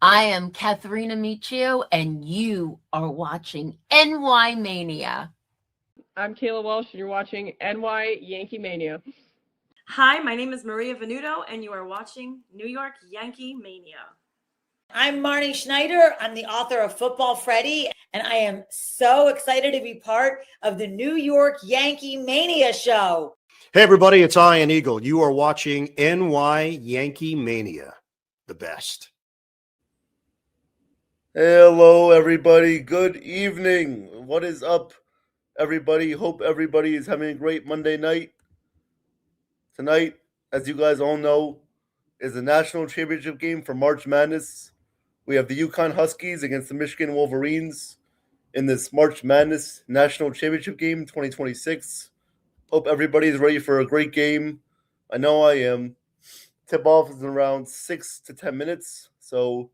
I am Katharina Michio, and you are watching NYMania. I'm Kayla Welsh, and you're watching NY Yankee Mania. Hi, my name is Maria Venuto, and you are watching New York Yankee Mania. I'm Marnie Schneider. I'm the author of Football Freddy, and I am so excited to be part of the New York Yankee Mania show. Hey, everybody, it's Ian Eagle. You are watching NY Yankee Mania, the best. Hello, everybody. Good evening. What is up, everybody? Hope everybody is having a great Monday night. Tonight, as you guys all know, is the national championship game for March Madness. We have the UConn Huskies against the Michigan Wolverines in this March Madness National Championship game 2026. Hope everybody is ready for a great game. I know I am. Tip-off is in around 6 to 10 minutes, so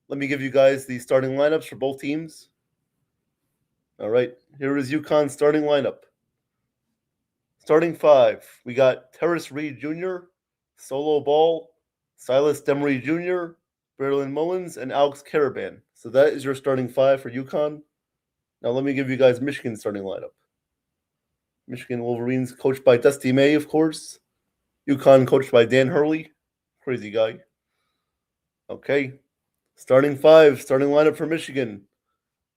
let me give you guys the starting lineups for both teams. All right, here is UConn's starting lineup. Starting five, we got Terrace Reed Jr., Solo Ball, Silas Demery Jr., Berlin Mullins, and Alex Caravan. So that is your starting five for UConn. Now let me give you guys Michigan's starting lineup. Michigan Wolverines coached by Dusty May, of course. UConn coached by Dan Hurley. Crazy guy. Okay. Starting five, starting lineup for Michigan.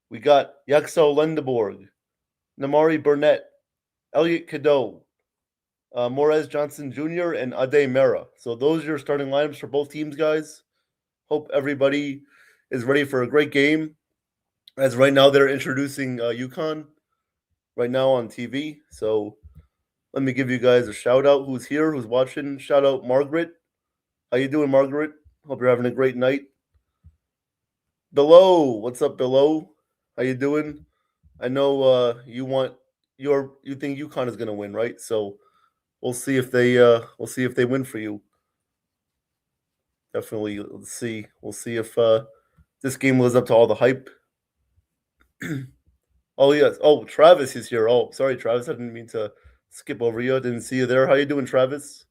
We got Yaxel Lendeborg, Namari Burnett, Elliot Cadeau, Morez Johnson Jr., and Ade Mera. So those are your starting lineups for both teams, guys. Hope everybody is ready for a great game. As right now they're introducing UConn right now on TV. So let me give you guys a shout out who's here, who's watching. Shout out Margaret. How you doing, Margaret? Hope you're having a great night. Below, what's up, Below? How you doing? I know you think UConn is gonna win, right? So we'll see if they win for you. Definitely, let's see. We'll see if this game lives up to all the hype. Oh yes. Oh, Travis is here. Oh, sorry, Travis. I didn't mean to skip over you. I didn't see you there. How you doing, Travis?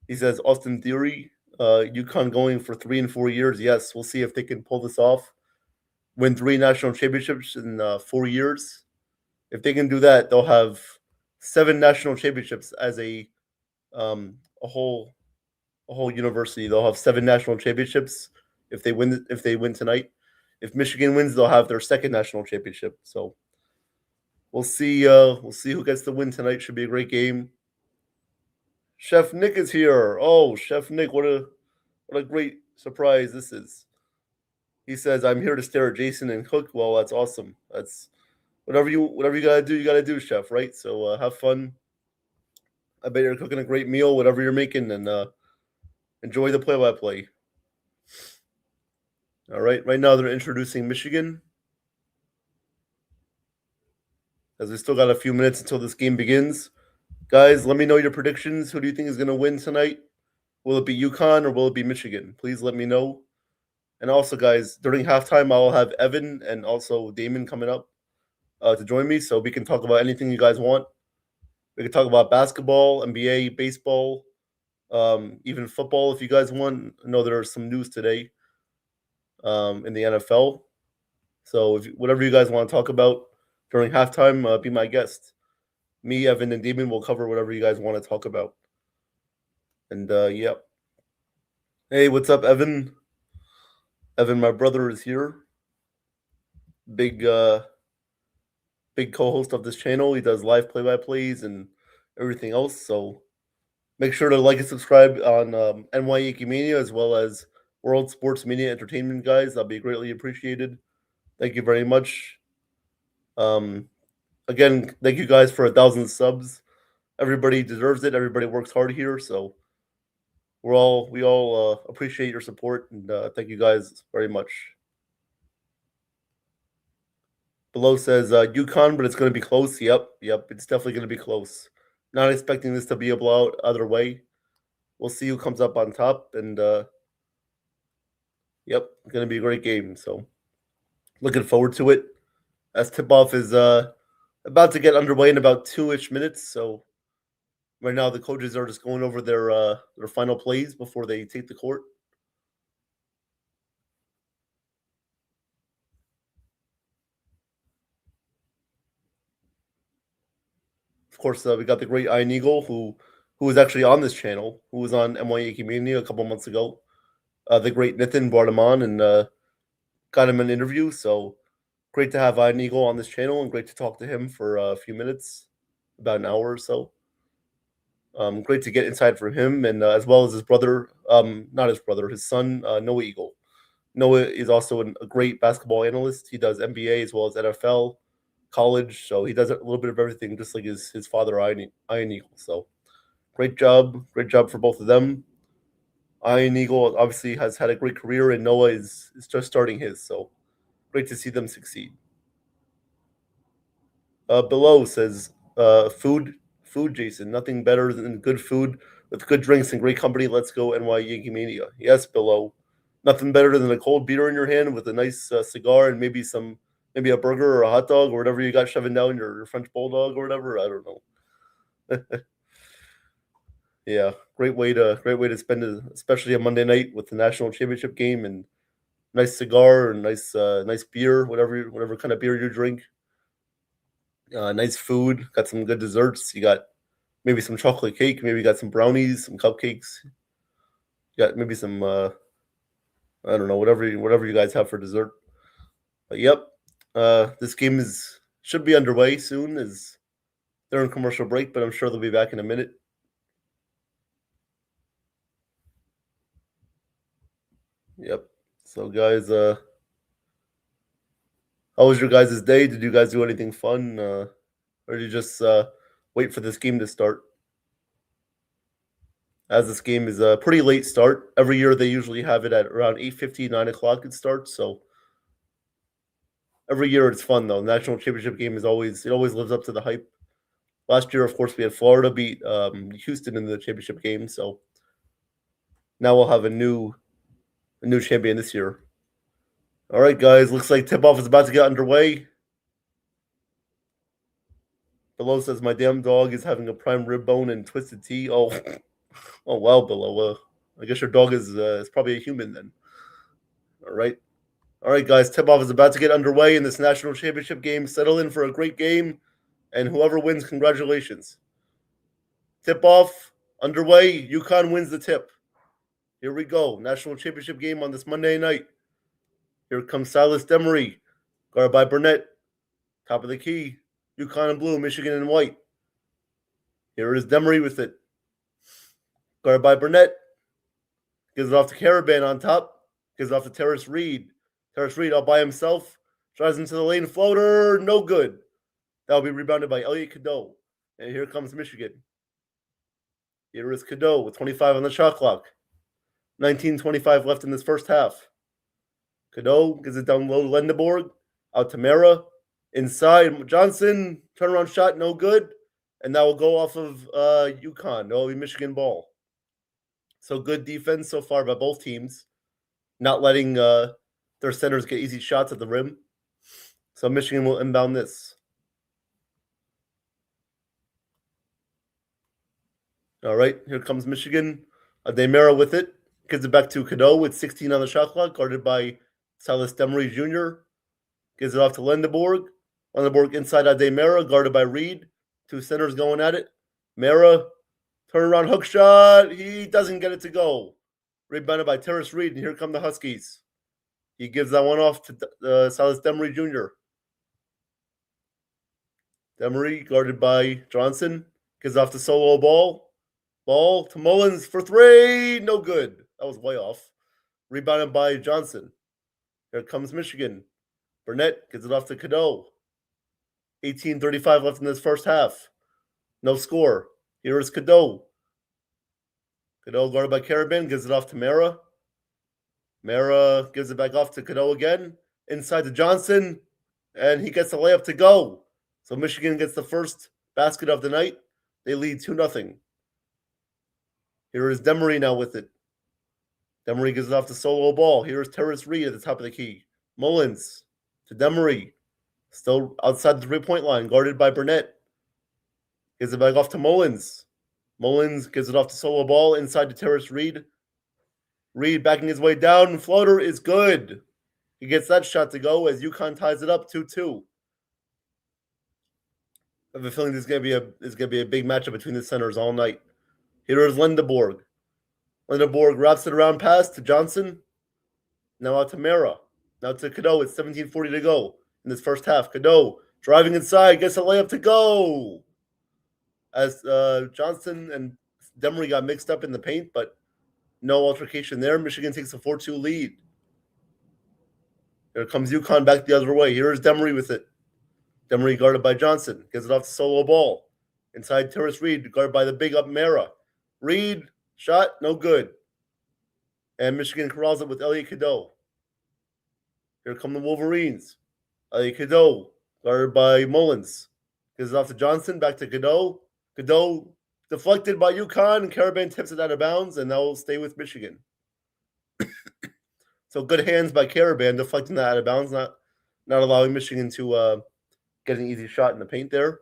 He says Austin Theory, UConn going for 3 and 4 years. Yes, we'll see if they can pull this off. Win 3 national championships in 4 years. If they can do that, they'll have 7 national championships as a whole university. They'll have 7 national championships if they win tonight. If Michigan wins, they'll have their second national championship. So we'll see. We'll see who gets the win tonight. Should be a great game. Chef Nick is here. Oh, Chef Nick, what a great surprise this is. He says, "I'm here to stare at Jason and cook." Well, that's awesome. That's whatever you gotta do. You gotta do, Chef. Right? So have fun. I bet you're cooking a great meal, whatever you're making, and enjoy the play-by-play. All right. Right now they're introducing Michigan. As we still got a few minutes until this game begins. Guys, let me know your predictions. Who do you think is going to win tonight? Will it be UConn or will it be Michigan? Please let me know. And also, guys, during halftime, I'll have Evan and also Damon coming up to join me so we can talk about anything you guys want. We can talk about basketball, NBA, baseball, even football if you guys want. I know there's some news today in the NFL. So if whatever you guys want to talk about during halftime, be my guest. Me, Evan, and Damon will cover whatever you guys want to talk about. And yeah. Hey, what's up, Evan? Evan, my brother, is here. Big co-host of this channel. He does live play-by-plays and everything else. So make sure to like and subscribe on NY YankeeMania as well as World Sports Media Entertainment, guys. That'll be greatly appreciated. Thank you very much. Again, thank you guys for 1,000 subs. Everybody deserves it. Everybody works hard here, so we all appreciate your support and thank you guys very much. Below says UConn, but it's going to be close. Yep, it's definitely going to be close. Not expecting this to be a blowout either way. We'll see who comes up on top, and yep, it's going to be a great game. So looking forward to it. As tip-off is about to get underway in about 2-ish minutes. So right now the coaches are just going over their final plays before they take the court. course, we got the great Iron Eagle, who was actually on this channel, who was on YankeeMania a couple months ago. The great Nathan brought him on and got him an interview. So great to have Iron Eagle on this channel and great to talk to him for a few minutes, about an hour or so. Great to get insight from him and as well as his brother, not his brother, his son, Noah Eagle. Noah is also a great basketball analyst. He does NBA as well as NFL, college. So he does a little bit of everything, just like his father, Iron Eagle. So great job for both of them. Iron Eagle obviously has had a great career, and Noah is just starting his. So great to see them succeed. Below says, food, Jason. Nothing better than good food with good drinks and great company. Let's go YankeeMania. Yes, Below. Nothing better than a cold beer in your hand with a nice cigar and maybe a burger or a hot dog or whatever you got shoving down your French bulldog or whatever. I don't know. Yeah, great way to spend it, especially a Monday night with the national championship game and nice cigar and nice beer, whatever kind of beer you drink. Nice food, got some good desserts. You got maybe some chocolate cake, maybe you got some brownies, some cupcakes. You got maybe some I don't know, whatever you guys have for dessert. But yep, this game should be underway soon as they're in commercial break, but I'm sure they'll be back in a minute. Yep. So guys, how was your guys' day? Did you guys do anything fun? Or did you just wait for this game to start? As this game is a pretty late start. Every year they usually have it at around 8:50, 9 o'clock it starts. So every year it's fun though. The national championship game always lives up to the hype. Last year, of course, we had Florida beat Houston in the championship game. So now we'll have a new champion this year. All right, guys. Looks like tip-off is about to get underway. Below says, my damn dog is having a prime rib bone and twisted tea. Oh, oh wow, Below. I guess your dog is probably a human then. All right, guys. Tip-off is about to get underway in this national championship game. Settle in for a great game, and whoever wins, congratulations. Tip-off underway. UConn wins the tip. Here we go. National championship game on this Monday night. Here comes Silas Demery, guarded by Burnett. Top of the key. UConn in blue, Michigan in white. Here is Demery with it. Guarded by Burnett. Gives it off to Caravan on top. Gives it off to Terrace Reed. Terrace Reed all by himself. Drives into the lane. Floater. No good. That will be rebounded by Elliot Cadeau. And here comes Michigan. Here is Cadeau with 25 on the shot clock. 19:25 left in this first half. Cadeau gives it down low to Lendeborg. Out to Mara. Inside, Johnson. Turnaround shot, no good. And that will go off of UConn. That will be Michigan ball. So good defense so far by both teams. Not letting their centers get easy shots at the rim. So Michigan will inbound this. All right, here comes Michigan. Demera with it. Gives it back to Cadeau with 16 on the shot clock, guarded by Silas Demery Jr. Gives it off to Lendeborg. Lendeborg inside Demera, guarded by Reed. Two centers going at it. Mara, turnaround hook shot. He doesn't get it to go. Rebounded by Terrace Reed, and here come the Huskies. He gives that one off to Silas Demery Jr. Demery, guarded by Johnson. Gives off the solo ball. Ball to Mullins for three. No good. That was way off. Rebounded by Johnson. Here comes Michigan. Burnett gives it off to Cadeau. 18:35 left in this first half. No score. Here is Cadeau. Cadeau guarded by Caravan. Gives it off to Mara. Mara gives it back off to Cadeau again. Inside to Johnson. And he gets the layup to go. So Michigan gets the first basket of the night. They lead 2-0. Here is Demery now with it. Demery gives it off the solo ball. Here is Terrace Reed at the top of the key. Mullins to Demery. Still outside the three-point line, guarded by Burnett. Gives it back off to Mullins. Mullins gives it off to solo ball inside to Terrace Reed. Reed backing his way down. Floater is good. He gets that shot to go as UConn ties it up 2-2. I have a feeling this is gonna be a big matchup between the centers all night. Here is Lindeborg. Lindeborg wraps it around pass to Johnson. Now out to Mara. Now to Cadeau. It's 17:40 to go in this first half. Cadeau driving inside, gets a layup to go. As Johnson and Demery got mixed up in the paint, but no altercation there. Michigan takes a 4-2 lead. Here comes UConn back the other way. Here's Demery with it. Demery guarded by Johnson. Gets it off to solo ball. Inside Terrace Reed, guarded by the big up Mara. Reed, shot, no good. And Michigan corrals it with Elliot Cadeau. Here come the Wolverines. Elliot Cadeau, guarded by Mullins. Gives it off to Johnson, back to Cadeau. Cadeau deflected by UConn, and Caravan tips it out of bounds, and that will stay with Michigan. So good hands by Caravan, deflecting that out of bounds, not allowing Michigan to get an easy shot in the paint there.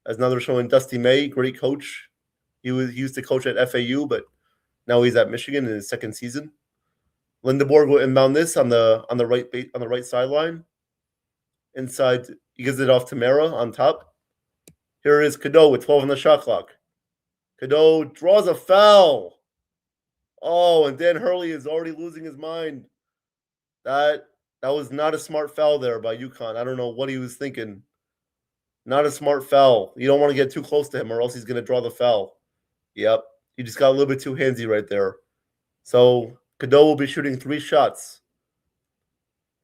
As now they're showing Dusty May, great coach. He used to coach at FAU, but now he's at Michigan in his second season. Lindeborg will inbound this on the right sideline. Inside, he gives it off to Mara on top. Here is Cadeau with 12 on the shot clock. Cadeau draws a foul. Oh, and Dan Hurley is already losing his mind. That was not a smart foul there by UConn. I don't know what he was thinking. Not a smart foul. You don't want to get too close to him or else he's going to draw the foul. Yep. He just got a little bit too handsy right there. So Cadeau will be shooting 3 shots.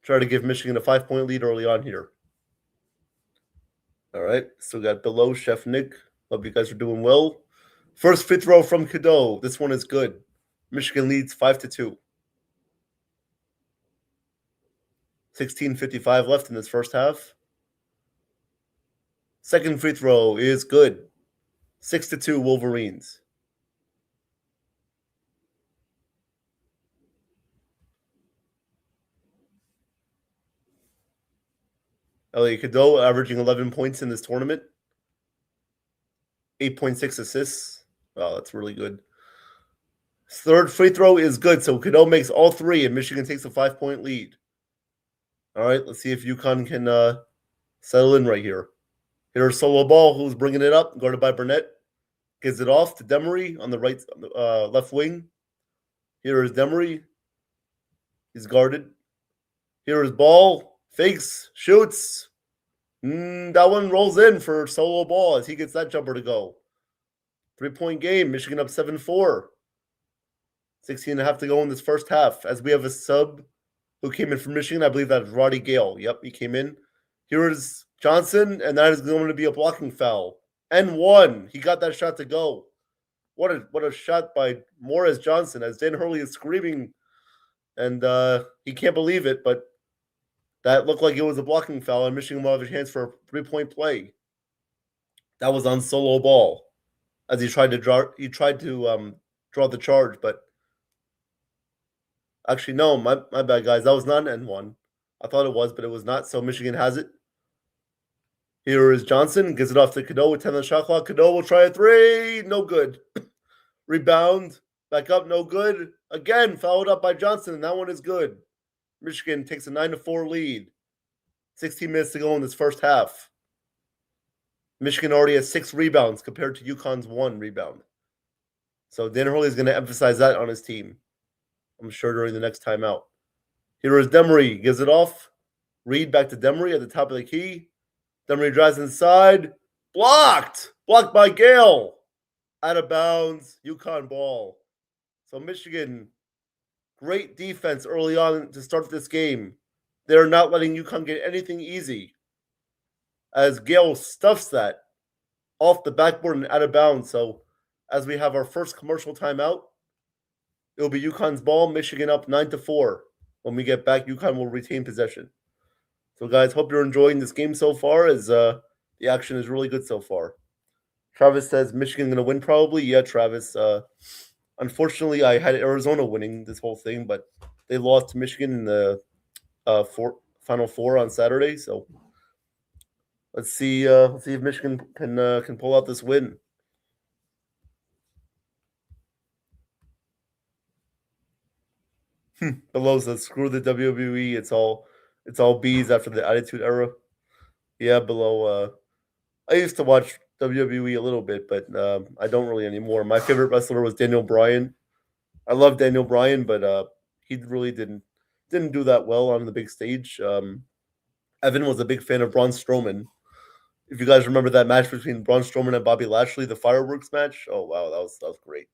Try to give Michigan a 5-point lead early on here. All right. Still got below Chef Nick. Hope you guys are doing well. First free throw from Cadeau. This one is good. Michigan leads 5-2. 16:55 left in this first half. Second free throw is good. 6-2 Wolverines. Elliot Cadeau averaging 11 points in this tournament. 8.6 assists. Wow, that's really good. Third free throw is good. So Cadeau makes all 3 and Michigan takes a 5-point lead. All right, let's see if UConn can settle in right here. Here's solo ball, who's bringing it up, guarded by Burnett. Gives it off to Demery on the right, left wing. Here is Demery. He's guarded. Here is ball. Fakes, shoots. That one rolls in for solo ball as he gets that jumper to go. 3-point game. Michigan up 7-4. 16.5 to go in this first half. As we have a sub who came in from Michigan. I believe that is Roddy Gale. Yep, he came in. Here is Johnson, and that is going to be a blocking foul. And 1. He got that shot to go. What a shot by Morris Johnson as Dan Hurley is screaming, and he can't believe it, but that looked like it was a blocking foul, and Michigan will have a chance for a 3-point play. That was on solo ball as he tried to draw the charge, but actually, no, my bad, guys. That was not an N1. I thought it was, but it was not. So Michigan has it. Here is Johnson. Gives it off to Cadeau with 10 on the shot clock. Cadeau will try a 3. No good. Rebound. Back up. No good. Again, fouled up by Johnson, and that one is good. Michigan takes a 9-4 lead. 16 minutes to go in this first half. Michigan already has 6 rebounds compared to UConn's 1 rebound. So Dan Hurley is going to emphasize that on his team, I'm sure, during the next timeout. Here is Demery. Gives it off. Reed back to Demery at the top of the key. Demery drives inside. Blocked. Blocked by Gale. Out of bounds. UConn ball. So Michigan, great defense early on to start this game. They're not letting UConn get anything easy, as Gale stuffs that off the backboard and out of bounds. So as we have our first commercial timeout, it will be UConn's ball. Michigan up 9-4. When we get back, UConn will retain possession. So, guys, hope you're enjoying this game so far, as the action is really good so far. Travis says Michigan going to win probably. Yeah, Travis. Unfortunately, I had Arizona winning this whole thing, but they lost to Michigan in the Final Four on Saturday. So let's see if Michigan can pull out this win. Below says screw the WWE. It's all bees after the Attitude Era. Yeah, below. I used to watch WWE a little bit, but I don't really anymore. My favorite wrestler was Daniel Bryan. I love Daniel Bryan, but he really didn't do that well on the big stage. Evan was a big fan of Braun Strowman. If you guys remember that match between Braun Strowman and Bobby Lashley, the fireworks match, oh wow, that was great.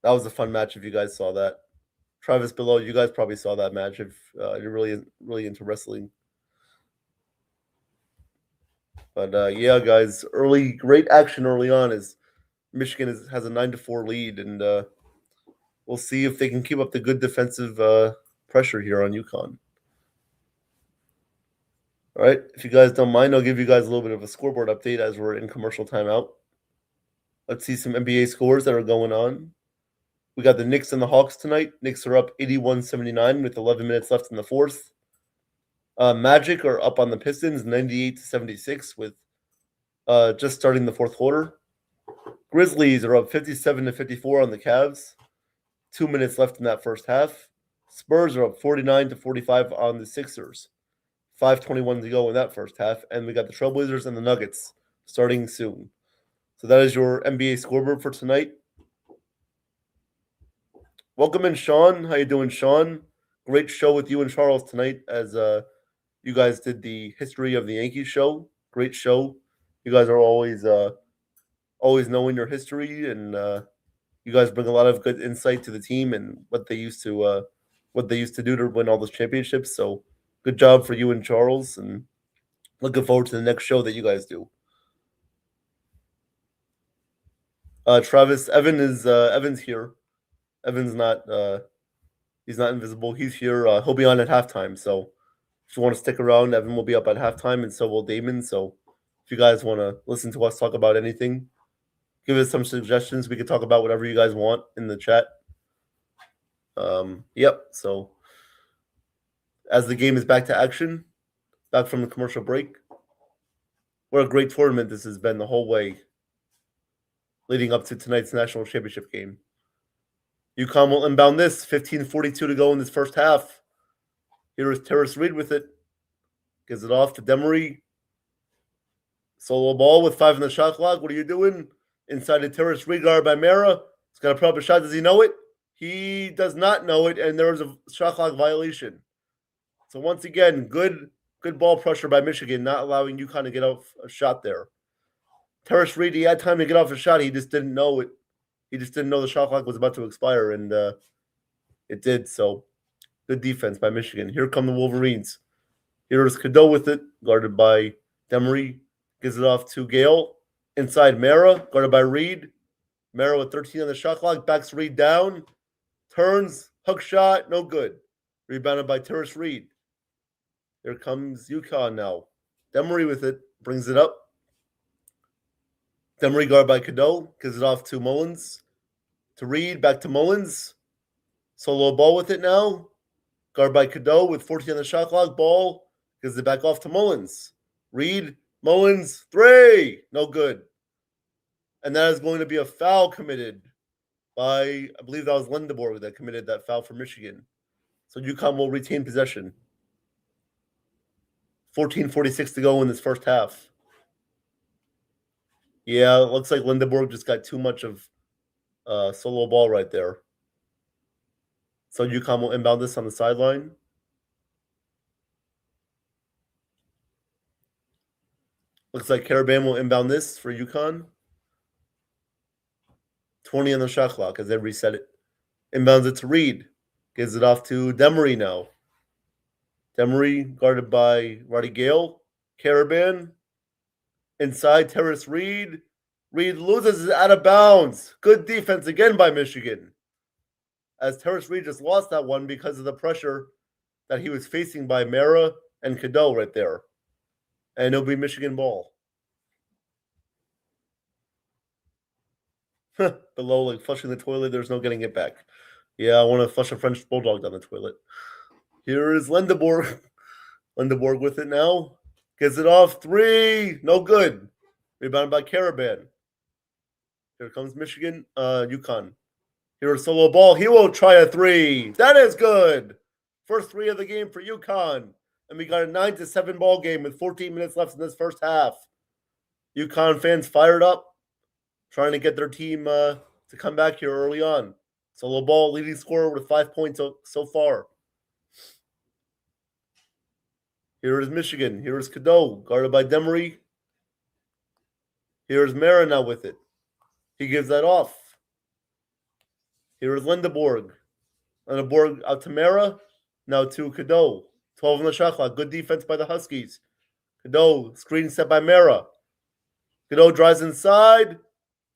That was a fun match. If you guys saw that, Travis below, you guys probably saw that match if you're really into wrestling. But yeah, guys, great action early on as Michigan has a 9-4 lead, and we'll see if they can keep up the good defensive pressure here on UConn. All right, if you guys don't mind, I'll give you guys a little bit of a scoreboard update as we're in commercial timeout. Let's see some NBA scores that are going on. We got the Knicks and the Hawks tonight. Knicks are up 81-79 with 11 minutes left in the fourth. Magic are up on the Pistons 98-76 with just starting the fourth quarter. Grizzlies are up 57-54 on the Cavs. 2 minutes left in that first half. Spurs are up 49-45 on the Sixers. 5:21 to go in that first half. And we got the Trailblazers and the Nuggets starting soon. So that is your NBA scoreboard for tonight. Welcome in, Sean. How you doing, Sean? Great show with you and Charles tonight as you guys did the history of the Yankees show. Great show. You guys are always knowing your history, and you guys bring a lot of good insight to the team and what they used to do to win all those championships. So good job for you and Charles, and looking forward to the next show that you guys do. Travis, Evan's here. Evan's not he's not invisible. He's here. He'll be on at halftime. So if you want to stick around, Evan will be up at halftime, and so will Damon. So if you guys want to listen to us talk about anything, give us some suggestions. We can talk about whatever you guys want in the chat. Yep. So as the game is back to action, back from the commercial break, what a great tournament this has been the whole way leading up to tonight's national championship game. UConn will inbound this. 15:42 to go in this first half. Here is Terrace Reed with it. Gives it off to Demery. Solo ball with 5 in the shot clock. What are you doing? Inside to Terrace Reed, guard by Mara. He's got a proper shot. Does he know it? He does not know it, and there was a shot clock violation. So once again, good ball pressure by Michigan, not allowing UConn to get off a shot there. Terrace Reed, he had time to get off a shot. He just didn't know it. He just didn't know the shot clock was about to expire, and it did. So good defense by Michigan. Here come the Wolverines. Here is Cadeau with it, guarded by Demery. Gives it off to Gale. Inside Mara, guarded by Reed. Mara with 13 on the shot clock. Backs Reed down. Turns. Hook shot. No good. Rebounded by Terrace Reed. Here comes UConn now. Demery with it. Brings it up. Demery guarded by Cadeau. Gives it off to Mullins. To Reed. Back to Mullins. Solo ball with it now. Guarded by Cadeau with 14 on the shot clock. Ball. Gives it back off to Mullins. Reed. Mullins. 3. No good. And that is going to be a foul committed by, I believe that was Lindeborg that committed that foul for Michigan. So UConn will retain possession. 14:46 to go in this first half. Yeah, it looks like Lindeborg just got too much of solo ball right there. So UConn will inbound this on the sideline. Looks like Caravan will inbound this for UConn. 20 on the shot clock as they reset it. Inbounds it to Reed. Gives it off to Demery now. Demery guarded by Roddy Gale. Caravan. Inside Terrace Reed. Reed loses it out of bounds. Good defense again by Michigan. As Terrace Reed just lost that one because of the pressure that he was facing by Mara and Cadeau right there. And it'll be Michigan ball. Below, like flushing the toilet, there's no getting it back. Yeah, I want to flush a French bulldog down the toilet. Here is Lindeborg. Lindeborg with it now. Gets it off. 3. No good. Rebounded by Caravan. Here comes Michigan. UConn. Here is solo ball. He will try a 3. That is good. First 3 of the game for UConn. And we got a 9-7 ball game with 14 minutes left in this first half. UConn fans fired up, trying to get their team to come back here early on. Solo ball, leading scorer with 5 points so far. Here is Michigan. Here is Cadeau, guarded by Demery. Here is Mara now with it. He gives that off. Here is Lindeborg. Lindeborg out to Mara. Now to Cadeau. 12 on the shot clock. Good defense by the Huskies. Cadeau, screen set by Mara. Cadeau drives inside.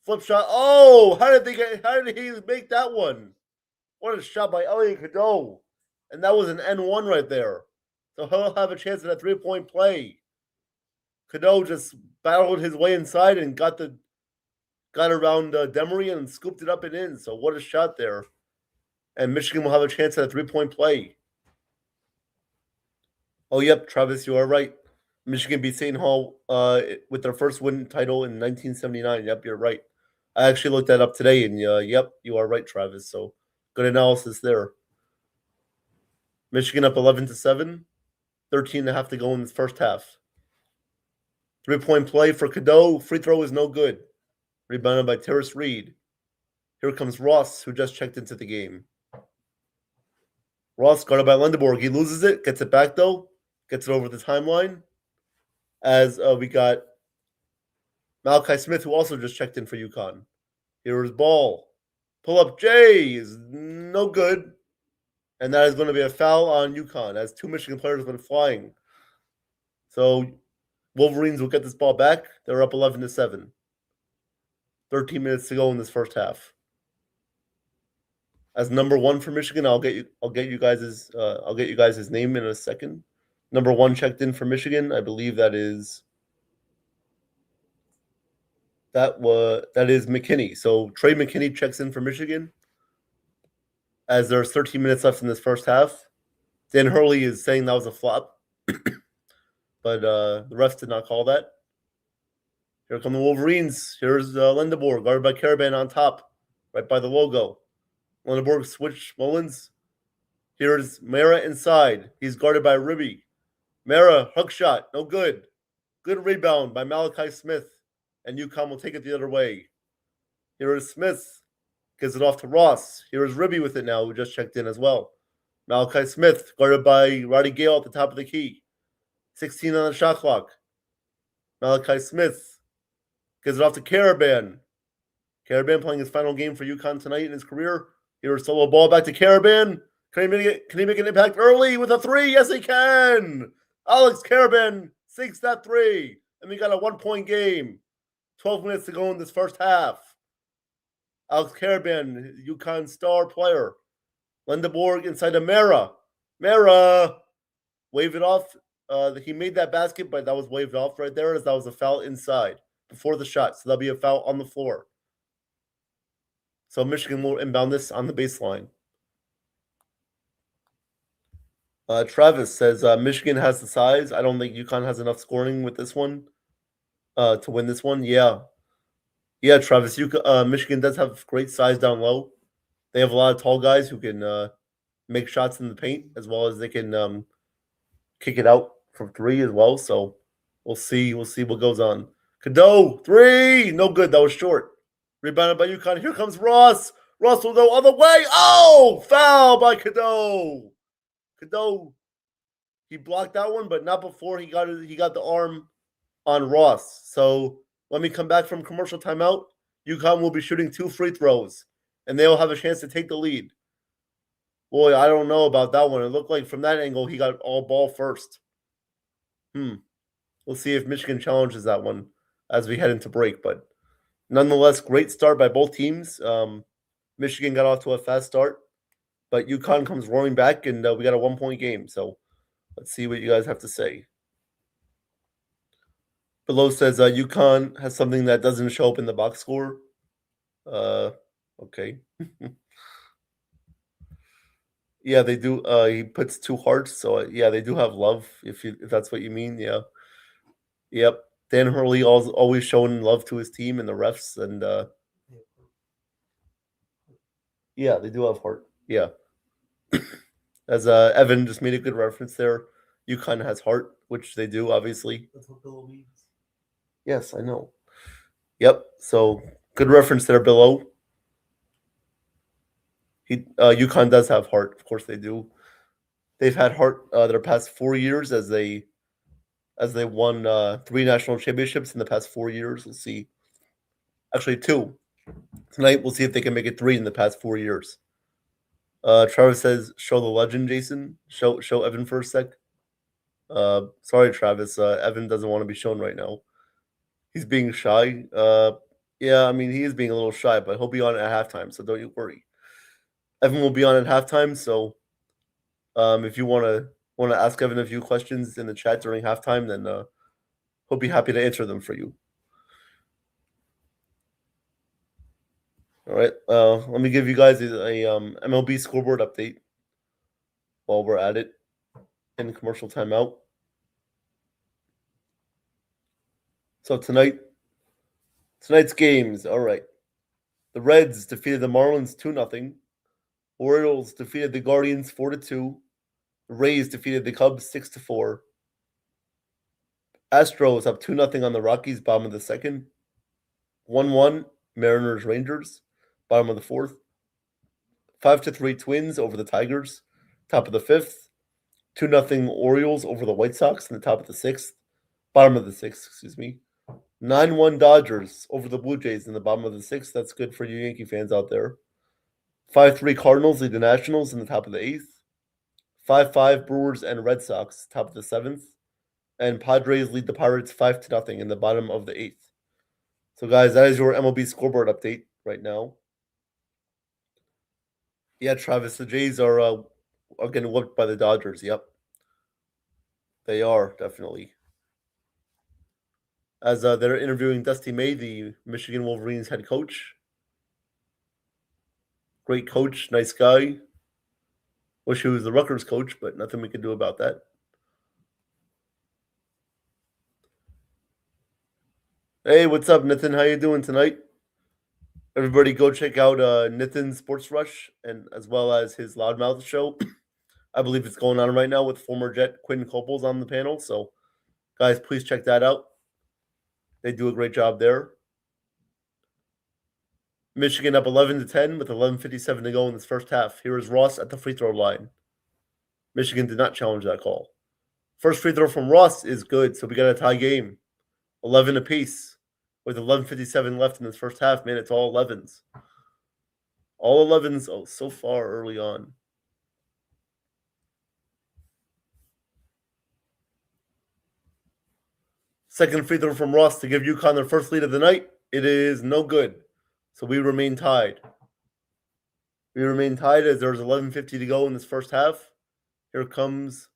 Flip shot. Oh, how did he make that one? What a shot by Elliot Cadeau. And that was an N1 right there. So he'll have a chance at a 3-point play. Cadeau just battled his way inside and got around Demery and scooped it up and in. So what a shot there. And Michigan will have a chance at a 3-point play. Oh, yep, Travis, you are right. Michigan beat Seton Hall with their first win title in 1979. Yep, you're right. I actually looked that up today, and yep, you are right, Travis. So good analysis there. Michigan up 11-7. 13.5 to go in the first half. 3-point play for Cadeau. Free throw is no good. Rebounded by Terrace Reed. Here comes Ross, who just checked into the game. Ross guarded by Lindeborg. He loses it, gets it back though, gets it over the timeline. As we got Malachi Smith, who also just checked in for UConn. Here is Ball. Pull up J is no good. And that is going to be a foul on UConn as 2 Michigan players have been flying. So Wolverines will get this ball back. They're up 11-7. 13 minutes to go in this first half. As number 1 for Michigan, I'll get you guys his name in a second. Number 1 checked in for Michigan. I believe that is McKinney. So Trey McKinney checks in for Michigan. As there's 13 minutes left in this first half. Dan Hurley is saying that was a flop. But the refs did not call that. Here come the Wolverines. Here's Lindeborg, guarded by Caravan on top, right by the logo. Lindeborg switch Mullins. Here's Mara inside. He's guarded by Ribby. Mara, hook shot, no good. Good rebound by Malachi Smith. And UConn will take it the other way. Here is Smith. Gives it off to Ross. Here is Ribby with it now, who just checked in as well. Malachi Smith, guarded by Roddy Gale at the top of the key. 16 on the shot clock. Malachi Smith gives it off to Caravan. Caravan playing his final game for UConn tonight in his career. Here's solo ball back to Caravan. Can he make an impact early with a 3? Yes, he can. Alex Caravan sinks that 3. And we got a 1-point game. 12 minutes to go in this first half. Alex Caravan, UConn star player. Lindeborg inside to Mara. Mara wave it off. He made that basket, but that was waved off right there as that was a foul inside before the shot. So that'll be a foul on the floor. So Michigan will inbound this on the baseline. Travis says Michigan has the size. I don't think UConn has enough scoring with this one to win this one. Yeah, Travis. Michigan does have great size down low. They have a lot of tall guys who can make shots in the paint as well as they can kick it out from 3 as well. So we'll see what goes on. Cadeau 3, no good. That was short. Rebounded by UConn. Here comes Ross. Ross will go all the way. Oh, foul by Cadeau. Cadeau, he blocked that one, but not before he got the arm on Ross. So when we come back from commercial timeout, UConn will be shooting 2 free throws, and they will have a chance to take the lead. Boy, I don't know about that one. It looked like from that angle he got all ball first. We'll see if Michigan challenges that one as we head into break. But nonetheless, great start by both teams. Michigan got off to a fast start, but UConn comes roaring back, and we got a 1-point game. So let's see what you guys have to say. Below says UConn has something that doesn't show up in the box score. Okay. Yeah, they do. He puts 2 hearts, so yeah, they do have love. If that's what you mean, yeah. Yep. Dan Hurley always showing love to his team and the refs, and yeah, they do have heart. Yeah. As Evan just made a good reference there, UConn has heart, which they do, obviously. That's what Bill means. Yes, I know. Yep. So good reference there below. UConn does have heart. Of course they do. They've had heart their past 4 years as they won 3 national championships in the past 4 years. We'll see. Actually, 2. Tonight we'll see if they can make it 3 in the past 4 years. Travis says, "Show the legend, Jason. Show Evan for a sec." Sorry, Travis. Evan doesn't want to be shown right now. He's being shy. Yeah, I mean he is being a little shy, but he'll be on at halftime, so don't you worry. Evan will be on at halftime, so if you want to ask Evan a few questions in the chat during halftime, then he'll be happy to answer them for you. All right. Let me give you guys a MLB scoreboard update while we're at it in commercial timeout. So tonight's games. All right. The Reds defeated the Marlins 2-0. Orioles defeated the Guardians 4-2. The Rays defeated the Cubs 6-4. Astros up 2-0 on the Rockies, bottom of the second. 1-1 Mariners Rangers, bottom of the fourth. 5-3 Twins over the Tigers, top of the fifth. 2-0 Orioles over the White Sox in the top of the sixth, bottom of the sixth, excuse me. 9-1 Dodgers over the Blue Jays in the bottom of the sixth. That's good for you Yankee fans out there. 5-3 Cardinals lead the Nationals in the top of the eighth. 5-5 Brewers and Red Sox, top of the seventh. And Padres lead the Pirates 5-0 in the bottom of the eighth. So, guys, that is your MLB scoreboard update right now. Yeah, Travis, the Jays are getting whooped by the Dodgers. Yep. They are, definitely. As they're interviewing Dusty May, the Michigan Wolverines head coach. Great coach, nice guy. Wish he was the Rutgers coach, but nothing we can do about that. Hey, what's up, Nathan? How you doing tonight? Everybody go check out Nathan's Sports Rush and as well as his Loudmouth show. I believe it's going on right now with former Jet Quinn Copels on the panel. So, guys, please check that out. They do a great job there. Michigan up 11-10 with 11:57 to go in this first half. Here is Ross at the free throw line. Michigan did not challenge that call. First free throw from Ross is good, so we got a tie game. 11 apiece with 11:57 left in this first half. Man, it's all 11s. All 11s so far early on. Second free throw from Ross to give UConn their first lead of the night. It is no good. So we remain tied. We remain tied as there's 11:50 to go in this first half. Here comes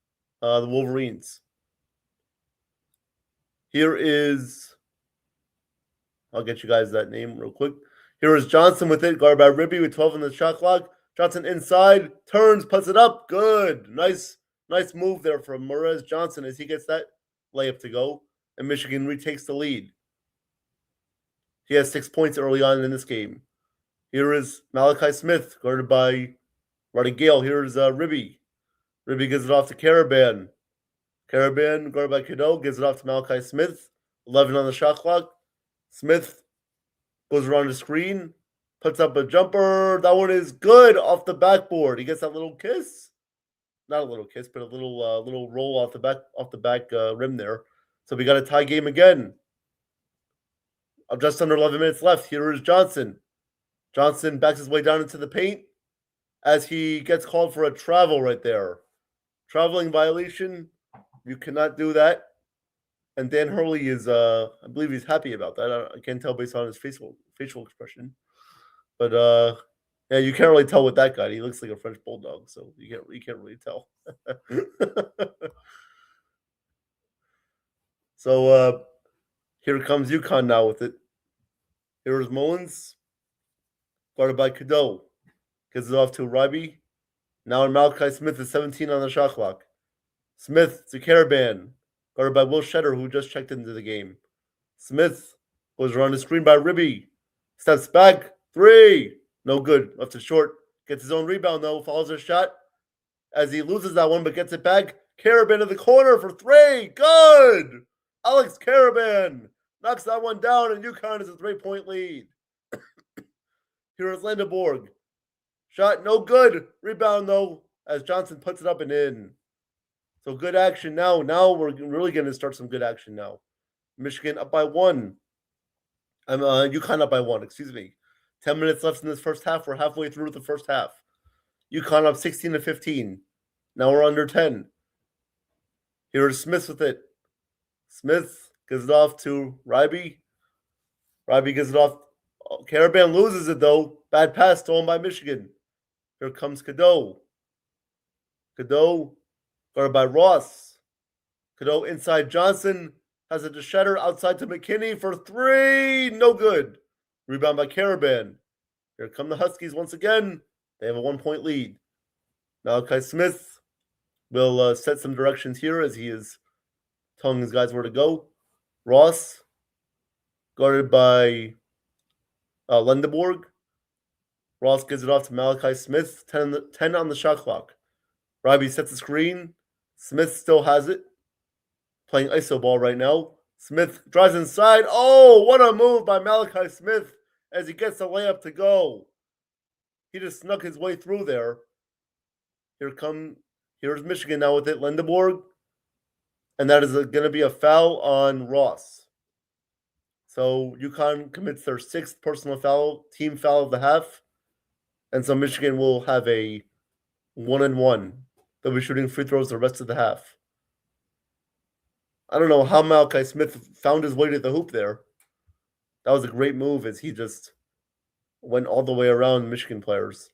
the Wolverines. Here is, I'll get you guys that name real quick. Here is Johnson with it, guarded by Ribby with 12 on the shot clock. Johnson inside, turns, puts it up. Good. Nice move there from Morez Johnson as he gets that layup to go. And Michigan retakes the lead. He has 6 points early on in this game. Here is Malachi Smith, guarded by Roddy Gale. Here's Ribby. Ribby gives it off to Caravan. Caravan, guarded by Cadeau, gives it off to Malachi Smith. 11 on the shot clock. Smith goes around the screen, puts up a jumper. That one is good off the backboard. He gets that little kiss. Not a little kiss, but a little roll off the back rim there. So we got a tie game again. Just under 11 minutes left. Here is Johnson. Johnson backs his way down into the paint as he gets called for a travel right there. Traveling violation. You cannot do that. And Dan Hurley is, I believe he's happy about that. I can't tell based on his facial expression. But, yeah, you can't really tell with that guy. He looks like a French bulldog, so you can't really tell. So, here comes UConn now with it. Here is Mullins, guarded by Cadeau. Gives it off to Ryby. Now Malachi Smith is 17 on the shot clock. Smith to Caravan, guarded by Will Shetter, who just checked into the game. Smith goes around the screen by Ribby. Steps back. 3. No good. Left it short. Gets his own rebound, though. Follows his shot as he loses that one, but gets it back. Caravan in the corner for 3. Good. Alex Caravan knocks that one down, and UConn is a 3-point lead. Here is Landeborg. Shot no good. Rebound though, as Johnson puts it up and in. So good action now. Now we're really going to start some good action now. Michigan up by 1. UConn up by 1, excuse me. 10 minutes left in this first half. We're halfway through the first half. UConn up 16-15. Now we're under 10. Here's Smith with it. Smith gives it off to Ryby. Ryby gives it off. Caravan loses it though. Bad pass stolen by Michigan. Here comes Cadeau. Cadeau guarded by Ross. Cadeau inside Johnson. Has it to Shetter outside to McKinney for 3. No good. Rebound by Caravan. Here come the Huskies once again. They have a 1-point lead. Malachi Smith will set some directions here as he is telling his guys where to go. Ross, guarded by Lundeborg. Ross gives it off to Malachi Smith. 10 on the shot clock. Ryby sets the screen. Smith still has it. Playing iso ball right now. Smith drives inside. Oh, what a move by Malachi Smith as he gets the layup to go. He just snuck his way through there. Here's Michigan now with it. Lindeborg. And that is going to be a foul on Ross. So UConn commits their 6th personal foul, team foul of the half. And so Michigan will have a 1-1. They'll be shooting free throws the rest of the half. I don't know how Malachi Smith found his way to the hoop there. That was a great move as he just went all the way around Michigan players.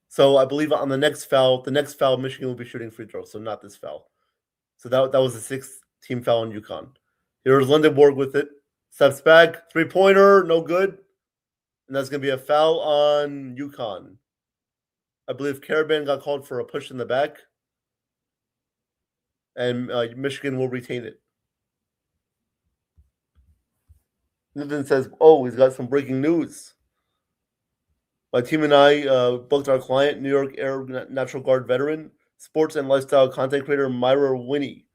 So I believe on the next foul, Michigan will be shooting free throws, so not this foul. So that was the 6th team foul on UConn. Here's Lindenborg with it. Steps back, 3-pointer, no good. And that's going to be a foul on UConn. I believe Caravan got called for a push in the back. And Michigan will retain it. Nathan says, oh, he's got some breaking news. My team and I booked our client, New York Air National Guard veteran, sports and lifestyle content creator Myra Winnie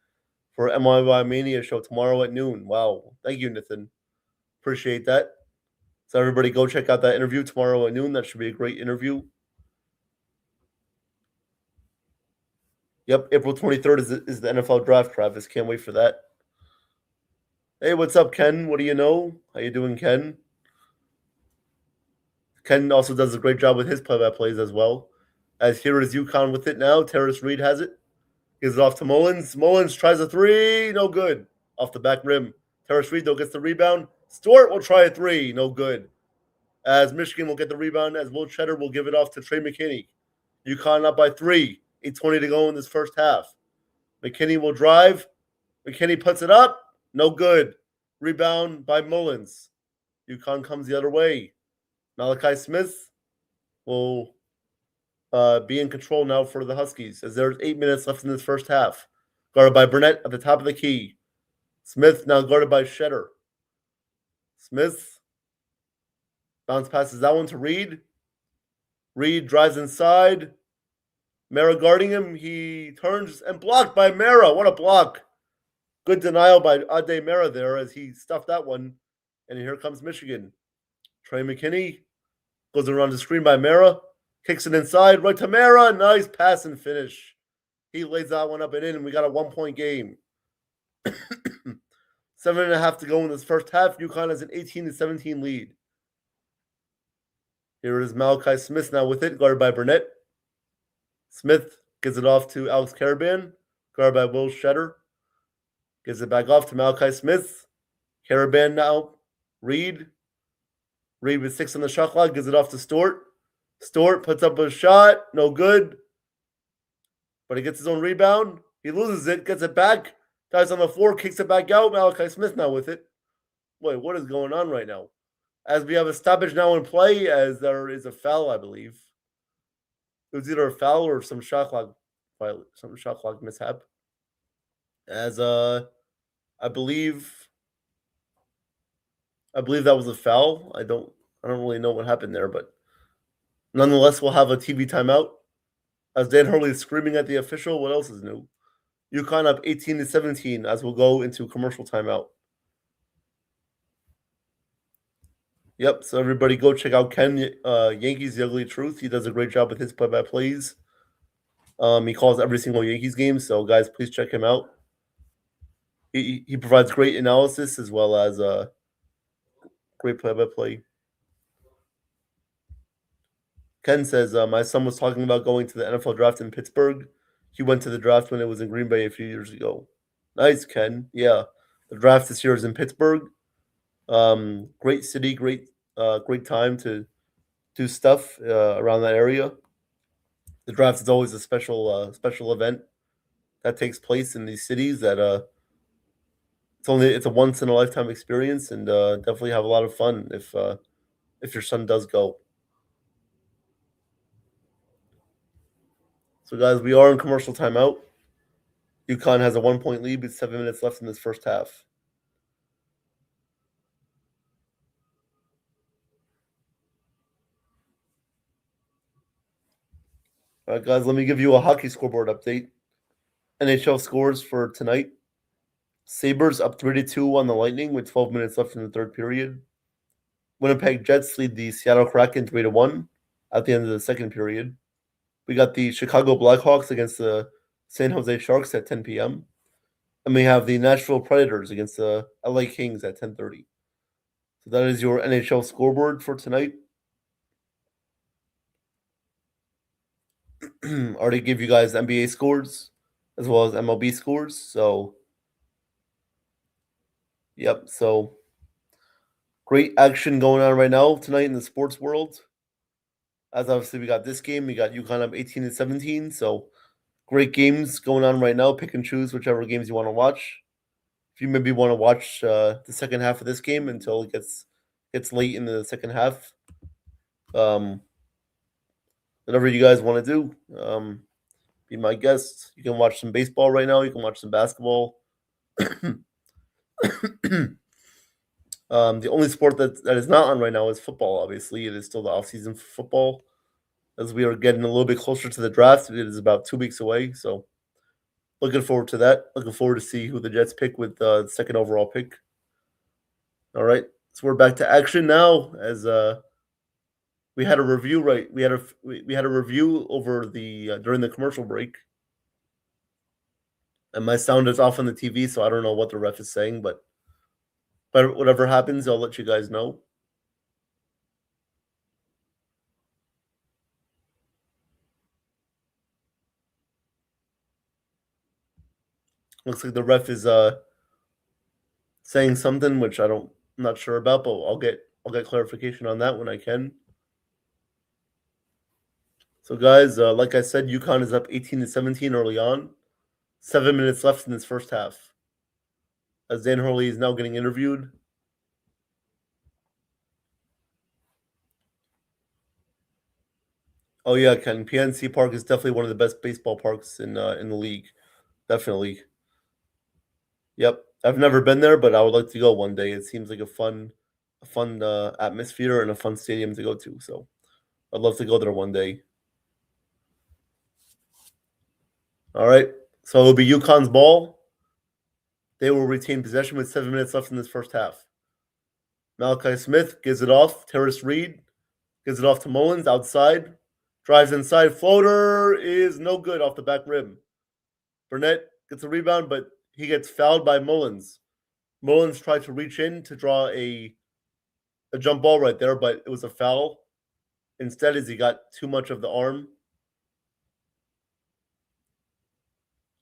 for YankeeMania show tomorrow at noon. Wow. Thank you, Nathan. Appreciate that. So everybody go check out that interview tomorrow at noon. That should be a great interview. Yep, April 23rd is the NFL draft, Travis. Can't wait for that. Hey, what's up, Ken? What do you know? How you doing, Ken? Ken also does a great job with his play-by-plays as well. As here is UConn with it now. Terrace Reed has it. Gives it off to Mullins. Mullins tries a 3. No good. Off the back rim. Terrace Reed, though, gets the rebound. Stewart will try a 3. No good. As Michigan will get the rebound, as Will Cheddar will give it off to Trey McKinney. UConn up by 3. 8:20 to go in this first half. McKinney will drive. McKinney puts it up. No good. Rebound by Mullins. UConn comes the other way. Malachi Smith will be in control now for the Huskies as there's 8 minutes left in this first half. Guarded by Burnett at the top of the key. Smith now guarded by Shetter. Smith bounce passes that one to Reed. Reed drives inside. Mara guarding him. He turns and blocked by Mara. What a block. Good denial by Ade Mara there as he stuffed that one. And here comes Michigan. Trey McKinney goes around the screen by Mara. Kicks it inside right to Mara. Nice pass and finish. He lays that one up and in, and we got a 1-point game. 7.5 to go in this first half. UConn has an 18-17 lead. Here is Malachi Smith now with it, guarded by Burnett. Smith gives it off to Alex Caravan, guarded by Will Shetter. Gives it back off to Malachi Smith. Caravan now. Reed. Reed with 6 on the shot clock. Gives it off to Stewart. Stewart puts up a shot. No good. But he gets his own rebound. He loses it. Gets it back. Dives on the floor. Kicks it back out. Malachi Smith now with it. Wait, what is going on right now? As we have a stoppage now in play, as there is a foul, I believe. It was either a foul or some shot clock mishap. As I believe that was a foul. I don't really know what happened there, but nonetheless, we'll have a TV timeout. As Dan Hurley is screaming at the official, what else is new? UConn up 18-17 as we'll go into commercial timeout. Yep, so everybody go check out Ken, Yankees The Ugly Truth. He does a great job with his play-by-plays. He calls every single Yankees game, so guys, please check him out. He provides great analysis as well as great play-by-play. Ken says, my son was talking about going to the NFL draft in Pittsburgh. He went to the draft when it was in Green Bay a few years ago. Nice, Ken. Yeah, the draft this year is in Pittsburgh. Great city, great time to do stuff around that area. The draft is always a special event that takes place in these cities. That it's a once in a lifetime experience, and definitely have a lot of fun if your son does go. So guys, we are in commercial timeout. UConn has a 1-point lead with 7 minutes left in this first half. All right, guys, let me give you a hockey scoreboard update. NHL scores for tonight. Sabres up 3-2 on the Lightning with 12 minutes left in the third period. Winnipeg Jets lead the Seattle Kraken 3-1 at the end of the second period. We got the Chicago Blackhawks against the San Jose Sharks at 10 p.m. And we have the Nashville Predators against the LA Kings at 10:30. So that is your NHL scoreboard for tonight. Already gave you guys NBA scores as well as MLB scores. So, yep. So, great action going on right now tonight in the sports world. As obviously we got this game, we got UConn up 18-17. So, great games going on right now. Pick and choose whichever games you want to watch. If you maybe want to watch the second half of this game until it gets late in the second half, whatever you guys want to do, be my guest. You can watch some baseball right now. You can watch some basketball. The only sport that is not on right now is football. Obviously, it is still the off season for football, as we are getting a little bit closer to the draft. It is about 2 weeks away, so looking forward to that. Looking forward to see who the Jets pick with the second overall pick. All right, so we're back to action now. As we had a review, right? We had a review over the during the commercial break, and my sound is off on the TV, so I don't know what the ref is saying, but whatever happens, I'll let you guys know. Looks like the ref is saying something which I'm not sure about, but I'll get clarification on that when I can. So guys, like I said, UConn is up 18-17 early on. 7 minutes left in this first half. As Dan Hurley is now getting interviewed. Oh yeah, Ken. PNC Park is definitely one of the best baseball parks in the league. Definitely. Yep. I've never been there, but I would like to go one day. It seems like a fun atmosphere and a fun stadium to go to. So I'd love to go there one day. All right. So it'll be UConn's ball. They will retain possession with 7 minutes left in this first half. Malachi Smith gives it off. Terrace Reed gives it off to Mullins outside. Drives inside. Floater is no good off the back rim. Burnett gets a rebound, but he gets fouled by Mullins. Mullins tried to reach in to draw a jump ball right there, but it was a foul. Instead, as he got too much of the arm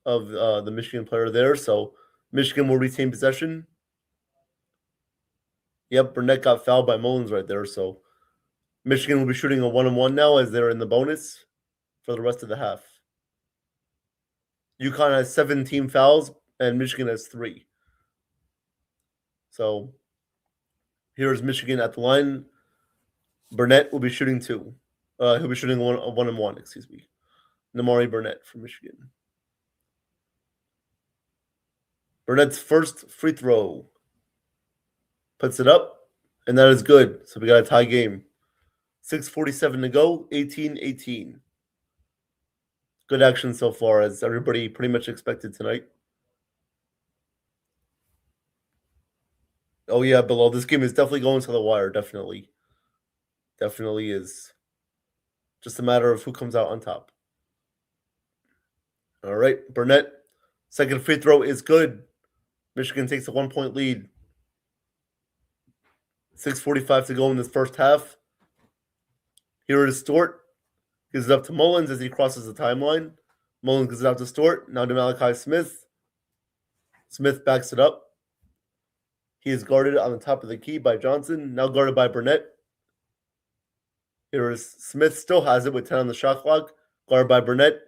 of the Michigan player there. So Michigan will retain possession. Yep, Burnett got fouled by Mullins right there. So Michigan will be shooting a 1-on-1 now as they're in the bonus for the rest of the half. UConn has 7 team fouls and Michigan has 3. So here's Michigan at the line. Burnett will be shooting 2. He'll be shooting a 1-on-1, excuse me. Namari Burnett from Michigan. Burnett's first free throw. Puts it up, and that is good. So we got a tie game. 6:47 to go, 18-18. Good action so far, as everybody pretty much expected tonight. Oh yeah, Bilal, this game is definitely going to the wire. Definitely is. Just a matter of who comes out on top. All right, Burnett, second free throw is good. Michigan takes a 1-point lead. 6:45 to go in this first half. Here is Stewart. Gives it up to Mullins as he crosses the timeline. Mullins gives it out to Stewart. Now to Malachi Smith. Smith backs it up. He is guarded on the top of the key by Johnson. Now guarded by Burnett. Here is Smith. Still has it with 10 on the shot clock. Guarded by Burnett.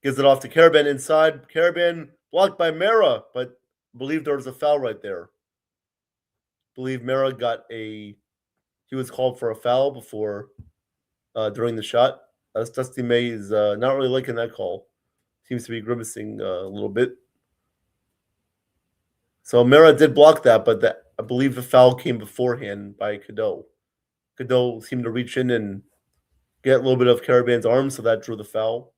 Gives it off to Karaban inside. Karaban blocked by Mara, but I believe there was a foul right there. I believe Mara he was called for a foul before during the shot. Dusty May is not really liking that call. Seems to be grimacing a little bit. So Mara did block that, but I believe the foul came beforehand by Cadeau. Cadeau seemed to reach in and get a little bit of Karaban's arm, so that drew the foul.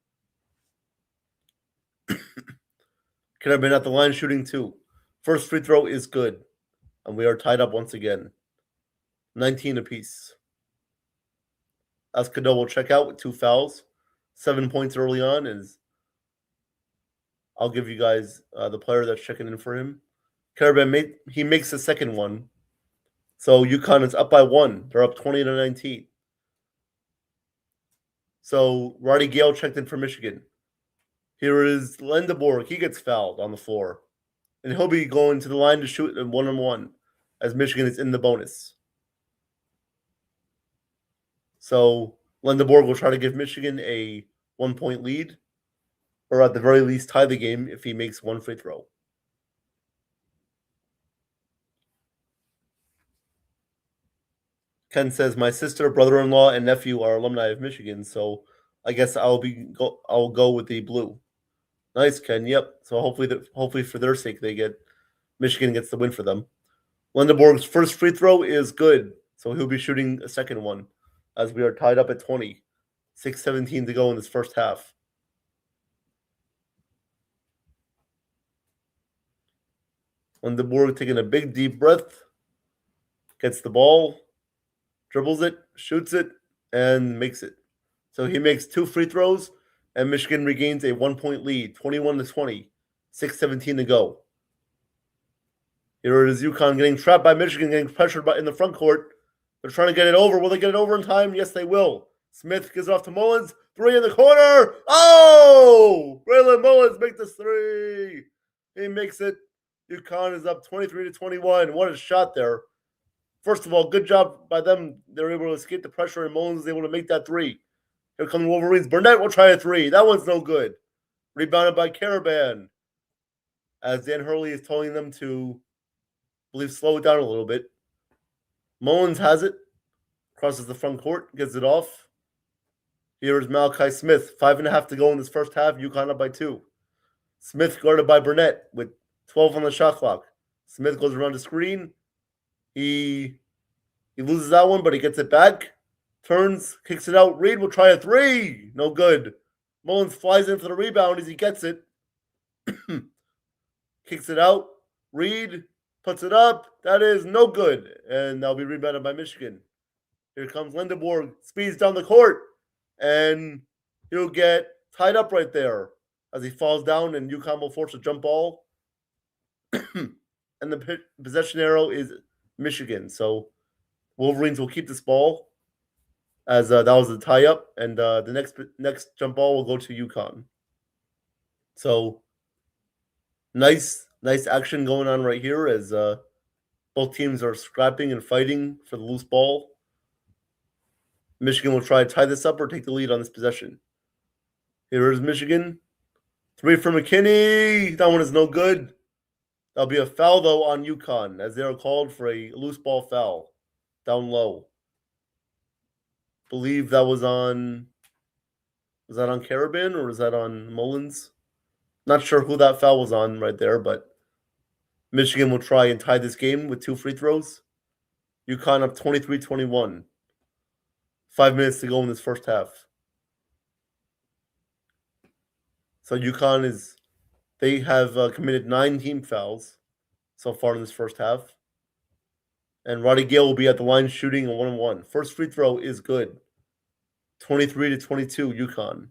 Karaban at the line shooting 2. First free throw is good. And we are tied up once again. 19 apiece. As Cadeau will check out with 2 fouls. 7 points early on is. I'll give you guys the player that's checking in for him. Karaban he makes the second one. So UConn is up by 1. They're up 20-19. So Roddy Gale checked in for Michigan. Here is Lendeborg. He gets fouled on the floor. And he'll be going to the line to shoot a 1-on-1 as Michigan is in the bonus. So Lendeborg will try to give Michigan a 1-point lead, or at the very least tie the game if he makes 1 free throw. Ken says, my sister, brother-in-law, and nephew are alumni of Michigan, so I guess I'll go with the blue. Nice, Ken. Yep. So hopefully for their sake Michigan gets the win for them. Lendeborg's first free throw is good, so he'll be shooting a second one as we are tied up at 20. 6:17 to go in this first half. Lendeborg taking a big deep breath, gets the ball, dribbles it, shoots it, and makes it. So he makes 2 free throws, and Michigan regains a 1-point lead, 21-20, 6:17 to go. Here it is UConn getting trapped by Michigan, getting pressured in the front court. They're trying to get it over. Will they get it over in time? Yes, they will. Smith gives it off to Mullins. 3 in the corner. Oh! Braylon Mullins makes the 3. He makes it. UConn is up 23-21. What a shot there. First of all, good job by them. They were able to escape the pressure, and Mullins was able to make that 3. Here come the Wolverines. Burnett will try a 3. That one's no good. Rebounded by Karaban. As Dan Hurley is telling them to, I believe, slow it down a little bit. Mullins has it. Crosses the front court. Gets it off. Here is Malachi Smith. 5.5 to go in this first half. UConn up by 2. Smith guarded by Burnett with 12 on the shot clock. Smith goes around the screen. He loses that one, but he gets it back. Turns, kicks it out. Reed will try a 3. No good. Mullins flies in for the rebound as he gets it. Kicks it out. Reed puts it up. That is no good. And that'll be rebounded by Michigan. Here comes Lendeborg. Speeds down the court. And he'll get tied up right there as he falls down, and UConn will force a jump ball. And the possession arrow is Michigan. So Wolverines will keep this ball as that was a tie-up. And the next jump ball will go to UConn. So nice action going on right here as both teams are scrapping and fighting for the loose ball. Michigan will try to tie this up or take the lead on this possession. Here is Michigan. 3 for McKinney. That one is no good. That'll be a foul, though, on UConn as they are called for a loose ball foul down low. Believe that was on Karaban or was that on Mullins? Not sure who that foul was on right there, but Michigan will try and tie this game with 2 free throws. UConn up 23-21. 5 minutes to go in this first half. So UConn they have committed 9 team fouls so far in this first half. And Roddy Gale will be at the line shooting a 1-1. First free throw is good. 23-22, UConn.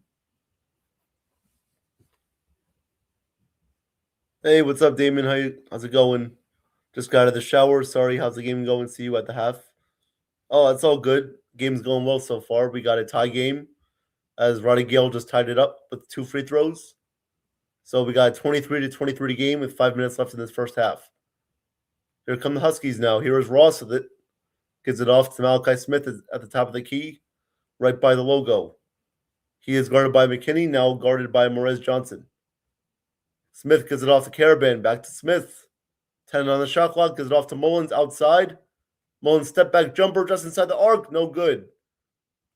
Hey, what's up, Damon? How's it going? Just got out of the shower. Sorry, how's the game going? See you at the half. Oh, that's all good. Game's going well so far. We got a tie game as Roddy Gale just tied it up with 2 free throws. So we got a 23-23 game with 5 minutes left in this first half. Here come the Huskies now. Here is Ross with it. Gives it off to Malachi Smith at the top of the key, right by the logo. He is guarded by McKinney, now guarded by Morez Johnson. Smith gives it off to Caravan, back to Smith. 10 on the shot clock, gives it off to Mullins outside. Mullins step back jumper just inside the arc, no good.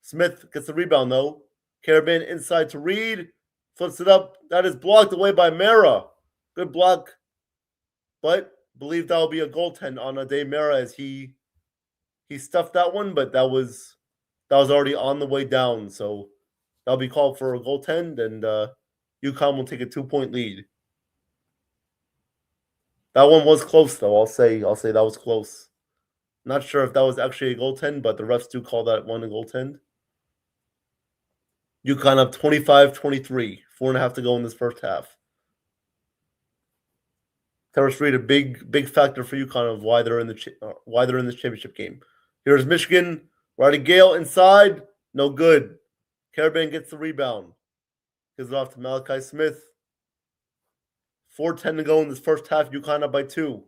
Smith gets the rebound though. Caravan inside to Reed, flips it up. That is blocked away by Mara. Good block, but believe that will be a goaltend on Ade Mara as he stuffed that one, but that was already on the way down, so that'll be called for a goaltend, and UConn will take a 2-point lead. That one was close, though. I'll say that was close. Not sure if that was actually a goaltend, but the refs do call that one a goaltend. UConn up 25-23, 4.5 to go in this first half. Terrace Reed, a big factor for UConn of why they're in this championship game. Here's Michigan. Roddy Gale inside. No good. Caravan gets the rebound. Gives it off to Malachi Smith. 4:10 to go in this first half. UConn up by 2.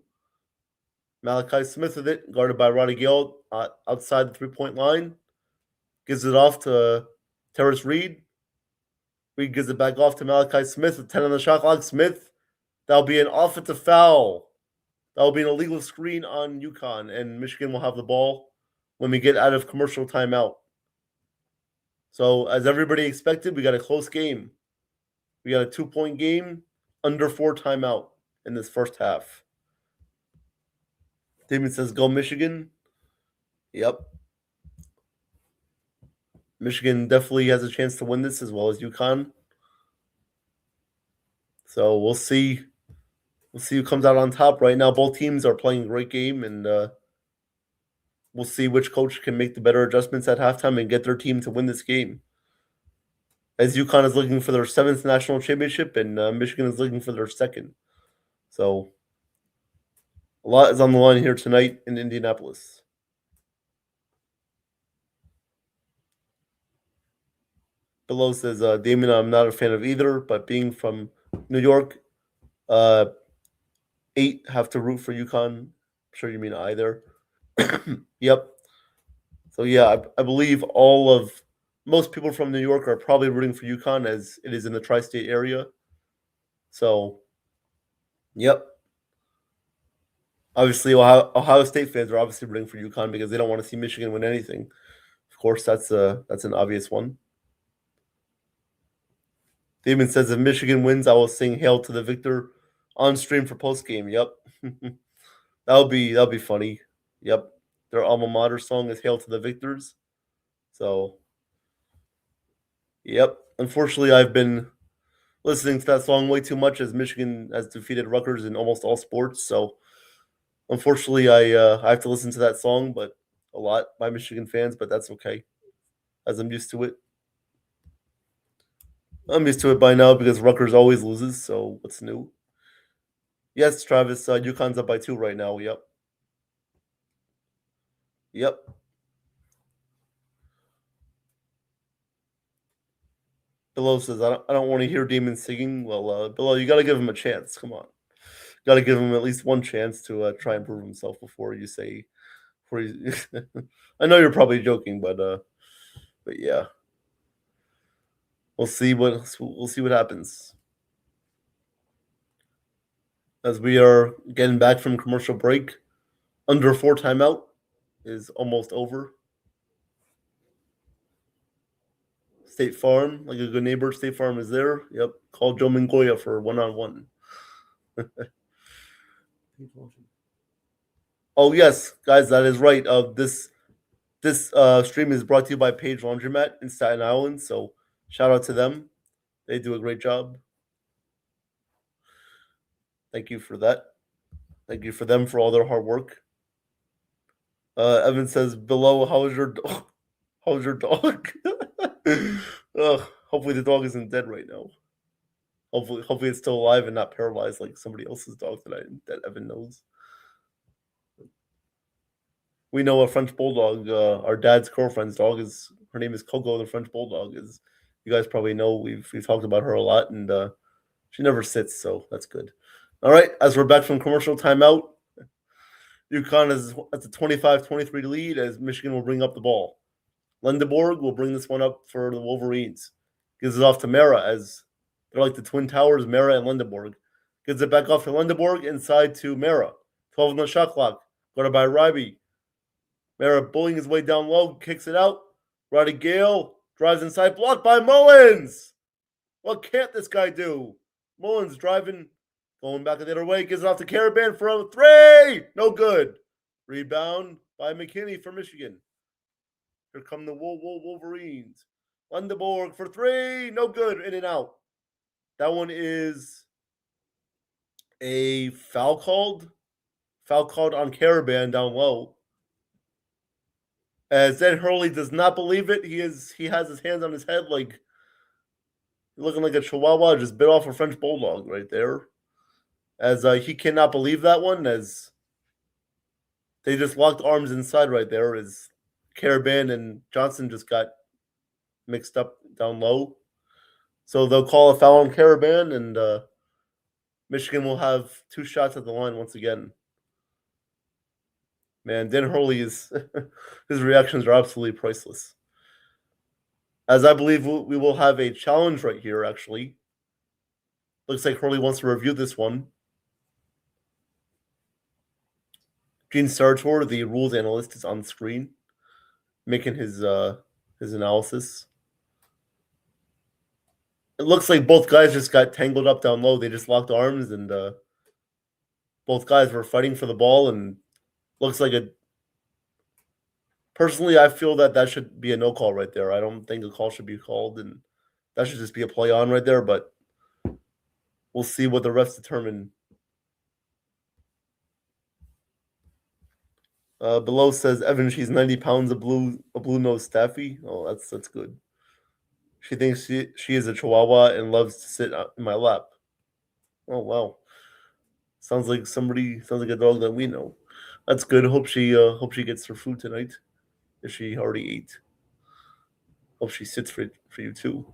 Malachi Smith with it, guarded by Roddy Gale outside the 3-point line. Gives it off to Terrace Reed. Reed gives it back off to Malachi Smith with 10 on the shot clock. Smith, that'll be an offensive foul. That'll be an illegal screen on UConn, and Michigan will have the ball when we get out of commercial timeout. So, as everybody expected, we got a close game. We got a 2-point game, under 4 timeout in this first half. Damon says, go Michigan. Yep. Michigan definitely has a chance to win this as well as UConn. So we'll see. We'll see who comes out on top. Right now, both teams are playing a great game, and we'll see which coach can make the better adjustments at halftime and get their team to win this game. As UConn is looking for their 7th national championship, and Michigan is looking for their 2nd. So a lot is on the line here tonight in Indianapolis. Below says, Damon, I'm not a fan of either, but being from New York, 8 have to root for UConn. I'm sure you mean either. Yep. So yeah, I believe most people from New York are probably rooting for UConn as it is in the tri-state area. So, yep. Obviously, Ohio State fans are obviously rooting for UConn because they don't want to see Michigan win anything. Of course, that's an obvious one. Damon says, if Michigan wins, I will sing "Hail to the Victor" on stream for postgame. Yep, that'll be funny. Yep, their alma mater song is "Hail to the Victors." So, yep. Unfortunately, I've been listening to that song way too much as Michigan has defeated Rutgers in almost all sports. So, unfortunately, I have to listen to that song, but a lot by Michigan fans. But that's okay, as I'm used to it. I'm used to it by now because Rutgers always loses, so what's new? Yes, Travis, UConn's up by 2 right now. Yep. Yep. Below says, I don't want to hear Damon singing. Well, Below, you got to give him a chance. Come on. Got to give him at least one chance to try and prove himself before you say. I know you're probably joking, but yeah. We'll see what happens. As we are getting back from commercial break, under 4 timeout is almost over. State Farm, like a good neighbor, State Farm is there. Yep. Call Joe Mingoya for one-on-one. Oh, yes, guys, that is right. This stream is brought to you by Page Laundromat in Staten Island, so shout out to them. They do a great job. Thank you for that. Thank you for them for all their hard work. Evan says below, how's your dog? How's your dog? Ugh, hopefully the dog isn't dead right now. Hopefully it's still alive and not paralyzed like somebody else's dog that Evan knows. We know a French bulldog. Our dad's girlfriend's dog is her name is Coco. The French bulldog is. You guys probably know we've talked about her a lot, and she never sits, so that's good. All right, as we're back from commercial timeout, UConn is at the 25-23 lead as Michigan will bring up the ball. Lindeborg will bring this one up for the Wolverines. Gives it off to Mara as they're like the Twin Towers, Mara and Lindeborg. Gives it back off to Lindeborg, inside to Mara. 12 on the shot clock. Guarded by Ryby. Mara bullying his way down low, kicks it out. Roddy Gale drives inside, blocked by Mullins. What can't this guy do? Mullins driving, going back the other way, gives it off to Caravan for a three. No good. Rebound by McKinney for Michigan. Here come the Wolverines. Lindeborg for three. No good. In and out. That one is a foul called. Foul called on Caravan down low. As Ed Hurley does not believe it. He has his hands on his head like looking like a chihuahua. Just bit off a French bulldog right there. As he cannot believe that one. As they just locked arms inside right there. As Caravan and Johnson just got mixed up down low. So they'll call a foul on Caravan, and Michigan will have two shots at the line once again. Man, Dan Hurley is his reactions are absolutely priceless. As I believe we will have a challenge right here, actually. Looks like Hurley wants to review this one. Gene Sartor, the rules analyst, is on the screen, making his analysis. It looks like both guys just got tangled up down low. They just locked arms, and both guys were fighting for the ball, and looks like a. Personally, I feel that should be a no call right there. I don't think a call should be called, and that should just be a play on right there. But we'll see what the refs determine. Below says Evan, she's 90 pounds, a blue nose staffy. Oh, that's good. She thinks she is a chihuahua and loves to sit in my lap. Oh wow, sounds like a dog that we know. That's good. Hope she gets her food tonight. If she already ate. Hope she sits for you too.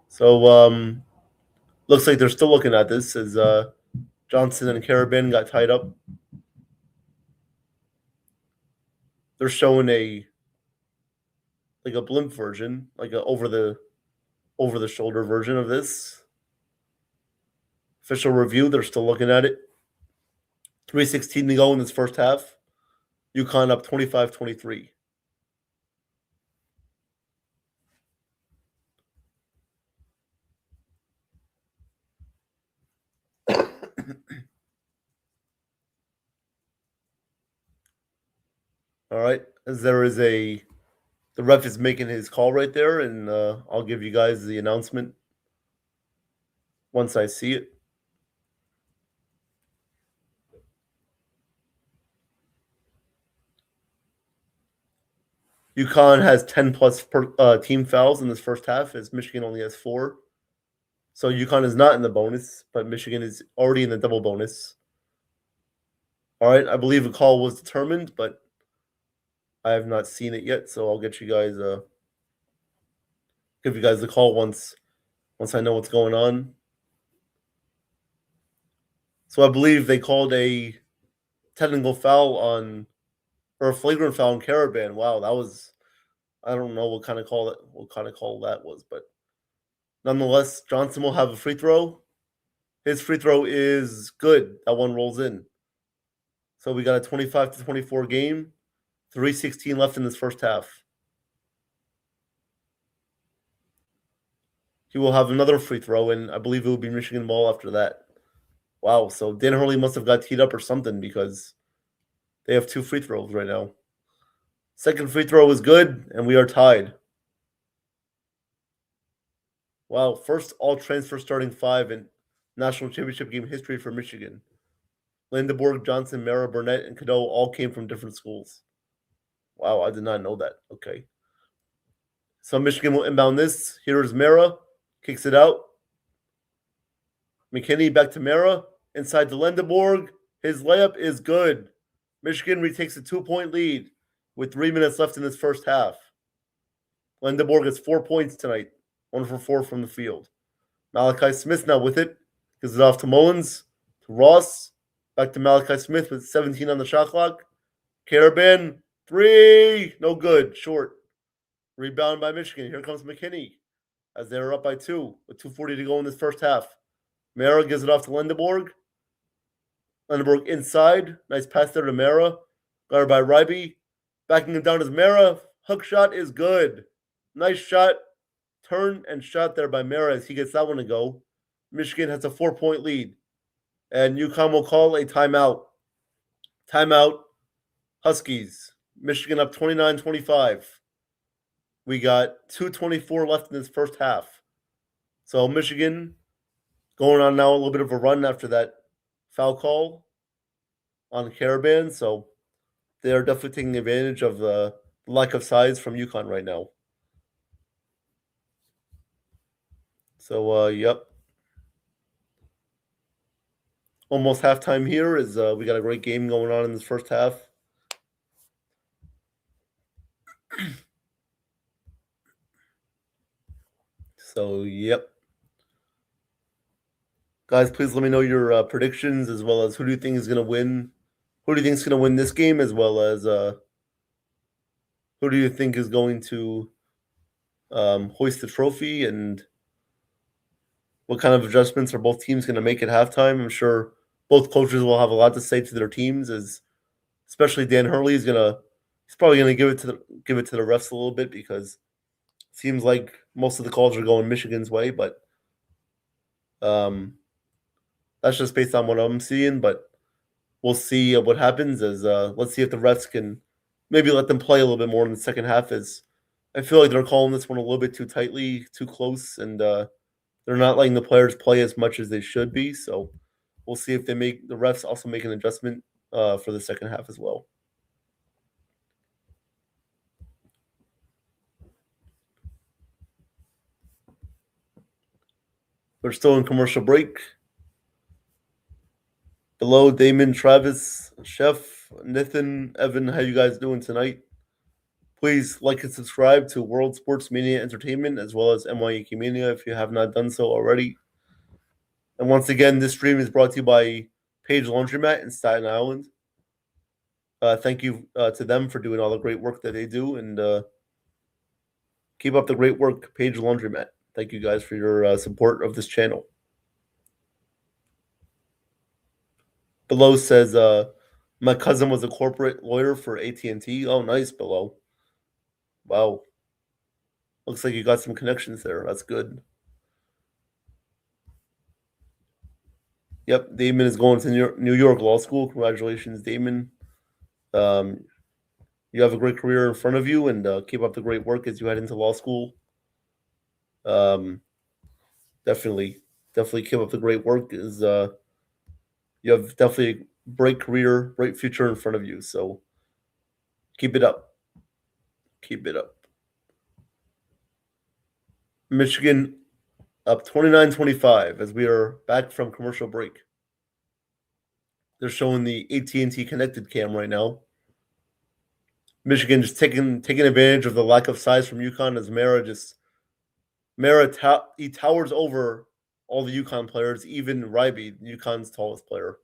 So looks like they're still looking at this as Johnson and Caravan got tied up. They're showing a blimp version, like a over the shoulder version of this. Official review, they're still looking at it. 3:16 to go in this first half. UConn up 25-23. All right, as the ref is making his call right there, and I'll give you guys the announcement once I see it. UConn has 10 plus team fouls in this first half, as Michigan only has 4. So UConn is not in the bonus, but Michigan is already in the double bonus. All right, I believe a call was determined, but I have not seen it yet, so I'll get you guys give you guys the call once I know what's going on. So I believe they called a technical foul or a flagrant foul on Caravan. Wow, that was I don't know what kind of call that was, but nonetheless, Johnson will have a free throw. His free throw is good. That one rolls in. So we got a 25-24 game. 3:16 left in this first half. He will have another free throw, and I believe it will be Michigan ball after that. Wow, so Dan Hurley must have got teed up or something because they have 2 free throws right now. Second free throw is good, and we are tied. Wow, first all transfer starting 5 and national championship game history for Michigan. Lindenborg, Johnson, Mara, Burnett, and Cadeau all came from different schools. Wow, I did not know that. Okay. So Michigan will inbound this. Here is Mara. Kicks it out. McKinney back to Mara. Inside to Lindenborg. His layup is good. Michigan retakes a 2-point lead with 3 minutes left in this first half. Lindenborg has 4 points tonight. 1 for 4 from the field. Malachi Smith now with it. Gives it off to Mullins. To Ross. Back to Malachi Smith with 17 on the shot clock. Caravan. 3. No good. Short. Rebound by Michigan. Here comes McKinney as they're up by 2 with 2:40 to go in this first half. Mara gives it off to Lindenborg. Lindenborg inside. Nice pass there to Mara. Guarded by Ryby. Backing him down is Mara. Hook shot is good. Nice shot. Turn and shot there by Mara as he gets that one to go. Michigan has a 4-point lead. And UConn will call a timeout. Timeout. Huskies. Michigan up 29-25. We got 2:24 left in this first half. So Michigan going on now a little bit of a run after that foul call on Caravan. So they are definitely taking advantage of the lack of size from UConn right now. So, yep. Almost halftime here is we got a great game going on in this first half. So, yep. Guys, please let me know your predictions as well as who do you think is going to win. Who do you think is going to win this game as well as who do you think is going to hoist the trophy and what kind of adjustments are both teams going to make at halftime. I'm sure both coaches will have a lot to say to their teams, as especially Dan Hurley he's probably going to give it to the refs a little bit because it seems like most of the calls are going Michigan's way, but that's just based on what I'm seeing. But we'll see what happens. As let's see if the refs can maybe let them play a little bit more in the second half. As I feel like they're calling this one a little bit too tightly, too close, and they're not letting the players play as much as they should be. So we'll see if the refs also make an adjustment for the second half as well. We're still in commercial break. Below, Damon, Travis, Chef, Nathan, Evan, how you guys doing tonight? Please like and subscribe to World Sports Media Entertainment as well as YankeeMania if you have not done so already. And once again, this stream is brought to you by Page Laundromat in Staten Island. Thank you to them for doing all the great work that they do, and keep up the great work, Page Laundromat. Thank you guys for your support of this channel. Below says, my cousin was a corporate lawyer for AT&T. Oh, nice, Below. Wow. Looks like you got some connections there. That's good. Yep, Damon is going to New York Law School. Congratulations, Damon. You have a great career in front of you, and keep up the great work as you head into law school. Definitely keep up the great work. As you have definitely a bright career, bright future in front of you. So keep it up. Keep it up. Michigan up 29-25 as we are back from commercial break. They're showing the AT&T connected cam right now. Michigan just taking advantage of the lack of size from UConn as he towers over all the UConn players, even Ryby, UConn's tallest player.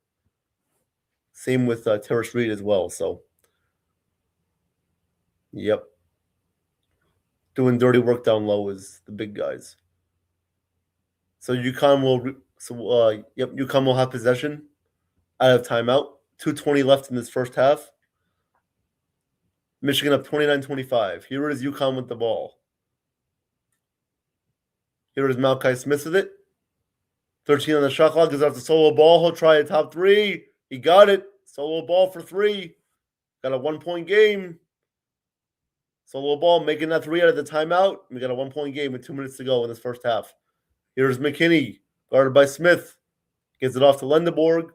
Same with Terrace Reed as well. So, yep. Doing dirty work down low is the big guys. So UConn will have possession out of timeout. 2:20 left in this first half. Michigan up 29-25. Here is UConn with the ball. Here is Malachi Smith with it. 13 on the shot clock. Goes off the solo ball. He'll try a top three. He got it. Solo ball for 3. Got a 1-point game. Solo ball making that 3 out of the timeout. We got a 1-point game with 2 minutes to go in this first half. Here's McKinney, guarded by Smith. Gives it off to Lendeborg.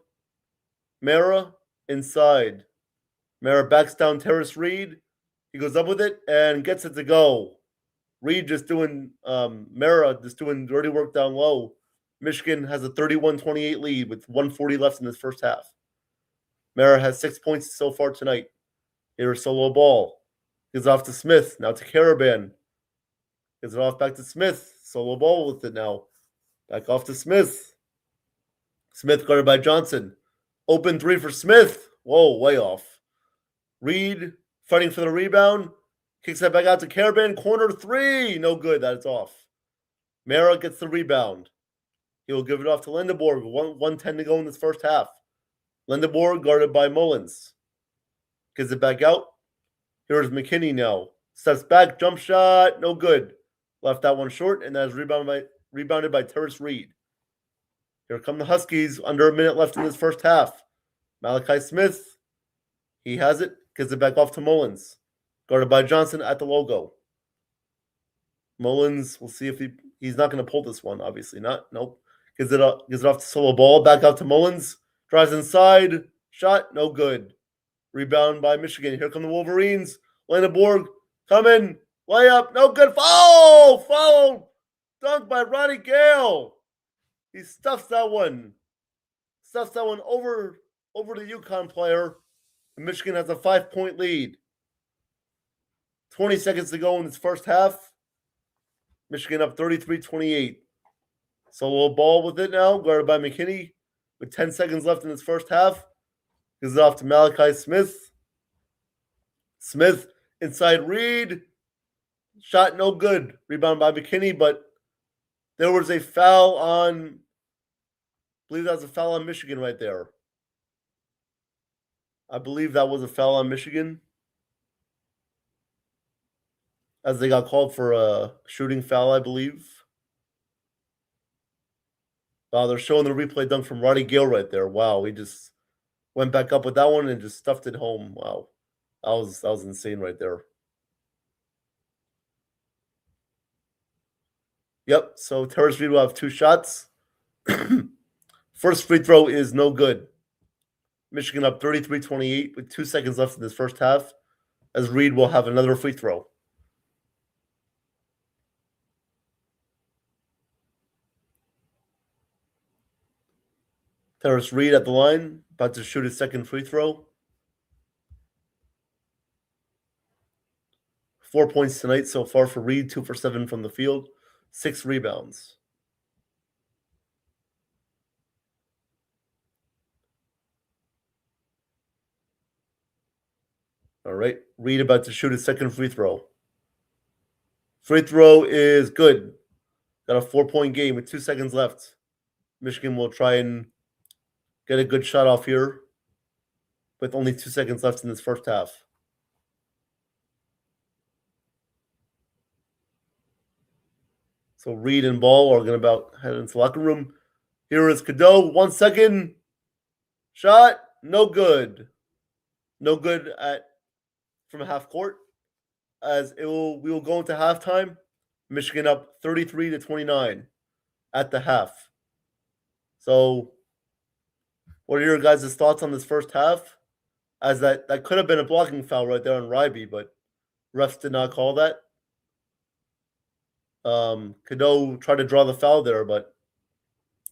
Mara inside. Mara backs down Terrace Reed. He goes up with it and gets it to go. Reed just doing, Mara just doing dirty work down low. Michigan has a 31-28 lead with 1:40 left in this first half. Mara has 6 points so far tonight. Here's solo ball. Gives off to Smith. Now to Caravan. Gives it off back to Smith. Solo ball with it now. Back off to Smith. Smith guarded by Johnson. Open three for Smith. Whoa, way off. Reed fighting for the rebound. Kicks that back out to Caravan. Corner three. No good. That's off. Mara gets the rebound. He will give it off to Lendeborg. 1:10 to go in this first half. Lendeborg guarded by Mullins. Gives it back out. Here's McKinney now. Steps back. Jump shot. No good. Left that one short, and that is rebounded by Terrace Reed. Here come the Huskies. Under a minute left in this first half. Malachi Smith. He has it. Gives it back off to Mullins. Guarded by Johnson at the logo. Mullins, we'll see if he's not going to pull this one. Obviously not. Nope. Gives it off to solo ball. Back out to Mullins. Drives inside. Shot. No good. Rebound by Michigan. Here come the Wolverines. Lendeborg coming. Layup. No good. Foul. Foul. Dunk by Ronnie Gale. He stuffs that one. Stuffs that one over the UConn player. And Michigan has a 5-point lead. 20 seconds to go in this first half. Michigan up 33-28. Solo ball with it now, guarded by McKinney. With 10 seconds left in this first half. Gives it off to Malachi Smith. Smith inside Reed. Shot no good. Rebound by McKinney, but there was a foul on, I believe that was a foul on Michigan right there. I believe that was a foul on Michigan, as they got called for a shooting foul, I believe. Wow, they're showing the replay dunk from Ronnie Gale right there. Wow, he just went back up with that one and just stuffed it home. Wow, that was insane right there. Yep, so Terrace Reed will have 2 shots. First free throw is no good. Michigan up 33-28 with 2 seconds left in this first half, as Reed will have another free throw. Terrace Reed at the line, about to shoot his second free throw. 4 points tonight so far for Reed, 2 for 7 from the field, 6 rebounds. All right, Reed about to shoot his second free throw. Free throw is good. Got a 4-point game with 2 seconds left. Michigan will try and get a good shot off here with only 2 seconds left in this first half. So Reed and Ball are going to about head into the locker room. Here is Cadeau. 1 second. Shot. No good. No good from half court. We will go into halftime. Michigan up 33-29 at the half. So what are your guys' thoughts on this first half? As that could have been a blocking foul right there on Ryby, but refs did not call that. Cadeau tried to draw the foul there, but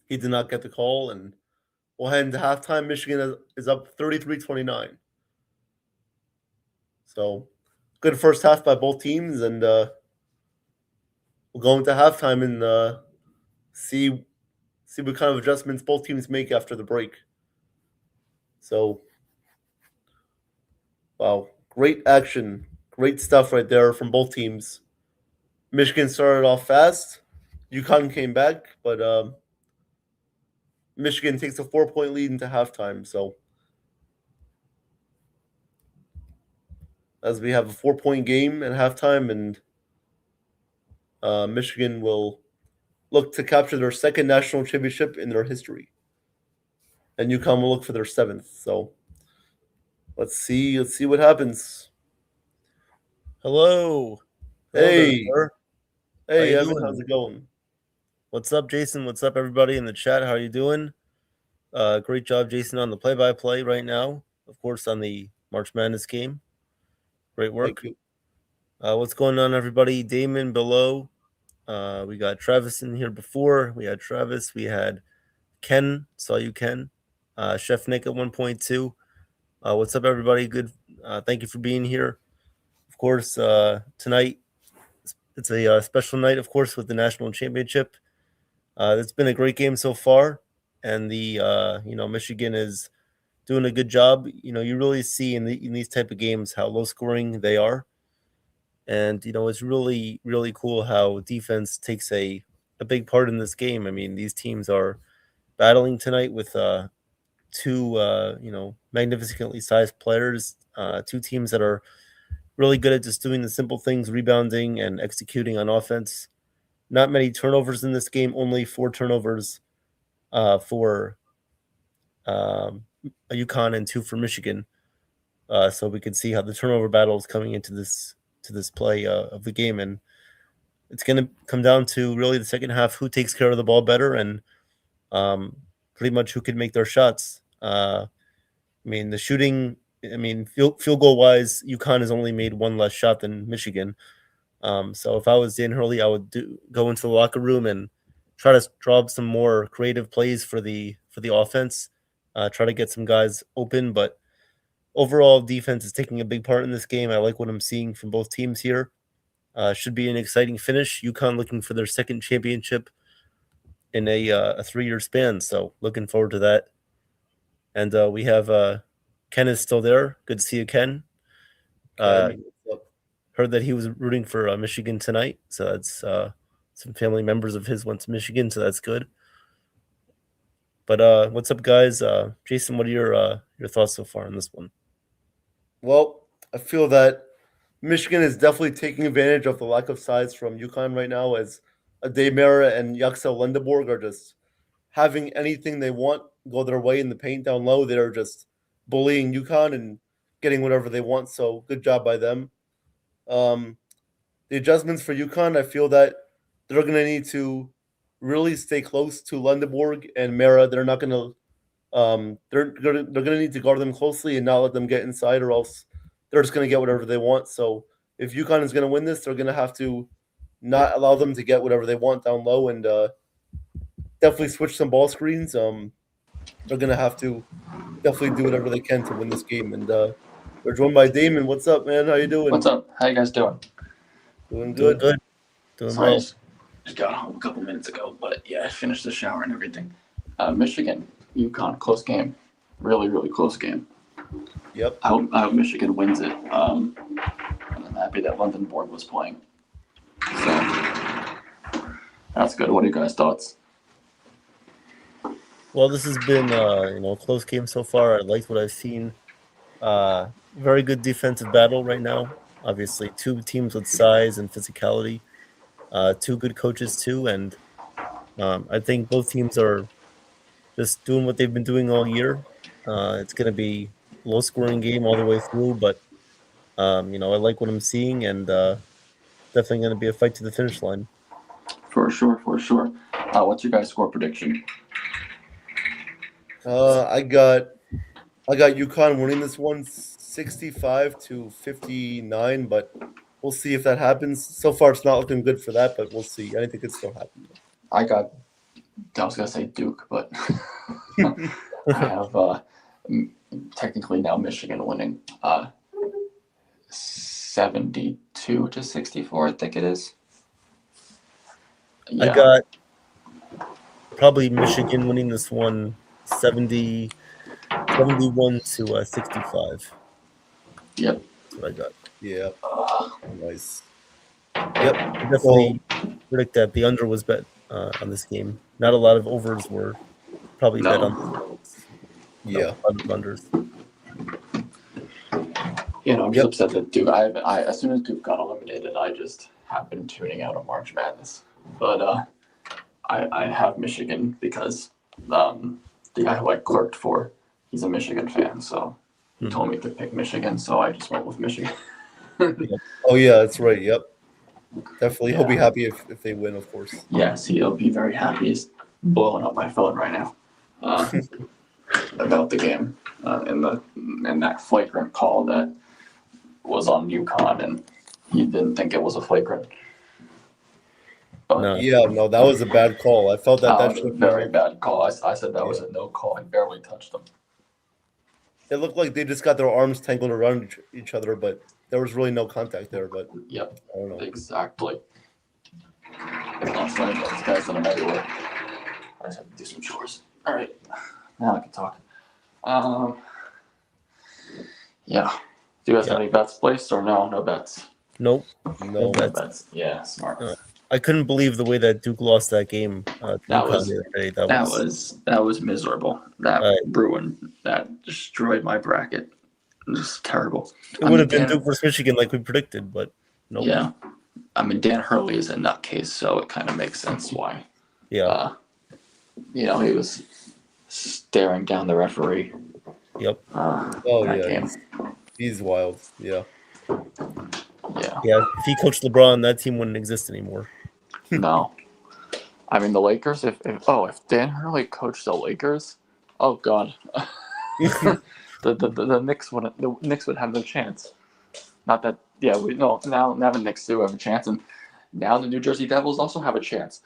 he did not get the call, and we'll head into halftime. Michigan is up 33-29. So good first half by both teams, and we'll go into halftime and see what kind of adjustments both teams make after the break. So, wow, great action, great stuff right there from both teams. Michigan started off fast. UConn came back, but Michigan takes a 4-point lead into halftime. So, as we have a 4-point game at halftime, and Michigan will look to capture their second national championship in their history. And UConn will look for their 7th. So let's see what happens. Hello. Hey. Hello Hey, you Evan, doing? how's it going? What's up, Jason? What's up, everybody in the chat? How are you doing? Great job, Jason, on the play-by-play right now. Of course, on the March Madness game. Great work. Thank you. What's going on, everybody? Damon below. We got Travis in here before. We had Travis. We had Ken. Saw you, Ken. Chef Nick at 1.2. What's up, everybody? Good. Thank you for being here. Of course, tonight it's a special night, of course, with the national championship. It's been a great game so far, and the Michigan is doing a good job. You really see in these type of games how low scoring they are, and it's really, really cool how defense takes a big part in this game. I mean, these teams are battling tonight with two magnificently sized players, two teams that are really good at just doing the simple things, rebounding and executing on offense. Not many turnovers in this game, only 4 turnovers for UConn and 2 for Michigan. So we can see how the turnover battle is coming into this play of the game, and it's going to come down to really the second half, who takes care of the ball better, and pretty much who can make their shots. The shooting. Field goal wise, UConn has only made 1 less shot than Michigan. So if I was Dan Hurley, I would go into the locker room and try to draw up some more creative plays for the offense. Try to get some guys open, but overall defense is taking a big part in this game. I like what I'm seeing from both teams here. Should be an exciting finish. UConn looking for their second championship in a 3-year span, so looking forward to that. And we have Ken is still there. Good to see you, Ken. Heard that he was rooting for Michigan tonight, so that's some family members of his went to Michigan, so that's good. But what's up, guys? Jason, what are your thoughts so far on this one? Well, I feel that Michigan is definitely taking advantage of the lack of size from UConn right now, as Daymera and Yaxel Lendeborg are just having anything they want go their way in the paint down low. They're just bullying UConn and getting whatever they want, so good job by them. The adjustments for UConn, I feel that they're going to need to really stay close to Lundeborg and Mara. They're not going to they're going to need to guard them closely and not let them get inside, or else they're just going to get whatever they want. So if UConn is going to win this, they're going to have to not allow them to get whatever they want down low, and definitely switch some ball screens. They're going to have to definitely do whatever they can to win this game. And we're joined by Damon. What's up, man? How you doing? What's up? How you guys doing? Doing good. Doing Sorry, well. just got home a couple minutes ago, but yeah, I finished the shower and everything. Michigan, UConn, close game. Really, really close game. Yep. I hope Michigan wins it. And I'm happy that Lundenborg was playing. So that's good. What are you guys' thoughts? Well, this has been a close game so far. I liked what I've seen. Very good defensive battle right now. Obviously, 2 teams with size and physicality. 2 good coaches too, and I think both teams are just doing what they've been doing all year. It's going to be a low-scoring game all the way through, but I like what I'm seeing, and definitely going to be a fight to the finish line. For sure. What's your guys' score prediction? I got UConn winning this one 65-59, but we'll see if that happens. So far, it's not looking good for that, but we'll see. Anything could still happen. I was going to say Duke, but I have technically now Michigan winning 72-64, I think it is. Yeah. I got probably Michigan winning this one 71-65. Yep. That's what I got. Yeah. Nice. Yep. I definitely predict that the under was bet on this game. Not a lot of overs were probably bet on this. Yeah. A lot of unders. I'm just upset that Duke. I as soon as Duke got eliminated, I just have been tuning out on March Madness. But I have Michigan because the guy who I clerked for, he's a Michigan fan, so he told me to pick Michigan, so I just went with Michigan. Oh yeah, that's right. Yep. Definitely. He'll be happy if they win, of course. Yes, he'll be very happy. He's blowing up my phone right now. about the game in that flagrant call that was on UConn, and he didn't think it was a flagrant. But, No. Yeah, no, that was a bad call. I felt that that was should a have very been. bad call. I said that was a no call. He barely touched him. It looked like they just got their arms tangled around each other, but there was really no contact there. But Yep, I don't know. exactly. I'm sorry about these guys that I'm everywhere. I just have to do some chores. All right, now I can talk. Yeah. Do you guys have any bets placed or no? No bets. Nope. No, No bets. bets. Yeah, smart. I couldn't believe the way that Duke lost that game. That UConn was- the other day. That was miserable. That ruined. That destroyed my bracket. It was terrible. It would have been Duke versus Michigan like we predicted, but no. Nope. Yeah. I mean, Dan Hurley is a nutcase, so it kind of makes sense why. Yeah. He was staring down the referee. Yep. That game. He's wild. Yeah. Yeah. Yeah. If he coached LeBron, that team wouldn't exist anymore. No. I mean, the Lakers. If Dan Hurley coached the Lakers, oh god, the Knicks would have no chance. Not that. Yeah. Now the Knicks do have a chance, and now the New Jersey Devils also have a chance.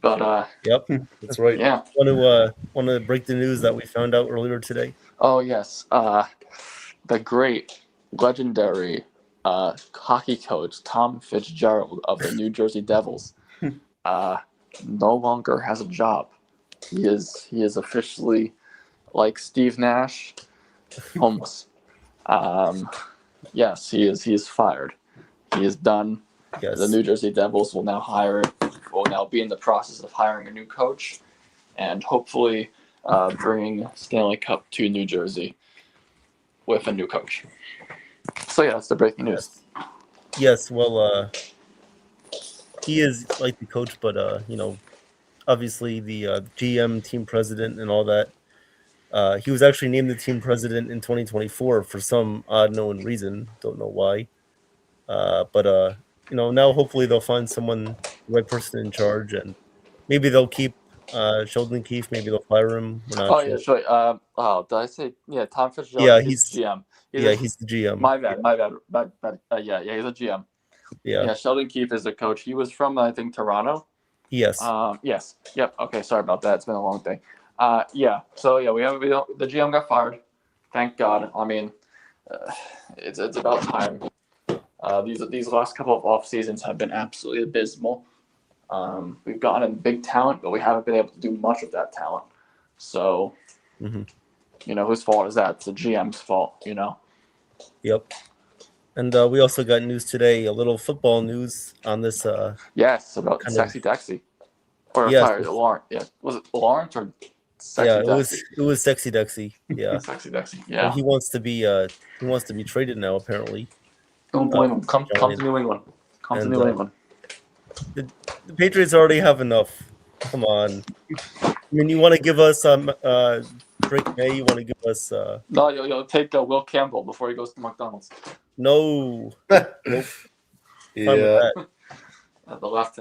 But Yep. That's right. yeah. Want to break the news that we found out earlier today? Oh yes. The great, legendary hockey coach Tom Fitzgerald of the New Jersey Devils no longer has a job. He is officially, like Steve Nash, homeless. Yes, he is fired. He is done. Yes. The New Jersey Devils will now be in the process of hiring a new coach, and hopefully bringing Stanley Cup to New Jersey with a new coach. So yeah, that's the breaking news. Yes. Well, he is like the coach, but obviously the GM, team president, and all that. He was actually named the team president in 2024 for some odd known reason. Don't know why. But now hopefully they'll find someone, the right person in charge, and maybe they'll keep Sheldon Keefe. Maybe they'll fire him. We're not Yeah, sure. Did I say Tom Fitzgerald? Yeah, he's GM. He's the GM. My bad. Yeah, he's a GM. Yeah, Sheldon Keefe is the coach. He was from, I think, Toronto. Yes. Yes. Yep. Okay. Sorry about that. It's been a long day. Yeah. So yeah, the GM got fired. Thank God. I mean, it's about time. These last couple of off seasons have been absolutely abysmal. We've gotten in big talent, but we haven't been able to do much of that talent. So, whose fault is that? It's the GM's fault. Yep. And we also got news today, a little football news on this. Yes, about Sexy Dexy. Or Yes. sorry, Lawrence. Yeah, was it Lawrence or Sexy Dexy? It was Sexy Dexy. Yeah. Sexy Dexy. Yeah. And he wants to be traded now. Apparently. Don't blame him. Come to New England. Come to New England. The Patriots already have enough. Come on. I mean, you want to give us Drake May? You want to give us? No, you'll take Will Campbell before he goes to McDonald's. No. Nope. Yeah. The left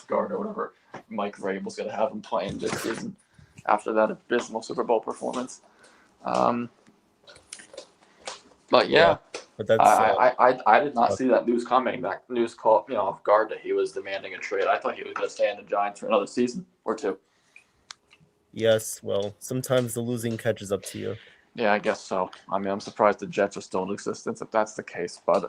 guard or whatever Mike Vrabel's gonna have him playing this season after that abysmal Super Bowl performance. But yeah. But that's I did not see that news coming. That news caught me off guard that he was demanding a trade. I thought he was going to stay in the Giants for another season or two. yes. Well, sometimes the losing catches up to you. Yeah, I guess so. I mean, I'm surprised the Jets are still in existence if that's the case. But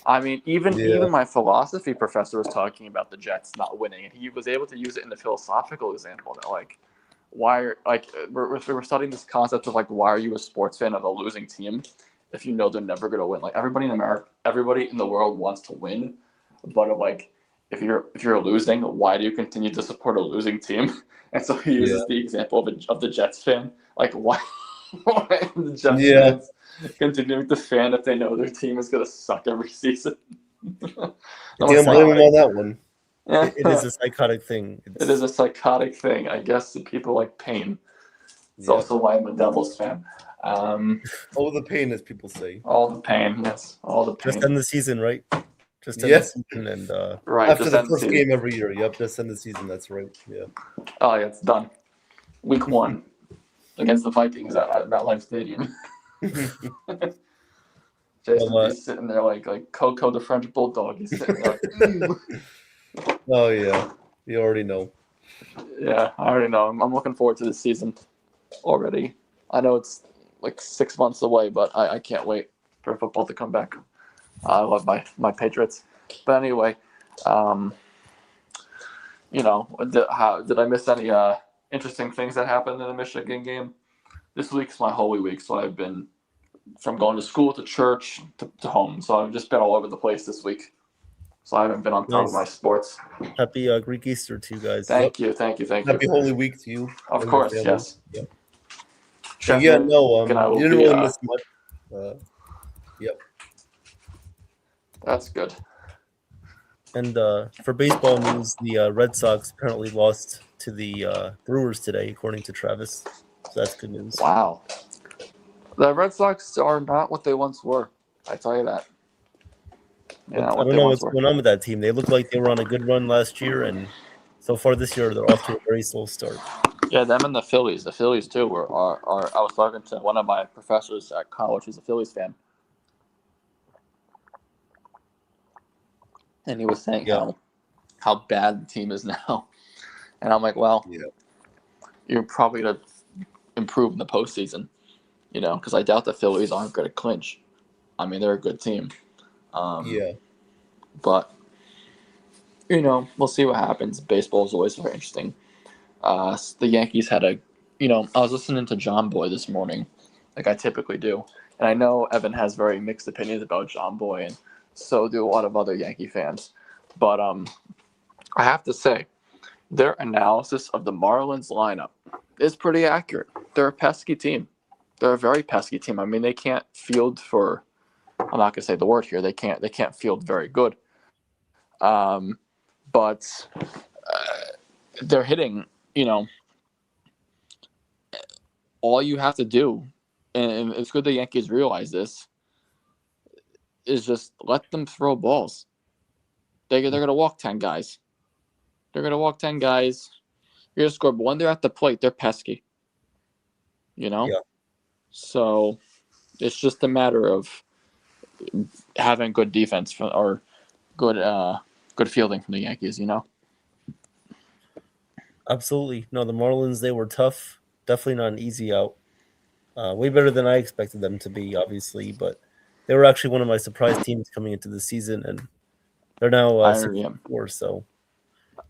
I mean, even my philosophy professor was talking about the Jets not winning, and he was able to use it in the philosophical example that we're studying this concept of why are you a sports fan of a losing team if you know they're never going to win? Everybody in America, everybody in the world wants to win, but if you're losing, why do you continue to support a losing team? And so he uses the example of the Jets fan, why the Jets fans continuing to fan if they know their team is going to suck every season. Can't blame him on that one. Yeah. It is a psychotic thing. It is a psychotic thing. I guess that people like pain. It's also why I'm a Devils fan. Oh, the pain, as people say. All the pain, yes. All the pain. Just end the season, right? Just end the season and right. After the first game every year. Yep, just end the season. That's right. Yeah. Oh, yeah, it's done. Week 1. against the Vikings at MetLife Stadium. He's sitting there like Coco the French Bulldog. He's sitting there like, Oh yeah, you already know. Yeah, I already know. I'm looking forward to this season already. I know it's like 6 months away, but I can't wait for football to come back. I love my Patriots. But anyway, did I miss any interesting things that happened in the Michigan game? This week's my Holy Week, so I've been from going to school to church to home. So I've just been all over the place this week. So I haven't been on top of my sports. Happy Greek Easter to you guys. Thank you. Happy Holy Week to you. Of course, yes. Yep. Chef Yeah, Nick no, and I will you didn't be, really miss much. Yep. That's good. And for baseball news, the Red Sox apparently lost to the Brewers today, according to Travis. So that's good news. Wow. The Red Sox are not what they once were. I tell you that. I don't know what's going on with that team. They looked like they were on a good run last year, and so far this year they're off to a very slow start. Yeah, them and the Phillies. The Phillies too are. I was talking to one of my professors at college. He's a Phillies fan, and he was saying how bad the team is now. And I'm like, well, you're probably gonna improve in the postseason, because I doubt the Phillies aren't going to clinch. I mean, they're a good team. But we'll see what happens. Baseball is always very interesting. The Yankees had I was listening to John Boy this morning, like I typically do, and I know Evan has very mixed opinions about John Boy, and so do a lot of other Yankee fans. But I have to say, their analysis of the Marlins lineup is pretty accurate. They're a pesky team. They're a very pesky team. I mean, they can't field for. I'm not gonna say the word here. They can't field very good. But they're hitting. All you have to do, and it's good the Yankees realize this, is just let them throw balls. They're gonna walk 10 guys. They're gonna walk 10 guys. You're gonna score, but when they're at the plate, they're pesky. Yeah. So it's just a matter of having good defense or good fielding from the Yankees. Absolutely. No, the Marlins, they were tough. Definitely not an easy out. Way better than I expected them to be, obviously, but they were actually one of my surprise teams coming into the season, and they're now 6-4, so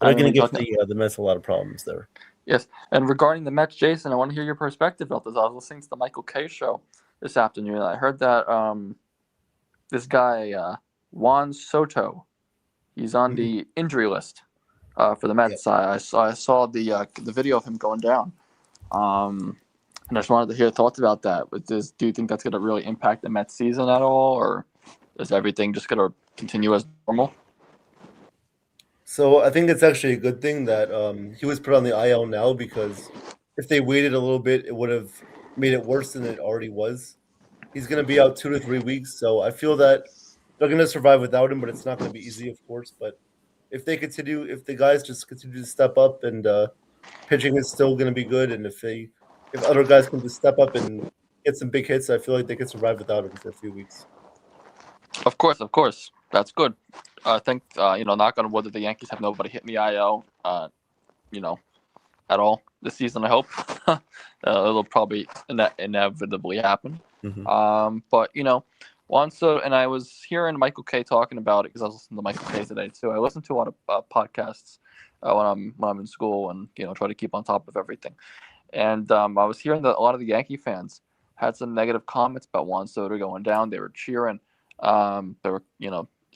they're going to give the Mets a lot of problems there. Yes, and regarding the Mets, Jason, I want to hear your perspective about this. I was listening to the Michael Kay show this afternoon, and I heard that this guy, Juan Soto, he's on the injury list for the Mets. Yep. I saw the video of him going down, and I just wanted to hear thoughts about that. Do you think that's going to really impact the Mets season at all, or is everything just going to continue as normal? So I think it's actually a good thing that he was put on the IL now, because if they waited a little bit, it would have made it worse than it already was. He's going to be out 2 to 3 weeks, so I feel that they're going to survive without him, but it's not going to be easy, of course. But if the guys just continue to step up, and pitching is still going to be good, and if other guys can just step up and get some big hits, I feel like they can survive without him for a few weeks. Of course. That's good. I think, knock on wood, that the Yankees have nobody hitting the IL, at all this season, I hope. It'll probably inevitably happen. Mm-hmm. But, Juan Soto, and I was hearing Michael Kay talking about it, because I was listening to Michael Kay today, too. I listen to a lot of podcasts when I'm in school and, try to keep on top of everything. And I was hearing that a lot of the Yankee fans had some negative comments about Juan Soto going down. They were cheering. They were,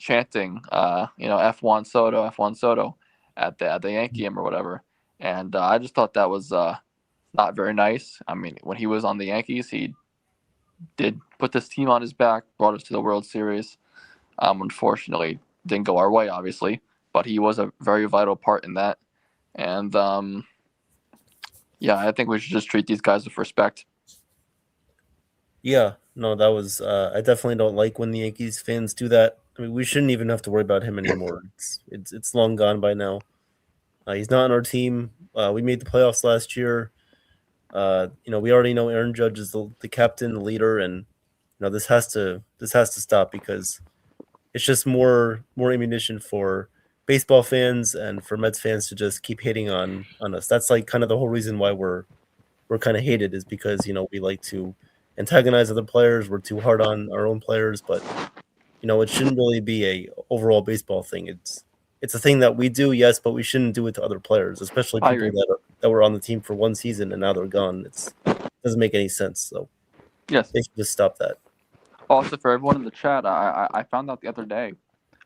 chanting, F Juan Soto at the Yankee game or whatever. And I just thought that was not very nice. I mean, when he was on the Yankees, he did put this team on his back, brought us to the World Series. Unfortunately, didn't go our way, obviously, but he was a very vital part in that. And I think we should just treat these guys with respect. Yeah, no, that was I definitely don't like when the Yankees fans do that. I mean, we shouldn't even have to worry about him anymore. It's long gone by now. He's not on our team. We made the playoffs last year. We already know Aaron Judge is the captain, the leader, and this has to stop because it's just more ammunition for baseball fans and for Mets fans to just keep hating on us. That's like kind of the whole reason why we're kind of hated, is because we like to antagonize other players. We're too hard on our own players, but it shouldn't really be a overall baseball thing. It's a thing that we do, yes, but we shouldn't do it to other players, especially I people agree. that were on the team for one season and now they're gone. It doesn't make any sense. So Yes. they should just stop that. Also, for everyone in the chat, I found out the other day,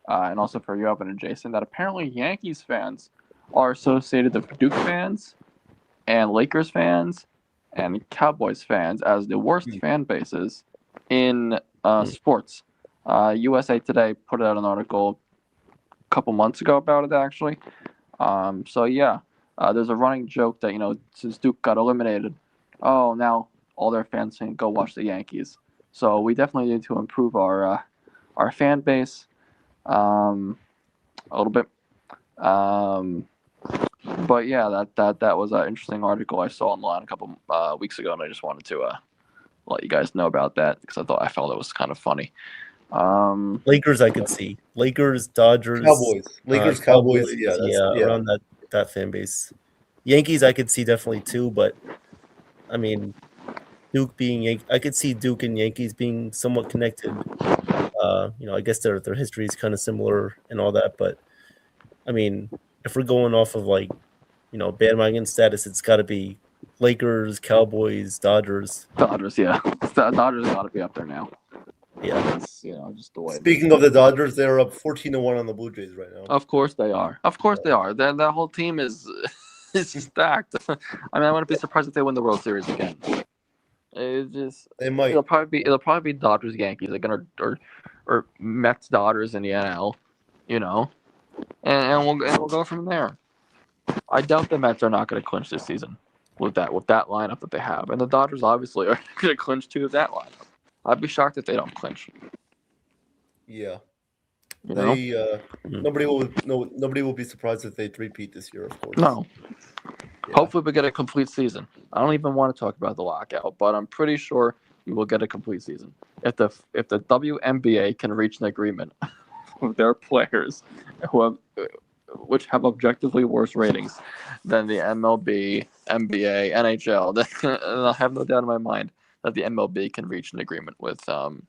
and also for you, Evan and Jason, that apparently Yankees fans are associated with Duke fans and Lakers fans and Cowboys fans as the worst fan bases in sports. USA Today put out an article a couple months ago about it, actually. So yeah, there's a running joke that since Duke got eliminated, now all their fans can go watch the Yankees. So we definitely need to improve our fan base a little bit. But yeah, that was an interesting article I saw online a couple weeks ago, and I just wanted to let you guys know about that because I felt it was kind of funny. Lakers, I could see. Lakers, Dodgers, Cowboys. Around that fan base. Yankees, I could see definitely too, but I mean, Duke being I could see Duke and Yankees being somewhat connected. I guess their history is kind of similar and all that, but I mean, if we're going off of bandwagon status, it's got to be Lakers, Cowboys, Dodgers. Dodgers, yeah, Dodgers got to be up there now. Yeah, that's just the way. Speaking of the Dodgers, they're up 14-1 on the Blue Jays right now. Of course they are. That whole team is stacked. I mean, I wouldn't be surprised if they win the World Series again. They might. It'll probably be Dodgers Yankees again, or Mets Dodgers in the NL, and we'll go from there. I doubt the Mets are not going to clinch this season with that lineup that they have, and the Dodgers obviously are going to clinch too with that lineup. I'd be shocked if they don't clinch. Yeah. Nobody will be surprised if they three-peat this year, of course. No. Yeah. Hopefully we get a complete season. I don't even want to talk about the lockout, but I'm pretty sure we will get a complete season. If the WNBA can reach an agreement with their players which have objectively worse ratings than the MLB, NBA, NHL, then I have no doubt in my mind that the MLB can reach an agreement with the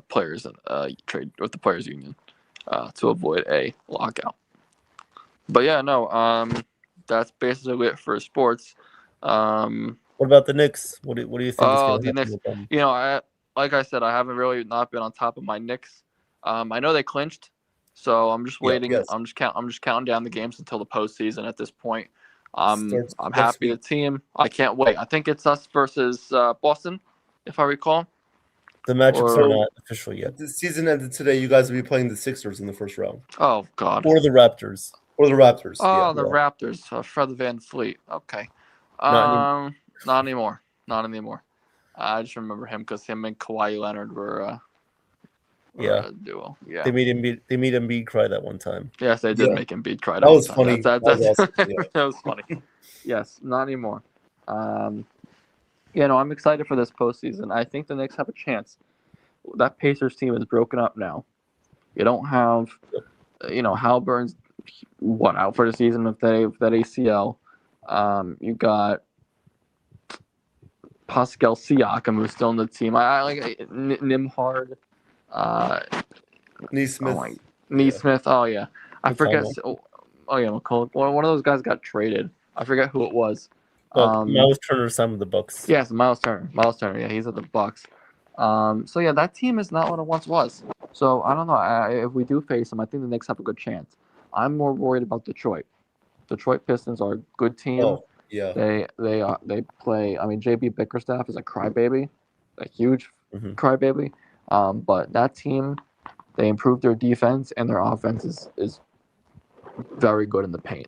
players trade with the players union to avoid a lockout. But yeah, no, that's basically it for sports. What about the Knicks? What do you think? The Knicks. Like I said, I haven't really not been on top of my Knicks. I know they clinched, so I'm just waiting. Yes. I'm just counting down the games until the postseason at this point. I'm happy with the team. I can't wait. I think it's us versus Boston, if I recall. The matchups are not official yet. The season ended today. You guys will be playing the Sixers in the first round. Oh God. Or the Raptors. Oh, yeah. The Raptors. Fred VanVleet. Okay. Not anymore. I just remember him because him and Kawhi Leonard were a duo. Yeah. They made Embiid cry that one time. Yes, they did make Embiid cry. That was funny. That was awesome. that was funny. Yes, not anymore. I'm excited for this postseason. I think the Knicks have a chance. That Pacers team is broken up now. You don't have, Halliburton's out for the season with that ACL. You got Pascal Siakam, who's still in the team. I like Nimhard. Neesmith. Neesmith. Oh yeah, I forget. McCollum. One of those guys got traded. I forget who it was. Miles Turner signed with the Bucks. Yes, Miles Turner. Yeah, he's at the Bucks. So yeah, that team is not what it once was. So I don't know. If we do face them, I think the Knicks have a good chance. I'm more worried about Detroit. Detroit Pistons are a good team. Oh, yeah. They play. I mean, JB Bickerstaff is a crybaby, a huge crybaby. But that team, they improved their defense and their offense is very good in the paint.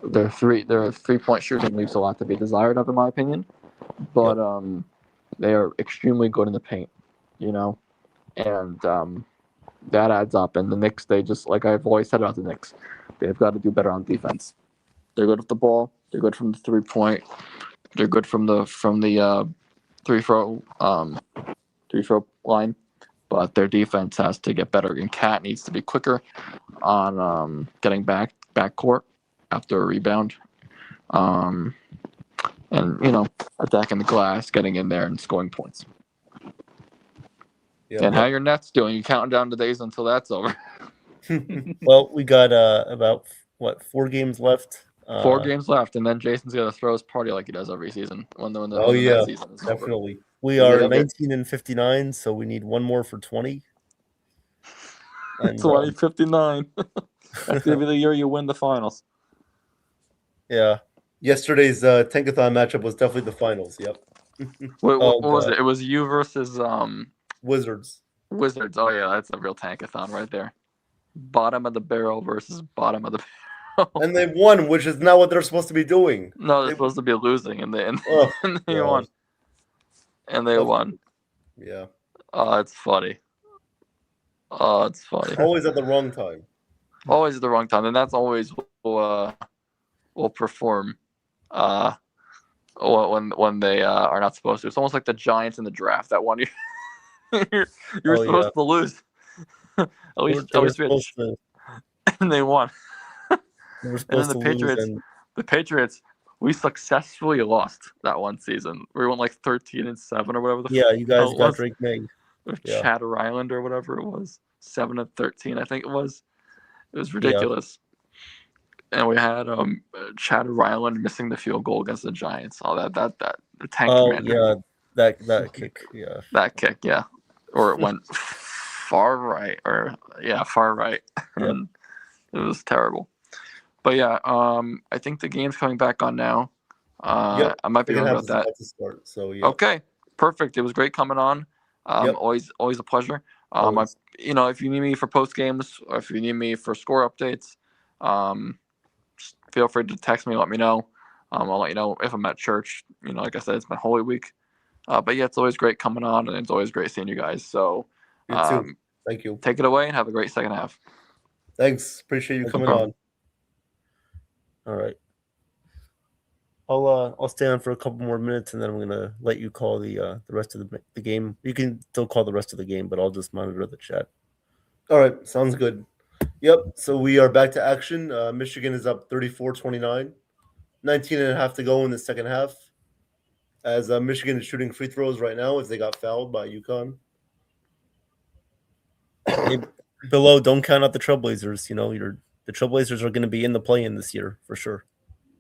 Their 3-point shooting leaves a lot to be desired of, in my opinion. But they are extremely good in the paint, and that adds up. And the Knicks, they just, like I've always said about the Knicks, they've got to do better on defense. They're good with the ball. They're good from the 3-point. They're good from the three throw line. But their defense has to get better, and Cat needs to be quicker on getting backcourt after a rebound, and attacking the glass, getting in there, and scoring points. Yep. And how your Nets doing? You counting down the days until that's over? Well, we got about 4 games left. 4 games left, and then Jason's gonna throw his party like he does every season when the Oh, Nets yeah, season is over. definitely. We Yeah, are okay. 19-59, so we need one more for 20. And, 2059. That's gonna be the year you win the finals. yeah. Yesterday's Tankathon matchup was definitely the finals. Yep. What Oh, was God. it? It was you versus Wizards. Wizards. Oh yeah, that's a real tankathon right there. Bottom of the barrel versus bottom of the barrel. And they won, which is not what they're supposed to be doing. No, they're supposed to be losing, and they Oh, and they God. won. And they won. Yeah. Oh, it's funny. Oh, it's funny. Always at the wrong time. Always at the wrong time, and that's always will perform when they are not supposed to. It's almost like the Giants in the draft that one year. you were supposed to lose. at least we had, and they won. They were And supposed then to lose. the Patriots, we successfully lost that one season. We went like 13-7 or whatever. Yeah, you guys it got was. Drake May. Or Yeah. Chatter Island or whatever it was. 7-13, I think it was. It was ridiculous. Yeah. And we had Chatter Island missing the field goal against the Giants. All that the tank commander. Yeah, that kick. Yeah. That kick, yeah. Or it went far right. Far right. Yep. And it was terrible. But yeah, I think the game's coming back on now. I might be wrong about that. To start, so yeah. Okay, perfect. It was great coming on. Always a pleasure. If you need me for post games or if you need me for score updates, feel free to text me. Let me know. I'll let you know if I'm at church. Like I said, it's been Holy Week. But yeah, it's always great coming on, and it's always great seeing you guys. So, You too. Thank you. Take it away and have a great second half. Thanks. Appreciate you coming on. All right. I'll stay on for a couple more minutes, and then I'm gonna let you call the rest of the game. You can still call the rest of the game, but I'll just monitor the chat. All right, sounds good. Yep. So we are back to action. Michigan is up 34-29, 19 and a half to go in the second half. As Michigan is shooting free throws right now, as they got fouled by UConn. Below, don't count out the Trailblazers. The Trailblazers are going to be in the play-in this year for sure.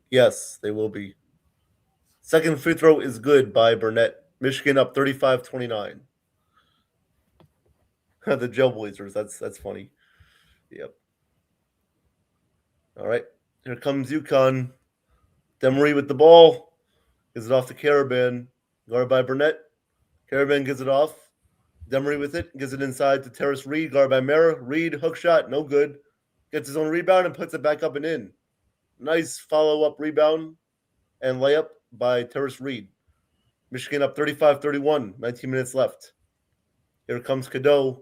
Yes, they will be. Second free throw is good by Burnett. Michigan up 35-29. The Jailblazers. That's funny. Yep. All right. Here comes UConn. Demery with the ball. Gives it off to Caravan. Guarded by Burnett. Caravan gives it off. Demery with it. Gives it inside to Terrace Reed. Guarded by Mara. Reed, hook shot. No good. Gets his own rebound and puts it back up and in. Nice follow-up rebound and layup by Terrace Reed. Michigan up 35-31. 19 minutes left. Here comes Cadeau.